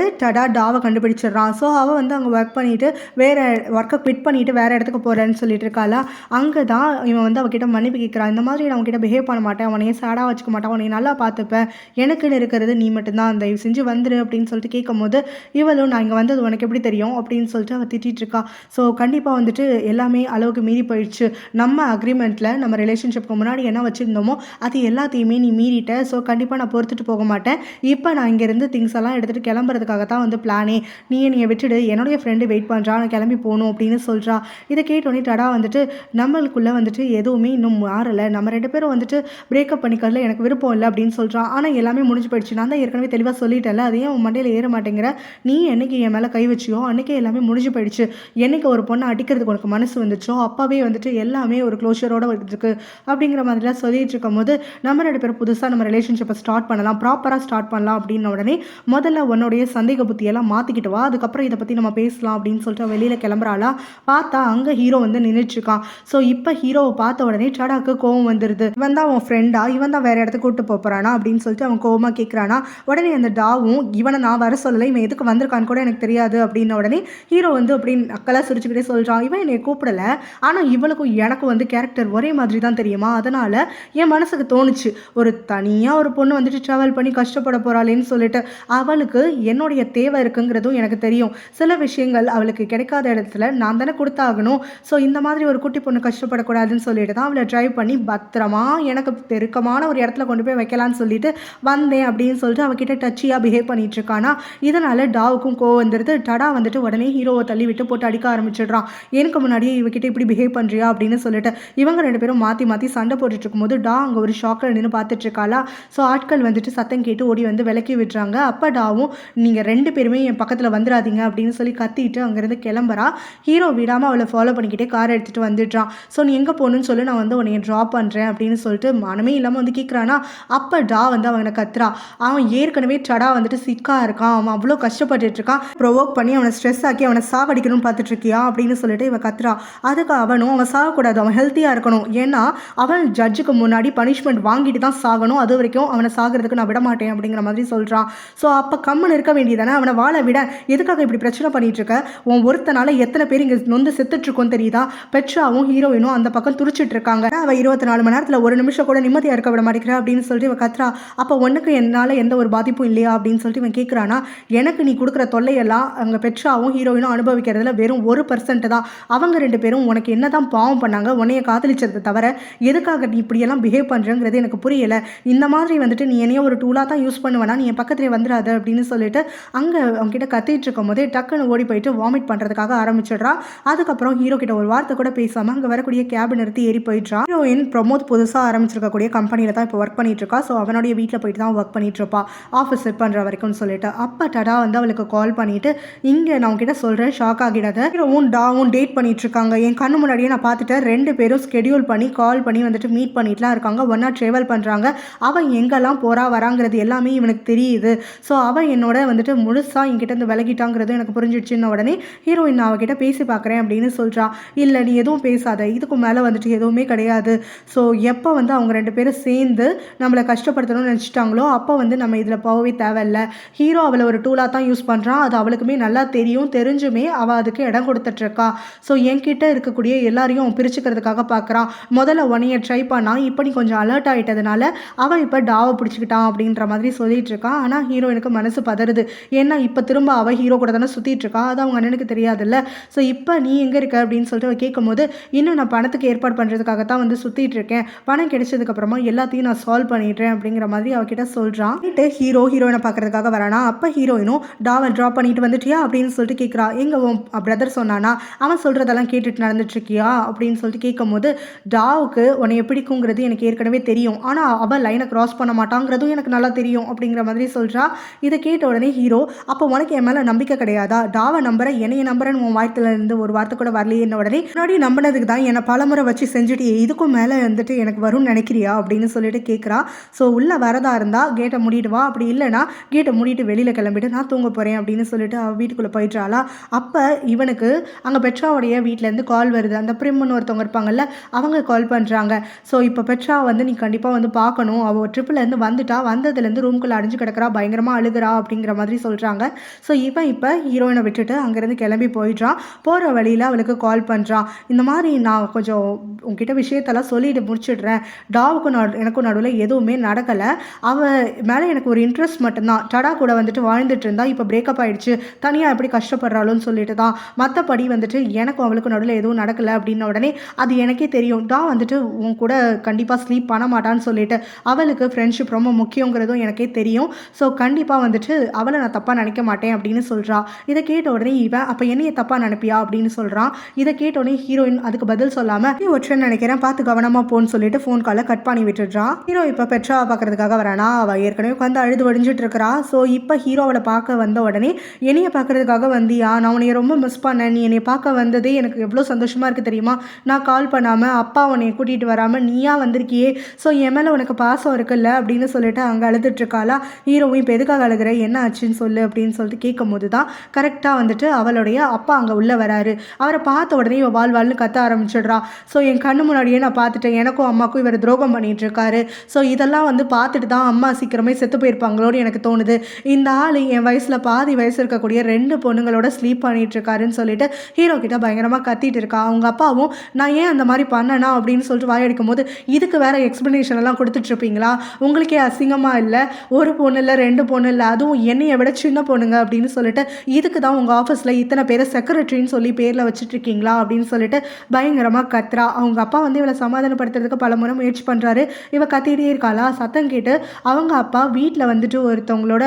டாவை கண்டுபிடிச்சிடுறான். ஸோ அவள் வந்து அங்கே ஒர்க் பண்ணிவிட்டு வேறு ஒர்க்கை குவிட் பண்ணிவிட்டு வேறு இடத்துக்கு போகிறேன்னு சொல்லிட்டு இருக்காளா. அங்கே தான் இவன் வந்து அவகிட்ட மன்னிப்பு கேட்குறான். இந்த மாதிரி நான் அவங்ககிட்ட பிஹேவ் பண்ண மாட்டேன், அவனையே சேடாக வச்சுக்க மாட்டேன், அவனை நல்லா பார்த்துப்பேன், எனக்குன்னு இருக்கிறது நீ மட்டும்தான், தயவு செஞ்சு வந்துரு அப்படின்னு சொல்லிட்டு கேட்கும்போது இவளும் நான் இங்கே வந்தது உனக்கு எப்படி தெரியும் அப்படின்னு சொல்லிட்டு அவள் திட்டிகிட்டு இருக்கா. ஸோ கண்டிப்பாக வந்துட்டு எல்லாமே அளவுக்கு மீறி போயிடுச்சு, நம்ம அக்ரிமெண்ட்டில் நம்ம ரிலேஷன்ஷிப்க்கு முன்னாடி என்ன வச்சுருந்தோமோ அது எல்லாத்தையுமே நீ மீறிட்ட, ஸோ கண்டிப்பாக நான் பொறுத்துட்டு போக மாட்டேன், இப்போ நான் இங்கேருந்து திங்ஸ் எல்லாம் எடுத்துகிட்டு கிளம்புறதுக்காக தான் வந்து பிளானே, நீ விட்டுடு, என்னுடைய ஃப்ரெண்டு வெயிட் பண்ணுறா, நான் கிளம்பி போகணும் அப்படின்னு சொல்கிறா. இதை கேட்டோடனே டடா வந்துட்டு நம்மளுக்குள்ளே வந்துட்டு எதுவுமே இன்னும் மாறலை, நம்ம 2 பேரும் வந்துட்டு பிரேக்கப் பண்ணிக்கிறதுல எனக்கு விருப்பம் இல்லை அப்படின்னு சொல்கிறான். ஆனால் எல்லாமே முடிஞ்சு போயிடுச்சு, நான் தான் ஏற்கனவே தெளிவாக சொல்லிட்டேன்ல, அதையும் உன் மண்டையில் ஏற மாட்டேங்கிற, நீ என்னைக்கு என் மேலே கை வச்சியோ அன்றைக்கே எல்லாமே முடிஞ்சு போயிடுச்சு, என்னைக்கு ஒரு பொண்ணை அடிக்கிறதுக்கு உனக்கு மனசு வந்துச்சோ அப்போவே வந்துட்டு எல்லாமே ஒரு க்ளோஷரோடு வந்துருக்கு அப்படிங்கிற மாதிரிலாம் சொல்லிட்டு இருக்கும் போது நம்ம 2 பேரும் புதுசாக நம்ம ரிலேஷன்ஷிப்பை ஸ்டார்ட் பண்ணலாம், ப்ராப்பராக ஸ்டார்ட் பண்ணலாம் அப்படின்ன உடனே முதல்ல உன்னுடைய சந்தேக புத்தியெல்லாம் மாற்றிக்கிட்டு வா, அதுக்கப்புறம் இதை பற்றி நம்ம பேசலாம் அப்படின்னு சொல்லிட்டு வெளியில் கிளம்புறாளா. பார்த்தா அங்கே ஹீரோ வந்து நின்றுட்டுருக்கான். ஸோ இப்போ ஹீரோவை பார்த்த உடனே டடாக்கு கோவம் வந்துடுது. இவன் தான் அவன் ஃப்ரெண்டா, இவன் தான் வேறு இடத்துக்கு கூப்பிட்டு போகிறானா அப்படின்னு சொல்லிட்டு அவன் கோவமாக கேட்குறானா. உடனே அந்த டாவும் இவனை நான் வர சொல்லலை, இவன் எதுக்கு வந்திருக்கான்னு கூட எனக்கு தெரியாது அப்படின்ன உடனே ஹீரோ வந்து அப்படின்னு அக்கெல்லாம் சிரிச்சுக்கிட்டே சொல்கிறான், இவன் என்னை கூப்பிடலை, ஆனால் இவளுக்கும் எனக்கும் வந்து கேரக்டர் ஒரே மாதிரி தான் தெரியுமா, அதனால் என் மனசுக்கு தோணுச்சு ஒரு தனியாக ஒரு பொண்ணு வந்துட்டு ட்ராவல் பண்ணி கஷ்டப்பட போகிறாளேன்னு சொல்லிட்டு, அவளுக்கு என்னுடைய தேவை இருக்குங்கிறதும் எனக்கு தெரியும், சில விஷயங்கள் அவளுக்கு கிடைக்காத இடத்துல நான் தானே கொடுத்தாகணும், ஸோ இந்த மாதிரி ஒரு குட்டி பொண்ணு கஷ்டப்படக்கூடாதுன்னு சொல்லிட்டு தான் அவளை ட்ரைவ் பண்ணி பத்திரமா எனக்கு பெருக்கமான ஒரு இடத்துல கொண்டு போய் வைக்கலான்னு சொல்லிட்டு வந்தேன் அப்படின்னு சொல்லிட்டு அவகிட்ட டச்சியாக பிஹேவ் பண்ணிட்டு இருக்கானா. இதனால் டாவுக்கும் கோவம் வந்துடுது. டடா வந்துட்டு உடனே ஹீரோவை தள்ளி விட்டு போட்டு அடிக்க ஆரம்பிச்சிடுறான். எனக்கு முன்னாடியே இவகிட்ட இப்படி பிஹேவ் பண்ணுறியா அப்படின்னு சொல்லிட்டு இவங்க 2 பேரும் மாற்றி மாற்றி சண்டை போட்டுட்டு இருக்கும்போது டா அங்கே ஒரு ஷாக்கில் நின்று பார்த்துட்டு இருக்காளா. ஸோ ஆட்கள் வந்துட்டு சத்தம் கேட்டு ஓடி வந்து விலக்கி விடுறாங்க. அப்போ டாவும் நீங்கள் 2 பேருமே என் பக்கத்தில் வந்துடாதீங்க அப்படின்னு சொல்லி கத்திட்டு அங்கேருந்து கிளம்புறா. ஹீரோ விடாமல் அவளை ஃபாலோ பண்ணிக்கிட்டே கார் எடுத்துகிட்டு வந்துடுறான். ஸோ நீ எங்கே போகணுன்னு சொல்லி நான் வந்து உன்னை ட்ராப் பண்ணுறேன் அப்படின்னு சொல்லிட்டு மனமே இல்லாமல் வந்து கேட்குறானா. அப்போ டா வந்து அவனை கத்துறா. அவன் ஏற்கனவே டடா வந்துட்டு சிக்காக இருக்கான், அவன் அவ்வளோ கஷ்டப்பட்டுட்டு இருக்கான், ப்ரொவோக் பண்ணி அவனை ஸ்ட்ரெஸ் ஆக்கி அவனை சாவடிக்கணும்னு பார்த்துட்டு இருக்கியா அப்படின்னு சொல்லிட்டு இவன் கத்துறா. அதுக்கு அவனும் அவன் சாகக்கூடாது, அவன் ஹெல்த்தியாக இருக்கணும், ஏன்னா அவன் ஜட்ஜுக்கு முன்னாடி பனிஷ்மெண்ட் வாங்கிட்டு தான் சாகணும், அது வரைக்கும் அவனை சாகிறதுக்கு நான் விட மாட்டேன் அப்படிங்கிற மாதிரி சொல்கிறான். ஸோ அப்போ கம்மன் இருக்க வேண்டியதானே, அவனை வாழ விட, எதுக்காக இப்படி பிரச்சனை பண்ணிட்டு இருக்க, உன் ஒருத்தனால எத்தனை பேர் இங்கே நொந்து செத்துட்டு இருக்கோன்னு தெரியுதா. பெட்ராவும் ஹீரோயினும் அந்த பக்கம் துடிச்சிட்டு இருக்காங்க. அவள் 24 மணி நேரத்தில் ஒரு நிமிஷம் கூட நிம்மதியாக இருக்க விட மாட்டேங்கிறா அப்படின்னு சொல்லிட்டு இவன் கத்துறா. அப்போ ஒன்றுக்கு என்னால் எந்த ஒரு பாதிப்பும் இல்லையா அப்படின்னு சொல்லிட்டு இவன் கேட்குறானா. எனக்கு நீ கொடுக்குற தொல்லையெல்லாம் அங்கே பெட்ராவும் ஹீரோயினும் அனுபவிக்கிறதுல வெறும் 1% தான், அவங்க 2 பேரும் உனக்கு என்ன தான் பாவம் பண்ணாங்க, உன்னைய காதலிச்சதை தவிர எதுக்காக நீ இப்படியெல்லாம் பிஹேவ் பண்ணுறங்கிறது எனக்கு புரியலை, இந்த மாதிரி வந்துட்டு நீ என்னைய ஒரு டூலாக தான் யூஸ் பண்ணுவேனா, நீ என் பக்கத்துலேயே வந்துடாது அப்படின்னு சொல்லிட்டு அங்கே அவங்ககிட்ட கத்திட்டு இருக்கும் போதே டக்குன்னு ஓடி போயிட்டு வாமிட் பண்ணுறதுக்காக ஆரம்பிச்சிடுறா. அதுக்கப்புறம் ஹீரோ கிட்ட ஒரு வார்த்தை கூட பேசாமல் அங்கே வரக்கூடிய கேபை நிறுத்தி ஏறி போயிடுறான். ஹீரோயின் பிரமோத் புதுசாக ஆரம்பிச்சிருக்கக்கூடிய கம்பெனியில் தான் இப்போ ஒர்க் பண்ணிட்டு இருக்கா. ஸோ அவனுடைய வீட்டில் போயிட்டு தான் ஒர்க் பண்ணிட்டு இருப்பா, ஆஃபீஸ் செட் பண்ணுற வரைக்கும்னு சொல்லிட்டு. அப்போ டடா வந்து அவளுக்கு கால் பண்ணிட்டு இங்கே நான் உங்ககிட்ட சொல்கிறேன், ஷாக் ஆகிடாத, ஹீரோவும் டாவும் டேட் பண்ணிட்டு இருக்காங்க, என் கண்ணு முன்னாடியே நான் பார்த்துட்டேன், 2 பேரும் ஸ்கெடியூல் பண்ணி கால் பண்ணி வந்துட்டு மீட் பண்ணிட்டுலாம் இருக்காங்க, ஒன்றா ட்ராவல் பண்ணுறாங்க, அவன் எங்கெல்லாம் போகிறா வராங்கிறது எல்லாமே இவனுக்கு தெரியுது, ஸோ அவன் என்னோட வந்துட்டு முழுசாக என்கிட்ட இருந்து விலகிட்டாங்கிறது எனக்கு புரிஞ்சிடுச்சுன்னு உடனே ஹீரோயின் நான் அவகிட்ட பேசி பார்க்குறேன் அப்படின்னு சொல்கிறான். இல்லை நீ எதுவும் பேசாத, இதுக்கு மேலே வந்துட்டு எதுவுமே கிடையாது, ஸோ எப்போ வந்து அவங்க 2 பேரும் சேர்ந்து நம்மளை கஷ்டப்படுத்தணும்னு நினச்சிட்டாங்களோ அப்போ வந்து நம்ம இதில் போகவே தேவையில்லை, ஹீரோ அவளை ஒரு டூலாக தான் யூஸ் பண்ணுறான், அது அவளுக்குமே நல்லா தெரியும், தெரிஞ்சுமே அவள் அதுக்கு இடம் கொடுத்துட்ருக்கா, ஸோ என்கிட்ட இருக்கக்கூடிய எல்லாரையும் அவன் பிரிச்சுக்கிறதுக்காக பார்க்குறான், முதல்ல உன்னைய ட்ரை பண்ணான், இப்போ நீ கொஞ்சம் அலர்ட் ஆகிட்டதுனால அவன் இப்போ டாவை பிடிச்சிக்கிட்டான் அப்படின்ற மாதிரி சொல்லிட்டு இருக்கான். ஆனால் ஹீரோயினுக்கு மனசு பதறுது, ஏன்னா இப்போ திரும்ப அவள் ஹீரோ கூட தானே சுற்றிட்டு இருக்கா, அது அவங்க அண்ணனுக்கு தெரியாதுல்ல, ஸோ இப்போ நீ எங்கே இருக்க அப்படின்னு சொல்லிட்டு அவள் கேட்கும்போது இன்னும் நான் பணத்துக்கு ஏற்பாடு பண்ணுறதுக்காக தான் வந்து சுற்றிட்டு இருக்கேன், பணம் கிடைச்சதுக்கப்புறமா எல்லாத்தையும் நான் சால்வ் பண்ணிடுறேன் அப்படிங்கிற மாதிரி அவகிட்ட சொல்கிறான். ஹீரோயினை பார்க்கறதுக்காக வரானா. அப்போ ஹீரோயினும் டாவை ட்ராப் பண்ணிட்டு வந்துட்டியா அப்படின்னு சொல்லிட்டு கேட்குறா. எங்கள் உன் பிரதர் சொன்னானா, அவன் சொல்கிறதெல்லாம் கேட்டுட்டு நடந்துட்டுருக்கியா அப்படின்னு சொல்லிட்டு கேட்கும்போது, டாவுக்கு உன்னை பிடிக்குங்கிறது எனக்கு ஏற்கனவே தெரியும், ஆனால் அவள் லைனை கிராஸ் பண்ண மாட்டாங்கிறதும் எனக்கு நல்லா தெரியும் அப்படிங்கிற மாதிரி சொல்கிறா. இதை கேட்ட உடனே ஹீரோ, அப்போ உனக்கு என் மேலே நம்பிக்கை கிடையாதா, டாவை நம்புற என்னைய நம்புறேன்னு உன் வாய்த்துல இருந்து ஒரு வார்த்தை கூட வரலையேன்ன உடனே, முன்னாடி நம்பினதுக்கு தான் என்னை பலமுறை வச்சு செஞ்சுட்டு இதுக்கும் மேலே வந்துட்டு எனக்கு வரும்னு நினைக்கிறியா அப்படின்னு சொல்லிட்டு கேட்குறா. ஸோ உள்ளே வரதா இருந்தால் கேட்டை மூடிட்டு வா, அப்படி இல்லைனா கேட்டை மூடிட்டு வெளியில் கிளம்பிட்டு நான் தூங்க போகிறேன் அப்படின்னு சொல்லிட்டு அவள் வீட்டுக்குள்ளே போயிட்டாளா. அப்போ இவனுக்கு அங்கே பெட்ராவுடைய வீட்டிலேருந்து கால் வருது. அந்த பிரிம்னு ஒருத்தவங்க இருப்பாங்கல்ல, அவங்க கால் பண்ணுறாங்க. ஸோ இப்போ பெட்ரா வந்து நீ கண்டிப்பாக வந்து பார்க்கணும், அவள் ட்ரிப்பிலேருந்து வந்துட்டா, வந்ததுலேருந்து ரூம்குள்ளே அடைஞ்சு கிடக்கிறா, பயங்கரமாக அழுகிறா அப்படிங்கிற மாதிரி சொல்கிறாங்க. ஸோ இவன் இப்போ ஹீரோயினை விட்டுட்டு அங்கேருந்து கிளம்பி போயிடுறான். போகிற வழியில் அவளுக்கு கால் பண்ணுறான். இந்த மாதிரி நான் கொஞ்சம் உங்ககிட்ட விஷயத்தெல்லாம் சொல்லிட்டு முடிச்சிடுறேன், டாவுக்கும் எனக்கும் நடுவில் எதுவுமே நடக்கலை, அவள் மேலே எனக்கு ஒரு இன்ட்ரெஸ்ட் மட்டும்தான், டடா கூட வந்துட்டு வாழ்ந்துட்டு இருந்தா, இப்போ பிரேக்கப் ஆகிடுச்சு, தனியாக எப்படி கஷ்டப்படுறாளுன்னு சொல்லிட்டு தான், மற்றபடி வந்துட்டு எனக்கும் அவளுக்கும் நடுவில் எதுவும் நடக்கலை அப்படின்ன உடனே, அது எனக்கே தெரியும், டா வந்துட்டு உன் கூட கண்டிப்பாக ஸ்லீப் பண்ண மாட்டான்னு சொல்லிட்டு, அவளுக்கு ஃப்ரெண்ட்ஷிப் ரொம்ப முக்கியங்கிறதும் எனக்கே தெரியும், ஸோ கண்டிப்பாக வந்துட்டு அவளை நான் தப்பாக நினைக்க மாட்டேன் அப்படின்னு சொல்கிறா. இதை கேட்ட உடனே இவன், அப்போ என்னையை தப்பாக நினைப்பியா அப்படின்னு சொல்கிறான். இதை கேட்ட உடனே ஹீரோயின் அதுக்கு பதில் சொல்லாமல், நீ ஒற்றன்னு நினைக்கிறேன், பார்த்து கவனமாக போன்னு சொல்லிட்டு ஃபோன் காலை கட் பண்ணி விட்டுடுறான். ஹீரோ இப்போ பெட்ராவை பார்க்கறதுக்காக வரானா. அவள் ஏற்கனவே உட்காந்து அழுது வடிஞ்சிட்டு இருக்கிறா. ஸோ இப்போ ஹீரோவை பார்க்க வந்த உடனே, என்னைய பார்க்கறதுக்காக வந்தியா, நான் உன்னைய ரொம்ப மிஸ் பண்ணேன், நீ என்னை பார்க்க வந்ததே எனக்கு எவ்வளோ சந்தோஷமாக இருக்குது தெரியுமா, நான் கால் பண்ணாமல் அப்பா உன்னைய கூட்டிகிட்டு வராமல் நீயா வந்திருக்கியே, ஸோ என் மேலே உனக்கு பாசம் இருக்குல்ல அப்படின்னு சொல்லிட்டு அங்கே அழுதுட்டுருக்காளா. ஹீரோவும் இப்போ எதுக்காக அழுகிற, என்ன ஆச்சுன்னு சொல்லு அப்படின்னு சொல்லிட்டு கேட்கும் போது தான் கரெக்டாக வந்துட்டு அவளுடைய அப்பா அங்கே உள்ளே வராரு. அவரை பார்த்த உடனே இவள் வாழ்வாள்னு கத்த ஆரம்பிச்சிடுறா. ஸோ என் கண்ணு முன்னாடியே நான் பார்த்துட்டேன், எனக்கும் அம்மாக்கும் இவர் துரோகம் பண்ணிட்டு இருக்காரு, ஸோ இதெல்லாம் வந்து பார்த்துட்டு தான் அம்மா சீக்கிரமே செத்து போயிருப்பாங்களோன்னு எனக்கு தோணுது, இந்த ஆள் என் வயசில் பாதி வயசு இருக்கக்கூடிய 2 பொண்ணுங்களோட ஸ்லீப் பண்ணிட்டு இருக்காருன்னு சொல்லிட்டு ஹீரோ கிட்ட பயங்கரமாக கத்திட்டு இருக்கா. அவங்க அப்பாவும் நான் ஏன் அந்த மாதிரி பண்ணனா அப்படின்னு சொல்லிட்டு வாயடிக்கும் போது, இதுக்கு வேற எக்ஸ்பிளனேஷன் எல்லாம் கொடுத்துட்ருப்பீங்களா, உங்களுக்கே அசிங்கமாக இல்லை, ஒரு பொண்ணு இல்லை 2 பொண்ணு இல்லை, அதுவும் என்னையை விட சின்ன பொண்ணுங்க அப்படின்னு சொல்லிட்டு, இதுக்கு தான் உங்கள் ஆஃபீஸில் இத்தனை பேரை செக்ரட்டரின்னு சொல்லி பேரில் வச்சுட்டு இருக்கீங்களா அப்படின்னு சொல்லிட்டு பயங்கரமாக கத்துறா. அவங்க அப்பா வந்து இவளை சமாதானப்படுத்துறதுக்கு பல முறை முயற்சி பண்ணுறாரு. இவ கத்திட்டே இருக்காளா. சத்தம் கேட்டு அவங்க அப்பா வீட்டில் வந்துட்டு ஒருத்தவங்களோட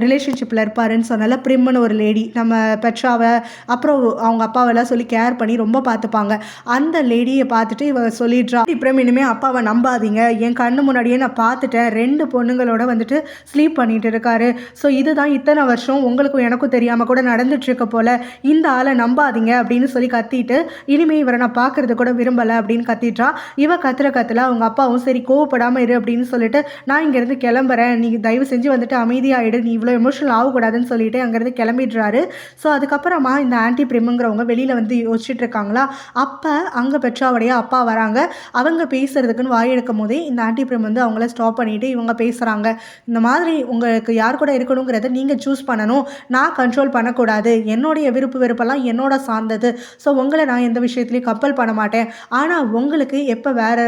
ரிலேஷன்ஷிப்பில் இருப்பாருன்னு சொன்னால, பிரிம்னு ஒரு லேடி நம்ம பெட்ராவை அப்புறம் அவங்க அப்பாவெல்லாம் சொல்லி கேர் பண்ணி ரொம்ப பார்த்துப்பாங்க. அந்த லேடியை பார்த்துட்டு இவ சொல்லிடுறா, பிரிம் இனிமேல் அப்பாவை நம்பாதீங்க, என் கண்ணு முன்னாடியே நான் பார்த்துட்டேன், 2 பொண்ணுங்களோட வந்துட்டு ஸ்லீப் பண்ணிட்டு இருக்காரு, ஸோ இதுதான் இத்தனை வருஷம் உங்களுக்கும் எனக்கும் தெரியாமல் கூட நடந்துட்டுருக்க போல, இந்த ஆளை நம்பாதீங்க அப்படின்னு சொல்லி கத்திட்டு, இனிமேல் இவரை நான் பார்க்கறது கூட விரும்பலை அப்படின்னு கத்திட்டா. இவ கத்துல அவங்க அப்பாவும் சரி கோவப்படாமல் இரு அப்படின்னு சொல்லிட்டு, நான் இங்கேருந்து கிளம்புறேன், நீ தயவு செஞ்சு வந்துட்டு அமைதியாகிடு, நீ இவ்வளோ எமோஷனல் ஆகக்கூடாதுன்னு சொல்லிட்டு அங்கேருந்து கிளம்பிடுறாரு. ஸோ அதுக்கப்புறமா இந்த ஆன்டி பிரிமுங்கிறவங்க வெளியில் வந்து யோசிச்சுட்டு இருக்காங்களா. அப்போ அங்கே பெட்ராவுடைய அப்பா வராங்க. அவங்க பேசுறதுக்குன்னு வாய் எடுக்கும் போதே இந்த ஆன்டி பிரிம் வந்து அவங்கள ஸ்டாப் பண்ணிட்டு இவங்க பேசுகிறாங்க. இந்த மாதிரி உங்களுக்கு யார் கூட இருக்கணுங்கிறத நீங்கள் சூஸ் பண்ணணும், நான் கண்ட்ரோல் பண்ணக்கூடாது, என்னுடைய விருப்பு வெறுப்பெல்லாம் என்னோட சார்ந்தது, ஸோ உங்களை நான் எந்த விஷயத்துலையும் கம்பல் பண்ண மாட்டேன், ஆனால் உங்களுக்கு எப்போ வேறு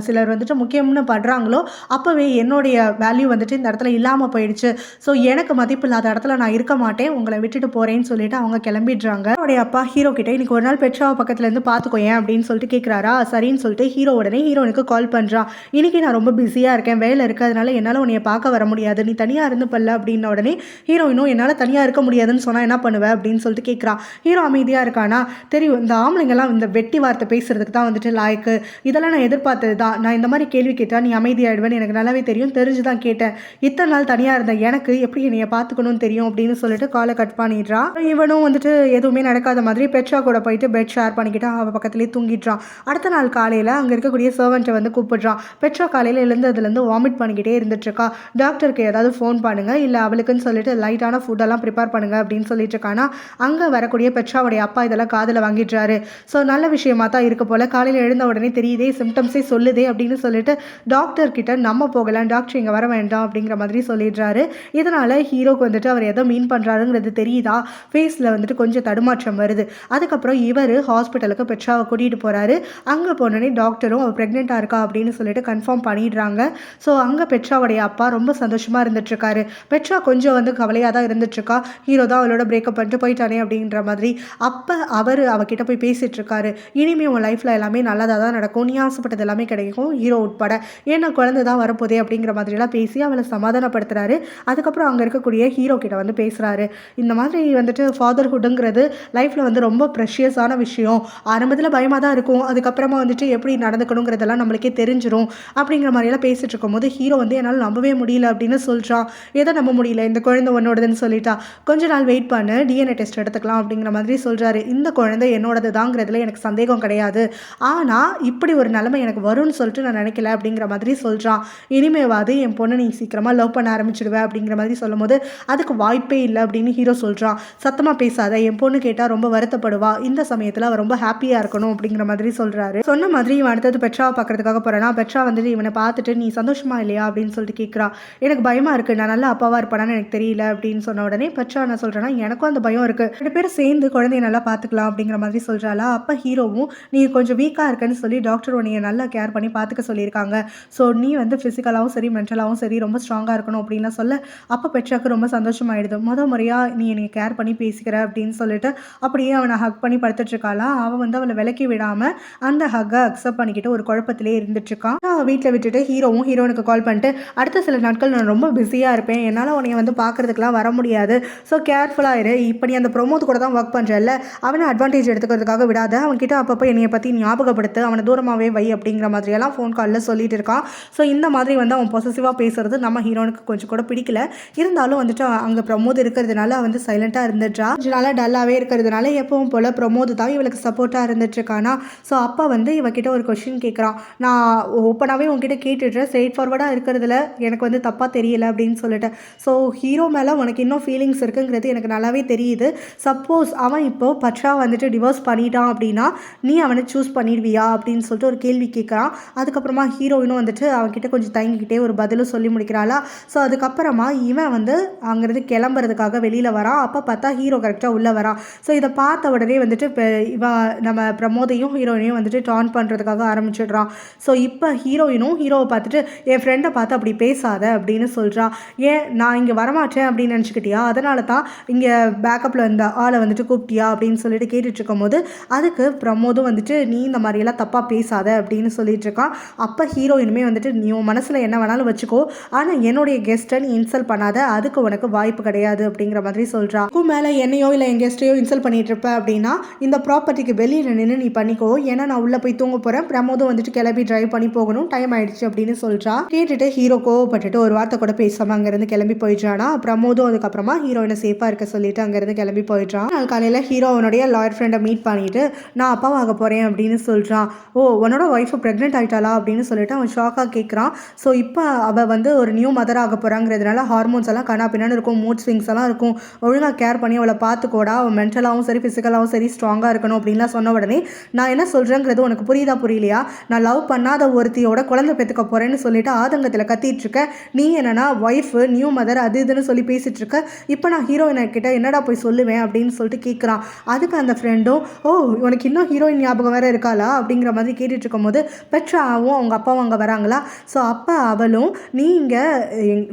சிலர் வந்துட்டு முக்கியம்னு படுறாங்களோ அப்போவே என்னுடைய வேல்யூ வந்துட்டு இந்த இடத்துல இல்லாமல் போயிடுச்சு, ஸோ எனக்கு மதிப்பு இல்லாத இடத்துல நான் இருக்க மாட்டேன், உங்களை விட்டுட்டு போகிறேன்னு சொல்லிட்டு அவங்க கிளம்பிடுறாங்க. அவருடைய அப்பா ஹீரோ கிட்டே இன்னைக்கு ஒரு நாள் பெட்ராவை பக்கத்துலேருந்து பார்த்துக்கோ ஏன் அப்படின்னு சொல்லிட்டு கேட்குறாரா. சரின்னு சொல்லிட்டு ஹீரோ உடனே ஹீரோனுக்கு கால் பண்ணுறான். இன்றைக்கி நான் ரொம்ப பிஸியாக இருக்கேன், வேலை இருக்குது, அதனால என்னால் உன்னைய பார்க்க வர முடியாது, நீ தனியாக இருந்து பல்ல அப்படின்ன உடனே ஹீரோயினும் என்னால் தனியாக இருக்க முடியாதுன்னு சொன்னால் என்ன பண்ணுவேன் அப்படின்னு சொல்லிட்டு கேட்குறான். ஹீரோ அமைதியாக இருக்கானா. தெரியும் இந்த ஆம்பளைங்கெல்லாம் இந்த வெட்டி வார்த்தை பேசுறதுக்கு தான் வந்துட்டு லாய்க்கு, இதெல்லாம் நான் எதிர்பார்த்தது தான், நான் இந்த மாதிரி கேள்வி கேட்டால் நீ அமைதியாகிடுவேன்னு எனக்கு நல்லாவே தெரியும், தெரிஞ்சு தான் கேட்டேன், இத்தனை நாள் தனியாக இருந்தேன், எனக்கு எப்படி என்னைய பார்த்துக்கணும்னு தெரியும் அப்படின்னு சொல்லிட்டு காலை கட் பண்ணிடுறான். இவனும் வந்துட்டு எதுவுமே நடக்காத மாதிரி பெட்ரா கூட போயிட்டு பெட் ஷேர் பண்ணிக்கிட்டு அவள் பக்கத்துலேயே தூங்கிடுறான். அடுத்த நாள் காலையில் அங்கே இருக்கக்கூடிய சர்வெண்ட்டை வந்து கூப்பிடுறான். பெட்ரா காலையில் எழுந்ததுலேருந்து வாமிட் பண்ணிக்கிட்டே இருந்துட்டுருக்கா. டாக்டருக்கு ஏதாவது ஃபோன் பண்ணுங்கள், இல்லை அவளுக்குன்னு சொல்லிட்டு லைட்டான ஃபுட்டெல்லாம் ப்ரிப்பேர் பண்ணுங்கள் அப்படின்னு சொல்லிட்டு இருக்கானா. அங்கே வரக்கூடிய பெட்ராவுடைய அப்பா இதெல்லாம் காதில் வாங்கிடுறாரு. ஸோ நல்ல விஷயமா தான் இருக்க போல், காலையில் எழுந்த உடனே தெரியுதே, சிம்டம்ஸே சொல்லுதே அப்படின்னு சொல்லிட்டு டாக்டர்கிட்ட நம்ம போகலாம், டாக்டர் இங்கே வர வேண்டாம் அப்படிங்கிற மாதிரி சொல்லிடுறாரு. இதனால் ஹீரோக்கு வந்துட்டு அவர் எதோ மீன் பண்ணுறாருங்கிறது தெரியுதா, ஃபேஸில் வந்துட்டு கொஞ்சம் தடுமாற்றம் வருது. அதுக்கப்புறம் இவர் ஹாஸ்பிட்டலுக்கு பெட்ராவை கூட்டிகிட்டு போகிறாரு. அங்கே போனோடனே டாக்டரும் அவள் ப்ரெக்னெண்ட்டாக இருக்கா அப்படின்னு சொல்லிட்டு கன்ஃபார்ம் பண்ணிடுறாங்க. ஸோ அங்கே பெட்ராவுடைய அப்பா ரொம்ப சந்தோஷமாக இருந்துட்டுருக்காரு. பெட்ரா கொஞ்சம் வந்து கவலையாக தான் இருந்துட்டுருக்கா. ஹீரோ தான் அவளோட பிரேக்கப் பண்ணிட்டு போயிட்டானே அப்படின்ற மாதிரி. அப்போ அவர் அவகிட்ட போய் பேசிகிட்டு இருக்காரு. இனிமேல் உன் லைஃப்பில் எல்லாமே நல்லதாக தான் நடக்கும், நீ ஆசைப்பட்டது எல்லாமே கிடைக்கும், ஹீரோ உட்பட, என்ன குழந்தை தான் வரப்போதே அப்படிங்கிற மாதிரிலாம் பேசி அவளை சமாதானப்படுத்துறாரு. அதுக்கப்புறம் அங்கே இருக்கக்கூடிய ஹீரோ கிட்ட வந்து பேசுகிறாரு. இந்த மாதிரி வந்துட்டு ஃபாதர்ஹுட்டுங்கிறது லைஃப்பில் வந்து ரொம்ப ப்ரெஷியஸான விஷயம். ஆரம்பத்தில் பயமாக தான் இருக்கும், அதுக்கப்புறமா வந்துட்டு எப்படி நடந்துக்கணுங்கிறதெல்லாம் நம்மளுக்கே தெரிஞ்சிடும் அப்படிங்கிற மாதிரியெல்லாம் பேசிகிட்டு இருக்கும்போது ஹீரோ வந்து என்னால் நம்பவே முடியல அப்படின்னு சொல்கிறான். எதை நம்ப முடியல, இந்த குழந்தை உன்னோடதுன்னு சொல்லிட்டா. கொஞ்ச நாள் வெயிட் பண்ணு, டிஎன்ஏ டெஸ்ட் எடுத்துக்கலாம் அப்படிங்கிற மாதிரி சொல்கிறாரு. இந்த குழந்தை என்னோடது தாங்கிறதுல எனக்கு சந்தேகம் கிடையாது, ஆனால் இப்படி ஒரு நிலைமை எனக்கு வரும்னு சொல்லிட்டு நான் நினைக்கல அப்படிங்கிற மாதிரி சொல்கிறான். இனிமேவாது என் பொண்ணை நீ சீக்கிரமாக லவ் பண்ண ஆரம்பிச்சிடுவேன் அப்படிங்கிற மாதிரி சொல்லும்போது அதுக்கு வாய்ப்பே இல்லை அப்படின்னு ஹீரோ சொல்கிறான். சத்தமாக பேசாத, என் பொண்ணு கேட்டால் ரொம்ப வருத்தப்படுவா, இந்த சமயத்தில் அவள் ரொம்ப ஹாப்பியாக இருக்கணும் அப்படிங்கிற மாதிரி சொல்கிறாரு. சொன்ன மாதிரி இவன் அடுத்தது பெட்ராவை பார்க்கறதுக்காக போகிறானா. பெட்ரா வந்துட்டு இவனை பார்த்துட்டு நீ சந்தோஷமா இல்லையா அப்படின்னு சொல்லிட்டு கேட்குறா. எனக்கு பயமாக இருக்குது, நான் நல்ல அப்பாவாக இருப்பானான்னு எனக்கு தெரியல அப்படின்னு சொன்ன உடனே பெட்ரா நான் சொல்கிறேன்னா எனக்கும் அந்த பயம் இருக்குது, 2 பேரும் சேர்ந்து குழந்தைய நல்லா பார்த்துக்கலாம் அப்படிங்கிற மாதிரி சொல்கிறாளா. அப்போ ஹீரோவும் நீ கொஞ்சம் வீக்காக இருக்குன்னு சொல்லி டாக்டர் உன்னைய நல்லா கேர் பண்ணி பார்த்துக்க சொல்லியிருக்காங்க, ஸோ நீ வந்து ஃபிசிக்கலாகவும் சரி மென்டலாகவும் சரி ரொம்ப ஸ்ட்ராங்காக இருக்கணும் அப்படின்லாம் சொல்ல அப்போ பெட்ராக்கு ரொம்ப சந்தோஷமாயிடுது. முறையாக நீ என்னை கேர் பண்ணி பேசிக்கிற அப்படின்னு சொல்லிட்டு அப்படியே அவனை ஹக் பண்ணி படுத்துட்ருக்காளா. அவன் வந்து அவளை விலக்கி விடாமல் அந்த ஹக்கை அக்செப்ட் பண்ணிக்கிட்டு ஒரு குழப்பத்திலே இருந்துட்டுருக்கான். வீட்டில் விட்டுட்டு ஹீரோவும் ஹீரோனுக்கு கால் பண்ணிட்டு அடுத்த சில நாட்கள் நான் ரொம்ப பிஸியாக இருப்பேன், என்னால் உன்னை வந்து பார்க்குறதுக்கெலாம் வர முடியாது, ஸோ கேர்ஃபுல்லாக இரு, இப்போ நீ அந்த ப்ரொமோத் கூட தான் ஒர்க் பண்ணுறல்ல, அவனை அட்வான்டேஜ் எடுத்துக்கிறதுக்காக விடாத, அவன்கிட்ட அப்பப்போ என்னையை பற்றி ஞாபகப்படுத்து, அவனை தூரமாகவே வை அப்படிங்கிற மாதிரியெல்லாம் ஃபோன் காலில் சொல்லிட்டு இருக்கான். ஸோ இந்த மாதிரி வந்து அவன் பொசசிவாக பேசுறது நம்ம ஹீரோனுக்கு கொஞ்சம் கூட பிடிக்கல. இருந்தாலும் வந்துட்டு அங்கே ப்ரமோத் இருக்கிறதுனால அவன் வந்து சைலண்ட்டாக இருந்துட்டா. கொஞ்சம் நாளாக டல்லாகவே இருக்கிறதுனால எப்பவும் போல் ப்ரமோத் தான் இவளுக்கு சப்போர்ட்டாக இருந்துட்டுருக்கானா. ஸோ அப்போ வந்து இவகிட்ட ஒரு கொஷின் கேட்குறான். நான் ஓப்பனாகவே உங்ககிட்ட கேட்டுடுறேன், ஸ்ட்ரெயிட் ஃபார்வர்டாக இருக்கிறதுல எனக்கு வந்து தப்பாக தெரியலை அப்படின்னு சொல்லிட்டு. ஸோ ஹீரோ மேலே உனக்கு இன்னும் ஃபீலிங்ஸ் இருக்குங்கிறது எனக்கு நல்லாவே தெரியுது. சப்போஸ் அவன் இப்போது பட்ரா வந்துட்டு டிவோர்ஸ் பண்ணிட்டான் அப்படின்னா நீ அவனை சூஸ் பண்ணிடுவியா அப்படின்னு சொல்லிட்டு ஒரு கேள்வி கேட்குறான். அதுக்கப்புறமா ஹீரோயினும் வந்துட்டு அவன்கிட்ட கொஞ்சம் தயங்கிக்கிட்டே ஒரு பதிலும் சொல்லி முடிக்கிறாளா. ஸோ அதுக்கப்புறமா இவன் வந்து அங்கேருந்து கிளம்புறதுக்காக வெளியில் வரான். அப்போ பார்த்தா ஹீரோ கரெக்டாக உள்ளே வரான். ஸோ இதை பார்த்த உடனே வந்துட்டு இப்போ நம்ம பிரமோதையும் ஹீரோயினையும் வந்துட்டு டான் பண்ணுறதுக்காக ஆரம்பிச்சிடுறான். ஸோ இப்போ ஹீரோயினும் ஹீரோவை பார்த்துட்டு என் ஃப்ரெண்டை பார்த்து அப்படி பேசாத அப்படின்னு சொல்கிறான். ஏன் நான் இங்கே வரமாட்டேன் அப்படின்னு நினச்சிக்கிட்டியா, அதனால தான் இங்கே பேக்கப்பில் இருந்த ஆளை வந்துட்டு கூப்பிட்டியா அப்படின்னு சொல்லிட்டு கேட்டுட்ருக்கும் போது அதுக்கு பிரமோதும் வந்துட்டு நீ இந்த மாதிரியெல்லாம் தப்பாக பேசாத அப்படின்னு சொல்லிட்டு இருக்கான். அப்போ ஹீரோயினுமே வந்துட்டு நீ உன் மனசில் என்ன வேணாலும் வச்சுக்கோ, ஆனால் என்னுடைய கெஸ்ட்டை நீ இன்சல்ட் பண்ணாத, அதுக்கு உனக்கு வாய்ப்பு கிடையாது அப்படிங்கிற மாதிரி சொல்கிறான். மேலே என்னையோ இல்லை என் கெஸ்ட்டையோ இன்சல்ட் பண்ணிட்டு இருப்ப அப்படின்னா இந்த ப்ராப்பர்ட்டிக்கு வெளியில் நின்று நீ பண்ணிக்கோ, ஏன்னா நான் உள்ளே போய் தூங்க போகிறேன், பிரமோதும் வந்துட்டு கிளம்பி டிரைவ் பண்ணி போகணும், டைம் ஆயிடுச்சு அப்படின்னு சொல்கிறா. கேட்டுட்டு ஹீரோ கோவப்பட்டுட்டு ஒரு வார்த்தை கூட பேசாமல் அங்கேருந்து கிளம்பி போயிடுறானா. பிரமோதும் அதுக்கப்புறமா ஹீரோயினை சேஃபாக இருக்க சொல்லிட்டு அங்கேருந்து கிளம்பி போயிடுறான். நாள் காலையில் ஹீரோவனுடைய லாயர் ஃப்ரெண்டை மீட் பண்ணிட்டு நான் அப்பாவாக போகிறேன் அப்படின்னு சொல்கிறான். ஓ உன்னோட ஒய்ஃபு ப்ரெக்னென்ட் ஆகிட்டாளா அப்படின்னு சொல்லிட்டு அவன் ஷாக்காக கேட்குறான். ஸோ இப்போ அவள் வந்து ஒரு நியூ மதர் ஆக போகிறாங்கிறதுனால ஹார்மோன்ஸ் எல்லாம் கண்ணா பின்னான்னு இருக்கும், மூட் ஸ்விங்ஸ் எல்லாம் இருக்கும், ஒழுங்காக கேர் பண்ணி அவளை பார்த்துக்கோடா, அவள் மென்டலாகவும் சரி ஃபிசிக்கலாகவும் சரி ஸ்ட்ராங்காக இருக்கணும் அப்படின்லாம் சொன்ன உடனே நான் என்ன சொல்கிறேங்கிறது உனக்கு புரியுதா புரியலையா, நான் லவ் பண்ணாத ஒருத்தியோட குழந்தை பெற்றுக்க போகிறேன்னு சொல்லிட்டு ஆதங்கத்தில் கத்திட்டு இருக்க, நீ என்னன்னா ஒய்ஃபு நியூ மதர் அது இதுன்னு சொல்லி பேசிகிட்டு இருக்க, இப்போ நான் ஹீரோயினை கிட்ட என்னடா போய் சொல்லுவேன் அப்படின்னு சொல்லிட்டு கேட்குறான். அதுக்கு அந்த ஃப்ரெண்டும் ஓ உனக்கு இன்னும் ஹீரோயின் ஞாபகம் வேறு இருக்காளா அப்படிங்கிற மாதிரி கேட்டுட்டு இருக்கும் போது பெட்ராவும் அவங்க அப்பாவும் அங்கே வராங்களா. ஸோ அப்போ அவளும் நீ இங்கே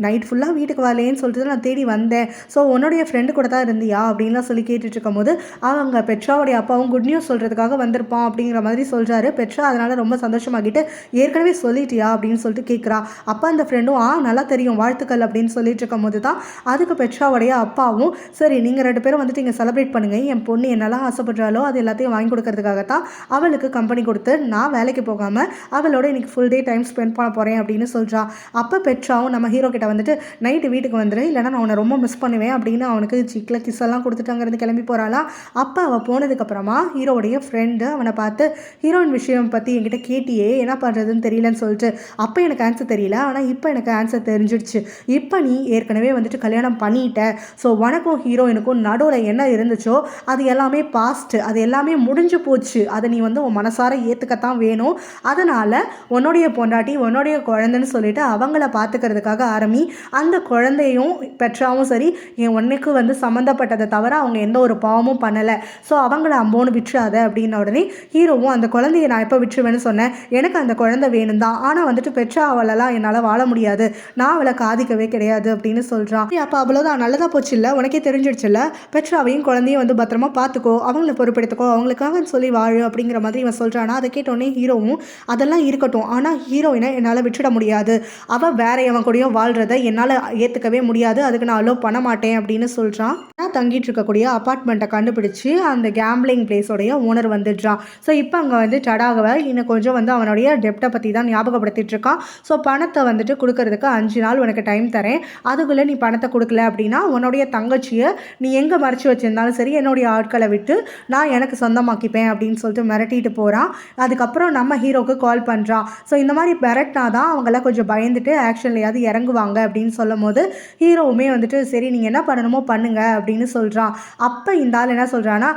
நைட் ஃபுல்லாக வீட்டுக்கு வரலேன்னு சொல்லிட்டு நான் தேடி வந்தேன், ஸோ உன்னுடைய ஃப்ரெண்டு கூட தான் இருந்தியா அப்படின்லாம் சொல்லி கேட்டுட்டு இருக்கும் போது அவங்க பெட்ராவுடைய அப்பாவும் குட் நியூஸ் சொல்கிறதுக்காக வந்திருப்பான் அப்படிங்கிற மாதிரி சொல்கிறாரு. பெட்ரா அதனால் ரொம்ப சந்தோஷமாகிட்டு ஏற்கனவே சொல்லிட்டியா அப்படின்னு சொல்லிட்டு கேட்குறா. அப்போ அந்த ஃப்ரெண்டும் நல்லா தெரியும் வாழ்த்துக்கள் அப்படின்னு சொல்லிட்டு இருக்கும் போது தான் அதுக்கு பெட்ராவுடைய அப்பாவும் சரி நீங்கள் 2 பேரும் வந்துட்டு இங்கே செலிப்ரேட் பண்ணுங்கள், என் பொண்ணு என்னெல்லாம் ஆசைப்படுறாலோ அது எல்லாத்தையும் வாங்கி கொடுக்கறதுக்காகத்தான் அவளுக்கு கம்பெனி கொடுத்து நான் வேலைக்கு போகாமல் அவளோட இன்னைக்கு ஃபுல் டே டைம் ஸ்பெண்ட் பண்ண போகிறேன் அப்படின்னு சொல்கிறா. அப்போ பெட்ராவும் நம்ம ஹீரோ கிட்ட வந்துட்டு நைட்டு வீட்டுக்கு வந்துடு, இல்லைனா நான் அவனை ரொம்ப மிஸ் பண்ணுவேன் அப்படின்னு அவனுக்கு சிக்கில் கிஸ் எல்லாம் கொடுத்துட்டு அங்கேருந்து கிளம்பி போகிறாளா. அப்போ அவள் போனதுக்கப்புறமா ஹீரோடைய ஃப்ரெண்டு அவனை பார்த்து ஹீரோயின் விஷயம் பற்றி என்கிட்ட கேட்டியே என்ன பண்ணுறதுன்னு தெரியலன்னு சொல்லிட்டு, அப்போ எனக்கு ஆன்சர் தெரியல, ஆனால் இப்போ எனக்கு ஆன்சர் தெரிஞ்சிடுச்சு, இப்போ நீ ஏற்கனவே வந்துட்டு கல்யாணம் பண்ணிட்ட, ஸோ உனக்கும் ஹீரோயினுக்கும் நடுவில் என்ன இருந்துச்சோ அது எல்லாமே பாஸ்ட்டு, அது எல்லாமே முடிஞ்சு போச்சு, அதை நீ வந்து உன் மனசார ஏற்றுக்கத்தான் வேணும், அதனால் உன்னுடைய பொண்டாட்டி உன்னுடைய குழந்தைன்னு சொல்லிட்டு அவங்கள பார்த்துக்கிறதுக்காக ஆரம்பி, அந்த குழந்தையும் பெற்றாவும் சரி என் ஒன்றுக்கு வந்து சம்மந்தப்பட்டதை தவிர அவங்க எந்த ஒரு பாவமும் பண்ணலை, ஸோ அவங்கள அம்போன்னு விட்டுறாத அப்படின்ன உடனே ஹீரோவும் அந்த குழந்தைய நான் எப்போ விட்டுருவேன்னு சொன்னேன், எனக்கு அந்த குழந்தை வேணும் தான், ஆனால் வந்துட்டு பெற்றா அவளெல்லாம் என்னால் வாழ முடியாது, நான் அவளை காதிக்கவே கிடையாது அப்படின்னு சொல்கிறான். அப்போ அவ்வளோதான் நல்லதாக போச்சு இல்லை, உனக்கே தெரிஞ்சிடுச்சுல்ல, பெற்றாவையும் குழந்தையும் வந்து பத்திரமா பார்த்துக்கோ, அவங்கள பொறுப்பெடுத்துக்கோ, அவங்களுக்காக சொல்லி வாழு அப்படிங்கிற மாதிரி இவன் சொல்கிறானா. அதை கேட்டோடனே ஹீரோவும் அதெல்லாம் இருக்கட்டும், ஆனால் ஹீரோ ஹீரோயினை என்னால் விட்டுட முடியாது, அவள் வேற எவன் கூடயும் வாழ்கிறத என்னால் ஏற்றுக்கவே முடியாது, அதுக்கு நான் அலோவ் பண்ண மாட்டேன் அப்படின்னு சொல்கிறான். நான் தங்கிட்டு இருக்கக்கூடிய அப்பார்ட்மெண்ட்டை கண்டுபிடிச்சி அந்த கேம்பிளிங் பிளேஸோடைய ஓனர் வந்துடுறான். ஸோ இப்போ அங்கே வந்து டடாவை இன்னும் கொஞ்சம் வந்து அவனுடைய டெப்டை பற்றி தான் ஞாபகப்படுத்திட்டு இருக்கான். ஸோ பணத்தை வந்துட்டு கொடுக்கறதுக்கு 5 நாள் உனக்கு டைம் தரேன், அதுக்குள்ளே நீ பணத்தை கொடுக்கல அப்படின்னா உன்னுடைய தங்கச்சியை நீ எங்கே மறைச்சி வச்சிருந்தாலும் சரி என்னுடைய ஆட்களை விட்டு நான் எனக்கு சொந்தமாக்கிப்பேன் அப்படின்னு சொல்லிட்டு மிரட்டிட்டு போகிறான். அதுக்கப்புறம் நம்ம ஹீரோக்கு கால் பண்ணுறான். ஸோ இந்த மாதிரி மிரட்டினா தான் அவங்களாம் கொஞ்சம் பயந்துட்டு ஆக்ஷன்லையாவது இறங்குவாங்க அப்படின்னு சொல்லும் போது ஹீரோவுமே வந்துட்டு சரி நீங்கள் என்ன பண்ணணுமோ பண்ணுங்க அப்படின்னு சொல்கிறான். அப்போ இந்த ஆள் என்ன சொல்கிறான்னா,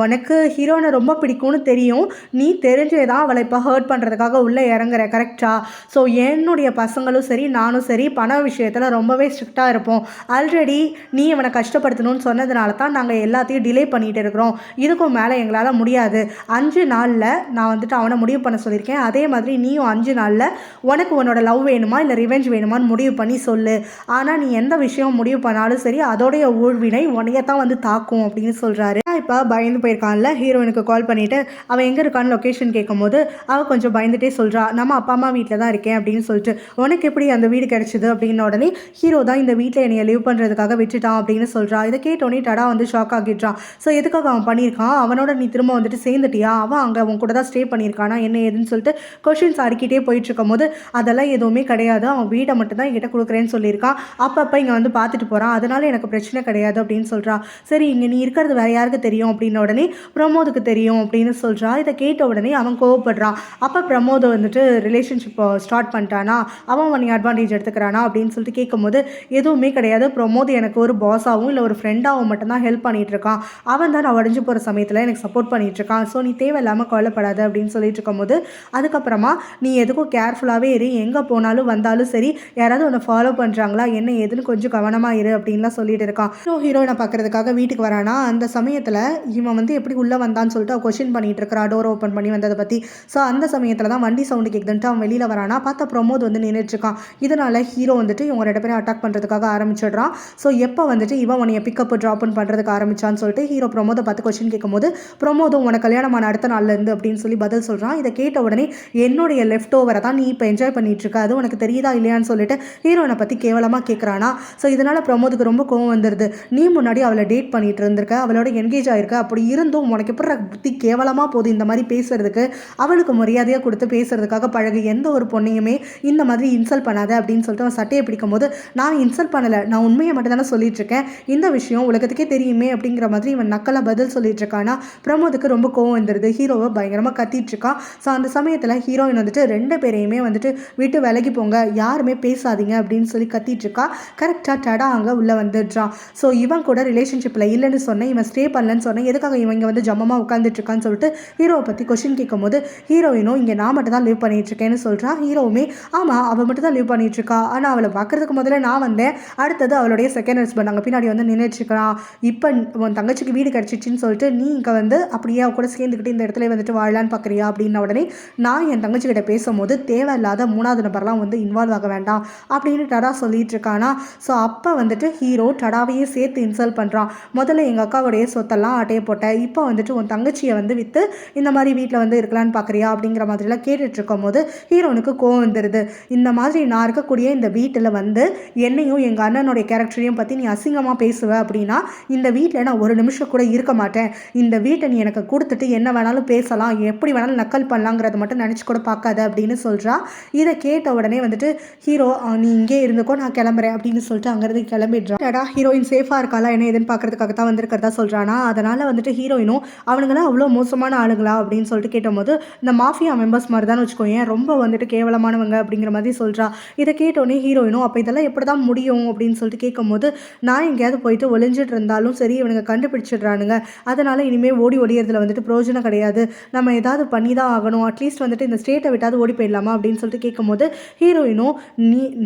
உனக்கு ஹீரோனை ரொம்ப பிடிக்கும்னு தெரியும், நீ தெரிஞ்சே தான் அவளை இப்போ ஹர்ட் பண்ணுறதுக்காக உள்ளே இறங்குற கரெக்டா? ஸோ என்னுடைய பசங்களும் சரி நானும் சரி பண விஷயத்தில் ரொம்பவே ஸ்ட்ரிக்டாக இருப்போம். ஆல்ரெடி நீ அவனை கஷ்டப்படுத்தணும்னு சொன்னதுனால தான் நாங்கள் எல்லாத்தையும் டிலே பண்ணிகிட்டு இருக்கிறோம். இதுக்கும் மேலே எங்களால் முடியாது. 5 நாளில் நான் வந்துட்டு அவனை முடிவு பண்ண சொல்லியிருக்கேன். அதே மாதிரி நீயும் 5 நாளில் உனக்கு உன்னோட லவ் வேணுமா இல்லை ரிவெஞ்ச் வேணுமான்னு முடிவு பண்ணி சொல்லு. ஆனால் நீ எந்த விஷயம் முடிவு பண்ணாலும் சரி அதோடைய ஊழ்வினை உனையத்தான் வந்து தாக்கும் அப்படின்னு சொல்கிறாரு. இப்போ பயந்து போயிருக்கான்ல, ஹீரோயினுக்கு கால் பண்ணிவிட்டு அவன் எங்கே இருக்கான்னு லொக்கேஷன் கேட்கும்போது அவள் கொஞ்சம் பயந்துகிட்டே சொல்கிறா, நம்ம அப்பா அம்மா வீட்டில் தான் இருக்கேன் அப்படின்னு சொல்லிட்டு. உனக்கு எப்படி அந்த வீடு கிடச்சிது அப்படின்ன உடனே ஹீரோ தான் இந்த வீட்டில் என்னை லீவ் பண்ணுறதுக்காக விட்டுட்டான் அப்படின்னு சொல்கிறா. இதை கேட்டோடனே டடா வந்து ஷாக் ஆகிடுறான். ஸோ எதுக்காக அவன் பண்ணியிருக்கான், அவனோட நீ திரும்ப வந்துட்டு சேர்ந்துட்டியா, அவன் அங்கே அவன் கூட தான் ஸ்டே பண்ணியிருக்கானா என்ன ஏதுன்னு சொல்லிட்டு கொஷின்ஸ் அடிக்கிட்டே போயிட்டுருக்கும் போது அதெல்லாம் எதுவுமே கிடையாது, அவன் வீடை மட்டும் தான் என்கிட்ட கொடுக்குறேன்னு சொல்லியிருக்கான், அப்பப்போ இங்கே வந்து பார்த்துட்டு போகிறான், அதனால எனக்கு பிரச்சனை கிடையாது அப்படின்னு சொல்கிறா. சரி இங்கே நீ இருக்கிறது வேறு யாருக்கு தெரியும் அப்படின்ன உடனே பிரமோதுக்கு தெரியும் அப்படின்னு சொல்கிறா. இதை கேட்ட உடனே அவன் கோவப்படுறான். அப்போ பிரமோதை வந்துட்டு ரிலேஷன்ஷிப் ஸ்டார்ட் பண்ணிட்டானா, அவன் நீ அட்வான்டேஜ் எடுத்துக்கிறானா அப்படின்னு சொல்லிட்டு கேட்கும்போது எதுவுமே கிடையாது, பிரமோத் எனக்கு ஒரு பாஸாகவும் இல்லை ஒரு ஃப்ரெண்டாகவும் மட்டும்தான் ஹெல்ப் பண்ணிகிட்டு இருக்கான், அவன் தான் நான் உடஞ்சி போகிற சமயத்தில் எனக்கு சப்போர்ட் பண்ணிகிட்டு இருக்கான், ஸோ நீ தேவையில்லாமல் கவலைப்படாது அப்படின்னு சொல்லிட்டு இருக்கும்போது அதுக்கப்புறமா நீ எதுக்கும் கேர்ஃபுல்லாகவே இரு, எங்கே போனாலும் வந்தாலும் சரி யாராவது உன்னை ஃபாலோ பண்ணுறாங்களா என்ன ஏதுன்னு கொஞ்சம் கவனமாக இரு அப்படின்லாம் சொல்லிட்டு இருக்கான். ஹீரோயினை பார்க்கறதுக்காக வீட்டுக்கு வரானா, அந்த சமயத்தில் இவன் வந்து எப்படி உள்ளே வந்தான்னு சொல்லிட்டு அவன் கொஸ்டின் பண்ணிட்டு இருக்கிறா டோர் ஓப்பன் பண்ணி வந்ததை பற்றி. ஸோ அந்த சமயத்தில் தான் வண்டி சவுண்டு கேட்குதுன்ட்டு அவன் வெளியில் வரானா, பார்த்தா பிரமோத் வந்து நின்றுட்டுருக்கான். இதனால் ஹீரோ வந்துட்டு இவங்க 2 பேரும் அட்டாக் பண்ணுறதுக்காக ஆரம்பிச்சிடுறான். ஸோ எப்போ வந்துட்டு இவன் உன்னைய பிக்கப் ட்ராப்னு பண்ணுறதுக்கு ஆரம்பிச்சான்னு சொல்லிட்டு ஹீரோ பிரமோதை பார்த்து கொஸ்டின் கேட்கும்போது பிரமோதும் உனக்கு கல்யாணமான அடுத்த நாள்லேருந்து அப்படின்னு சொல்லி பதில் சொல்கிறான். இதை கேட்ட உடனே என்னுடைய லெஃப்ட் ஓவரை தான் நீ இப்போ என்ஜாய் பண்ணிட்டு இருக்க, அது உனக்கு தெரியுதா இல்லையான்னு சொல்லிட்டு ஹீரோனை பற்றி கேவலமாக கேட்குறானா. ஸோ இதனால் பிரமோதுக்கு ரொம்ப கோவம் வந்துடுது. நீ முன்னாடி அவளை டேட் பண்ணிட்டு இருந்திருக்க, அவளோட என்கேஜ் ஆகிருக்க, அப்படி இருந்தும் உனக்கு எப்படி புத்தி கேவலமாக போகுது இந்த மாதிரி பேசுறதுக்கு, அவளுக்கு மரியாதையாக கொடுத்து பேசுறதுக்காக பழகு, எந்த ஒரு பொண்ணையுமே இந்த மாதிரி இன்சல்ட் பண்ணாத அப்படின்னு சொல்லிட்டு அவன் சட்டையை பிடிக்கும் போது நான் இன்சல்ட் பண்ணலை, நான் உண்மையை மட்டும் தானே சொல்லிட்டு இருக்கேன், இந்த விஷயம் உலகத்துக்கே தெரியுமே அப்படிங்கிற மாதிரி இவன் நக்கலாக பதில் சொல்லிட்டு இருக்கானா. பிரமோதுக்கு ரொம்ப கோவம் வந்துடுது, ஹீரோவை பயங்கரமாக கத்திட்டு இருக்கான். ஸோ அந்த சமயத்தில் ஹீரோயின் வந்துட்டு 2 பேரையுமே வந்துட்டு விட்டு விலகி போங்க, யாருமே பேசாதீங்க அப்படின்னு சொல்லி கத்திட்டு இருக்கா. கரெக்டாக டடா அங்கே உள்ளே வந்துடுறான். ஸோ இவன் கூட ரிலேஷன்ஷிப்பில் இல்லைன்னு சொன்னேன், இவன் ஸ்டே பண்ணலன்னு சொன்னேன், எதுக்காக இவன் இங்கே வந்து ஜம்மமாக உட்காந்துட்டு இருக்கான்னு சொல்லிட்டு ஹீரோவை பற்றி கொஸ்டின் கேட்கும் போது ஹீரோயினும் இங்கே நான் மட்டும் தான் லிவ் பண்ணிட்டு இருக்கேன்னு சொல்கிறான். ஹீரோவுமே ஆமாம் அவள் மட்டும் தான் லிவ் பண்ணிட்டு இருக்கா, ஆனால் அவளை பார்க்கறதுக்கு முதல்ல நான் வந்தேன், அடுத்தது அவளுடைய செகண்ட் ஹஸ்பண்ட் அங்கே பின்னாடி வந்து நின்றுட்டுருக்கான், இப்போ உன் தங்கச்சிக்கு வீடு கிடச்சிச்சின்னு சொல்லிட்டு நீ இங்கே வந்து அப்படியே அவ கூட சேர்ந்துக்கிட்டு இந்த இடத்துல வந்துட்டு வாழலான்னு பார்க்குறியா அப்படின்ன உடனே நான் என் தங்கச்சிக்கிட்ட பேசும்போது தேவையில்லாத 3வது நபர்லாம் வந்து இன்வால்வ் ஆக வேண்டாம் அப்படின்னு டடா சொல்லிட்டு இருக்கானா. ஸோ அப்போ வந்துட்டு ஹீரோ டடாவையே சேர்த்து இன்சல்ட் பண்ணுறான். முதல்ல எங்கள் அக்காவுடைய சொத்தெல்லாம் அட்டையை போட்டேன், இப்போ வந்துட்டு உன் தங்கச்சியை வந்து விற்று இந்த மாதிரி வீட்டில் வந்து இருக்கலான்னு பார்க்குறியா அப்படிங்கிற மாதிரிலாம் கேட்டுட்ருக்கும் போது ஹீரோனுக்கு கோவம் வந்துடுது. இந்த மாதிரி நான் இருக்கக்கூடிய இந்த வீட்டில் வந்து என்னையும் எங்கள் அண்ணனுடைய கேரக்டரையும் பற்றி நீ அசிங்கமாக பேசுவ அப்படின்னா இந்த வீட்டில் நான் ஒரு நிமிஷம் கூட இருக்க மாட்டேன், இந்த வீட்டை நீ எனக்கு கொடுத்துட்டு என்ன வேணாலும் பேசலாம், எப்படி வேணாலும் நக்கல் பண்ணலாங்கிறத மட்டும் நினச்சி கூட பார்க்காத அப்படின்னு சொல்கிறா. இதை கேட்ட உடனே வந்துட்டு ஹீரோ நீ இங்கே இருந்துக்கோ நான் கிளம்புறேன் அப்படின்னு சொல்லிட்டு அங்கேருந்து கிளம்பிடுறான். டடா ஹீரோயின் சேஃபாக இருக்காளா என்ன எதுன்னு பார்க்கறதுக்காக தான் வந்திருக்கிறதா சொல்கிறானா. அதனால் வந்துட்டு ஹீரோயினும் அவனுங்களாம் அவ்வளோ மோசமான ஆளுங்களா அப்படின்னு சொல்லிட்டு கேட்டபோது இந்த மாஃபியா மெம்பர்ஸ் மாதிரி தான் வச்சுக்கோயேன், ரொம்ப வந்துட்டு கேவலமானவங்க அப்படிங்கிற மாதிரி சொல்கிறா. இதை கேட்டோடனே ஹீரோயினும் அப்போ இதெல்லாம் எப்படி தான் முடியும் அப்படின்னு சொல்லிட்டு கேட்கும்போது நான் எங்கேயாவது போயிட்டு ஒளிஞ்சிட்டு இருந்தாலும் சரி இவனுங்க கண்டுபிடிச்சிடுறானுங்க, அதனால் இனிமேல் ஓடி ஒளியறதுல வந்துட்டு பிரயோஜனம் கிடையாது, நம்ம ஏதாவது பண்ணி தான் ஆகணும், அட்லீஸ்ட் வந்துட்டு இந்த ஸ்டேட்டை விட்டாவது ஓடி போயிடலாமா அப்படின்னு சொல்லிட்டு கேட்கும்போது ஹீரோயினும்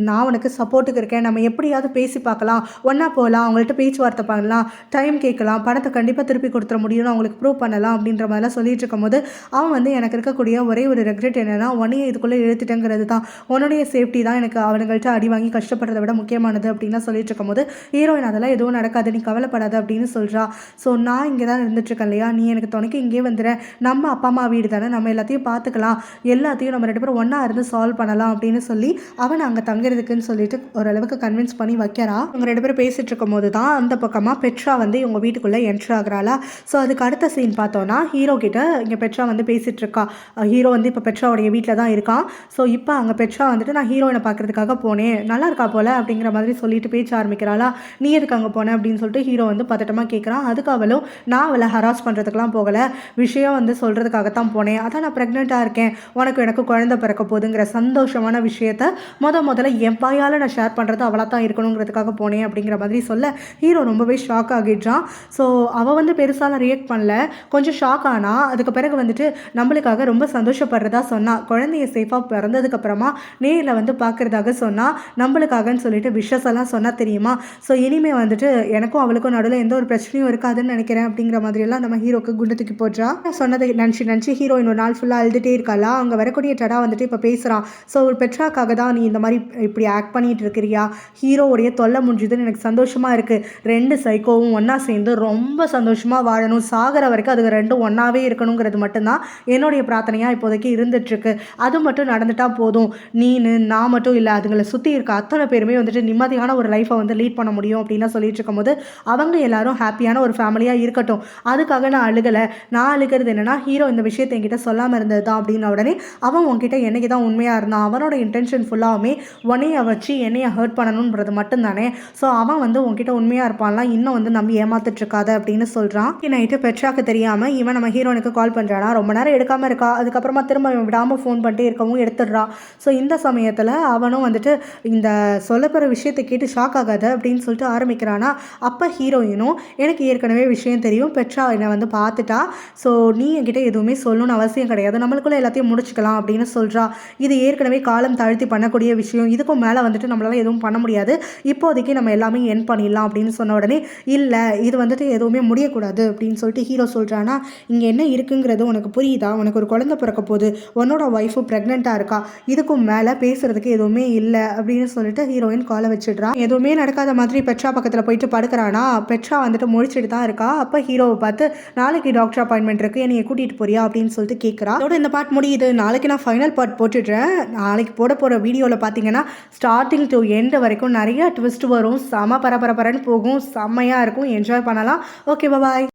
நான் உனக்கு சப்போர்ட்டுக்கு இருக்கேன், நம்ம எப்படியாவது பேசி பார்க்கலாம், ஒன்றா போகலாம், அவங்கள்ட்ட பேச்சுவார்த்தை பண்ணலாம், டைம் கேட்கலாம், பணத்தை கண்டிப்பாக கண்டிப்பாக திருப்பி கொடுத்துட முடியும்னு அவங்களுக்கு ப்ரூவ் பண்ணலாம் அப்படின்ற மாதிரிலாம் சொல்லிட்டு இருக்கும்போது அவன் வந்து எனக்கு இருக்கக்கூடிய ஒரே ஒரு ரெக்ரெட் என்னென்னா உன்னையே இதுக்குள்ளே இழுத்துட்டேங்கிறது தான், உன்னுடைய சேஃப்டி தான் எனக்கு அவனுங்கள்ட்ட அடி வாங்கி கஷ்டப்படுறதை விட முக்கியமானது அப்படின்லாம் சொல்லிட்டு இருக்கும்போது ஹீரோயின் அதெல்லாம் எதுவும் நடக்காது, நீ கவலைப்படாத அப்படின்னு சொல்கிறா. ஸோ நான் இங்கே தான் இருந்துட்டுருக்கேன் இல்லையா, நீ எனக்கு துணைக்கு இங்கே வந்துடுற, நம்ம அப்பா அம்மா வீடு தானே, நம்ம எல்லாத்தையும் பார்த்துக்கலாம், எல்லாத்தையும் நம்ம 2 பேரும் ஒன்றா இருந்து சால்வ் பண்ணலாம் அப்படின்னு சொல்லி அவனை அங்கே தங்குறதுக்குன்னு சொல்லிட்டு ஓரளவுக்கு கன்வின்ஸ் பண்ணி வைக்கிறா. அவங்க 2 பேரும் பேசிகிட்டு இருக்கும் போது தான் அந்த பக்கமாக பெட்ரா வந்து இவங்க வீட்டுக்குள்ளே என்ட்ரு ஆகுறாளா. ஸோ அதுக்கு அடுத்த சீன் பார்த்தோன்னா ஹீரோ கிட்ட இங்கே பெட்ரா வந்து பேசிகிட்டு இருக்கா. ஹீரோ வந்து இப்போ பெட்ராவுடைய வீட்டில் தான் இருக்கான். ஸோ இப்போ அங்கே பெட்ரா வந்துட்டு நான் ஹீரோயினை பார்க்குறதுக்காக போனேன், நல்லா இருக்கா போல அப்படிங்கிற மாதிரி சொல்லிட்டு பேச்ச ஆரம்பிக்கிறாளா. நீ எதுக்கு அங்கே போனேன் அப்படின்னு சொல்லிட்டு ஹீரோ வந்து பதட்டமாக கேட்குறான். அதுக்கு அவளும் நான் அவளை ஹராஸ் பண்ணுறதுக்கெலாம் போகலை, விஷயம் வந்து சொல்கிறதுக்காகத்தான் போனேன், அதான் நான் ப்ரெக்னெண்ட்டாக இருக்கேன், உனக்கு எனக்கு குழந்தை பிறக்க போகுதுங்கிற சந்தோஷமான விஷயத்த முதல்ல என் வாயால் நான் ஷேர் பண்ணுறது அவளாக தான் இருக்கணுங்கிறதுக்காக போனேன் அப்படிங்கிற மாதிரி சொல்ல ஹீரோ ரொம்பவே ஷாக் ஆகிடுறான். ஸோ அவள் வந்து பெருசாலாம் ரியாக்ட் பண்ணல, கொஞ்சம் ஷாக் ஆனால் அதுக்கு பிறகு வந்துட்டு நம்மளுக்காக ரொம்ப சந்தோஷப்படுறதா சொன்னான், குழந்தைய சேஃபாக பிறந்ததுக்கப்புறமா நேரில் வந்து பார்க்குறதாக சொன்னால் நம்மளுக்காகன்னு சொல்லிட்டு விஷஸ் எல்லாம் சொன்னால் தெரியுமா. ஸோ இனிமேல் வந்துட்டு எனக்கும் அவளுக்கும் நடுவில் எந்த ஒரு பிரச்சனையும் இருக்காதுன்னு நினைக்கிறேன் அப்படிங்கிற மாதிரியெல்லாம் நம்ம ஹீரோக்கு குண்டு தூக்கி போடுறா. சொன்னதை நினச்சி ஹீரோயின் ஒரு நாள் ஃபுல்லாக அழுதுகிட்டே இருக்காளா. அங்கே வரக்கூடிய டடா வந்துட்டு இப்போ பேசுகிறான். ஸோ ஒரு பெட்ராக்காக தான் நீ இந்த மாதிரி இப்படி ஆக்ட் பண்ணிகிட்டு இருக்கிறியா, ஹீரோவுடைய தொல்லை முடிஞ்சுதுன்னு எனக்கு சந்தோஷமாக இருக்குது, 2 சைக்கோவும் ஒன்றா சேர்ந்து ரொம்ப சந்தோஷமாக வாழணும், சாகிற வரைக்கும் அது 2 ஒன்றாவே இருக்கணுங்கிறது மட்டும்தான் என்னுடைய பிரார்த்தனையாக இப்போதைக்கு இருந்துகிட்ருக்கு, அது மட்டும் நடந்துட்டால் போதும், நான் மட்டும் இல்லை அதுங்களை சுற்றி இருக்க அத்தனை பேருமே வந்துட்டு நிம்மதியான ஒரு லைஃப்பை வந்து லீட் பண்ண முடியும் அப்படின்லாம் சொல்லிட்டு இருக்கும்போது அவங்க எல்லாரும் ஹாப்பியான ஒரு ஃபேமிலியாக இருக்கட்டும், அதுக்காக நான் அழுகலை, நான் அழுகிறது என்னென்னா ஹீரோ இந்த விஷயத்தை என்கிட்ட சொல்லாமல் இருந்தது தான் அப்படின்ன உடனே அவன் உன்கிட்ட என்னைக்கு தான் உண்மையாக இருந்தான், அவனோட இன்டென்ஷன் ஃபுல்லாகவுமே உன்னைய வச்சு என்னைய ஹர்ட் பண்ணணுன்றது மட்டும்தானே, ஸோ அவன் வந்து உன்கிட்ட உண்மையாக இருப்பான்லாம், இன்னும் வந்து நம்பி ஏமாத்துட்ருக்காத அப்படின்னு சொல்கிறான். நைட்டு பெட்ராக்கு தெரியாமல் இவன் நம்ம ஹீரோனுக்கு கால் பண்ணுறானா, ரொம்ப நேரம் எடுக்காமல் இருக்கா, அதுக்கப்புறமா திரும்ப விடாமல் ஃபோன் பண்ணிட்டே இருக்கவும் எடுத்துடுறான். ஸோ இந்த சமயத்தில் அவனும் வந்துட்டு இந்த சொல்லப்போகிற விஷயத்தை கேட்டு ஷாக் ஆகாத அப்படின்னு சொல்லிட்டு ஆரம்பிக்கிறானா. அப்போ ஹீரோயினும் எனக்கு ஏற்கனவே விஷயம் தெரியும், பெட்ரா என்னை வந்து பார்த்துட்டா, ஸோ நீ என்கிட்ட எதுவுமே சொல்லணும்னு அவசியம் கிடையாது, நம்மளுக்குள்ளே எல்லாத்தையும் முடிச்சுக்கலாம் அப்படின்னு சொல்கிறா. இது ஏற்கனவே காலம் தாழ்த்தி பண்ணக்கூடிய விஷயம், இதுக்கும் மேலே வந்துட்டு நம்மளால எதுவும் பண்ண முடியாது, இப்போதைக்கு நம்ம எல்லாமே என் பண்ணிடலாம் அப்படின்னு சொன்ன உடனே இல்லை இது வந்துட்டு எதுவுமே முடியக்கூடாது அப்படின்னு சொல்லிட்டு ஹீரோ சொல்கிறானா. இங்கே என்ன இருக்குங்கிறது உனக்கு புரியுதா, உனக்கு ஒரு குழந்தை பிறக்க போகுது, உன்னோட ஒய்ஃபும் ப்ரெக்னெண்ட்டாக இருக்கா, இதுக்கும் மேலே பேசுகிறதுக்கு எதுவுமே இல்லை அப்படின்னு சொல்லிட்டு ஹீரோயின் காலை வச்சிடுறான். எதுவுமே நடக்காத மாதிரி பெட்ரா பக்கத்தில் போயிட்டு படுக்கிறானா. பெட்ரா வந்துட்டு முடிச்சுட்டு தான் இருக்கா. அப்போ ஹீரோவை பார்த்து நாளைக்கு டாக்டர் அப்பாயின்மெண்ட் இருக்குது, என்னைய கூட்டிகிட்டு போறியா அப்படின்னு சொல்லிட்டு கேட்குறா. அதோட இந்த பார்ட் முடியுது. நாளைக்கு நான் ஃபைனல் பார்ட் போட்டுடுறேன். நாளைக்கு போட போகிற வீடியோவில் பார்த்தீங்கன்னா ஸ்டார்டிங் டு எண்ட் வரைக்கும் நிறைய ட்விஸ்ட் வரும், செம பரபரன்னு போகும், செம்மையாக இருக்கும், என்ஜாய் பண்ணலாம். Okay bye.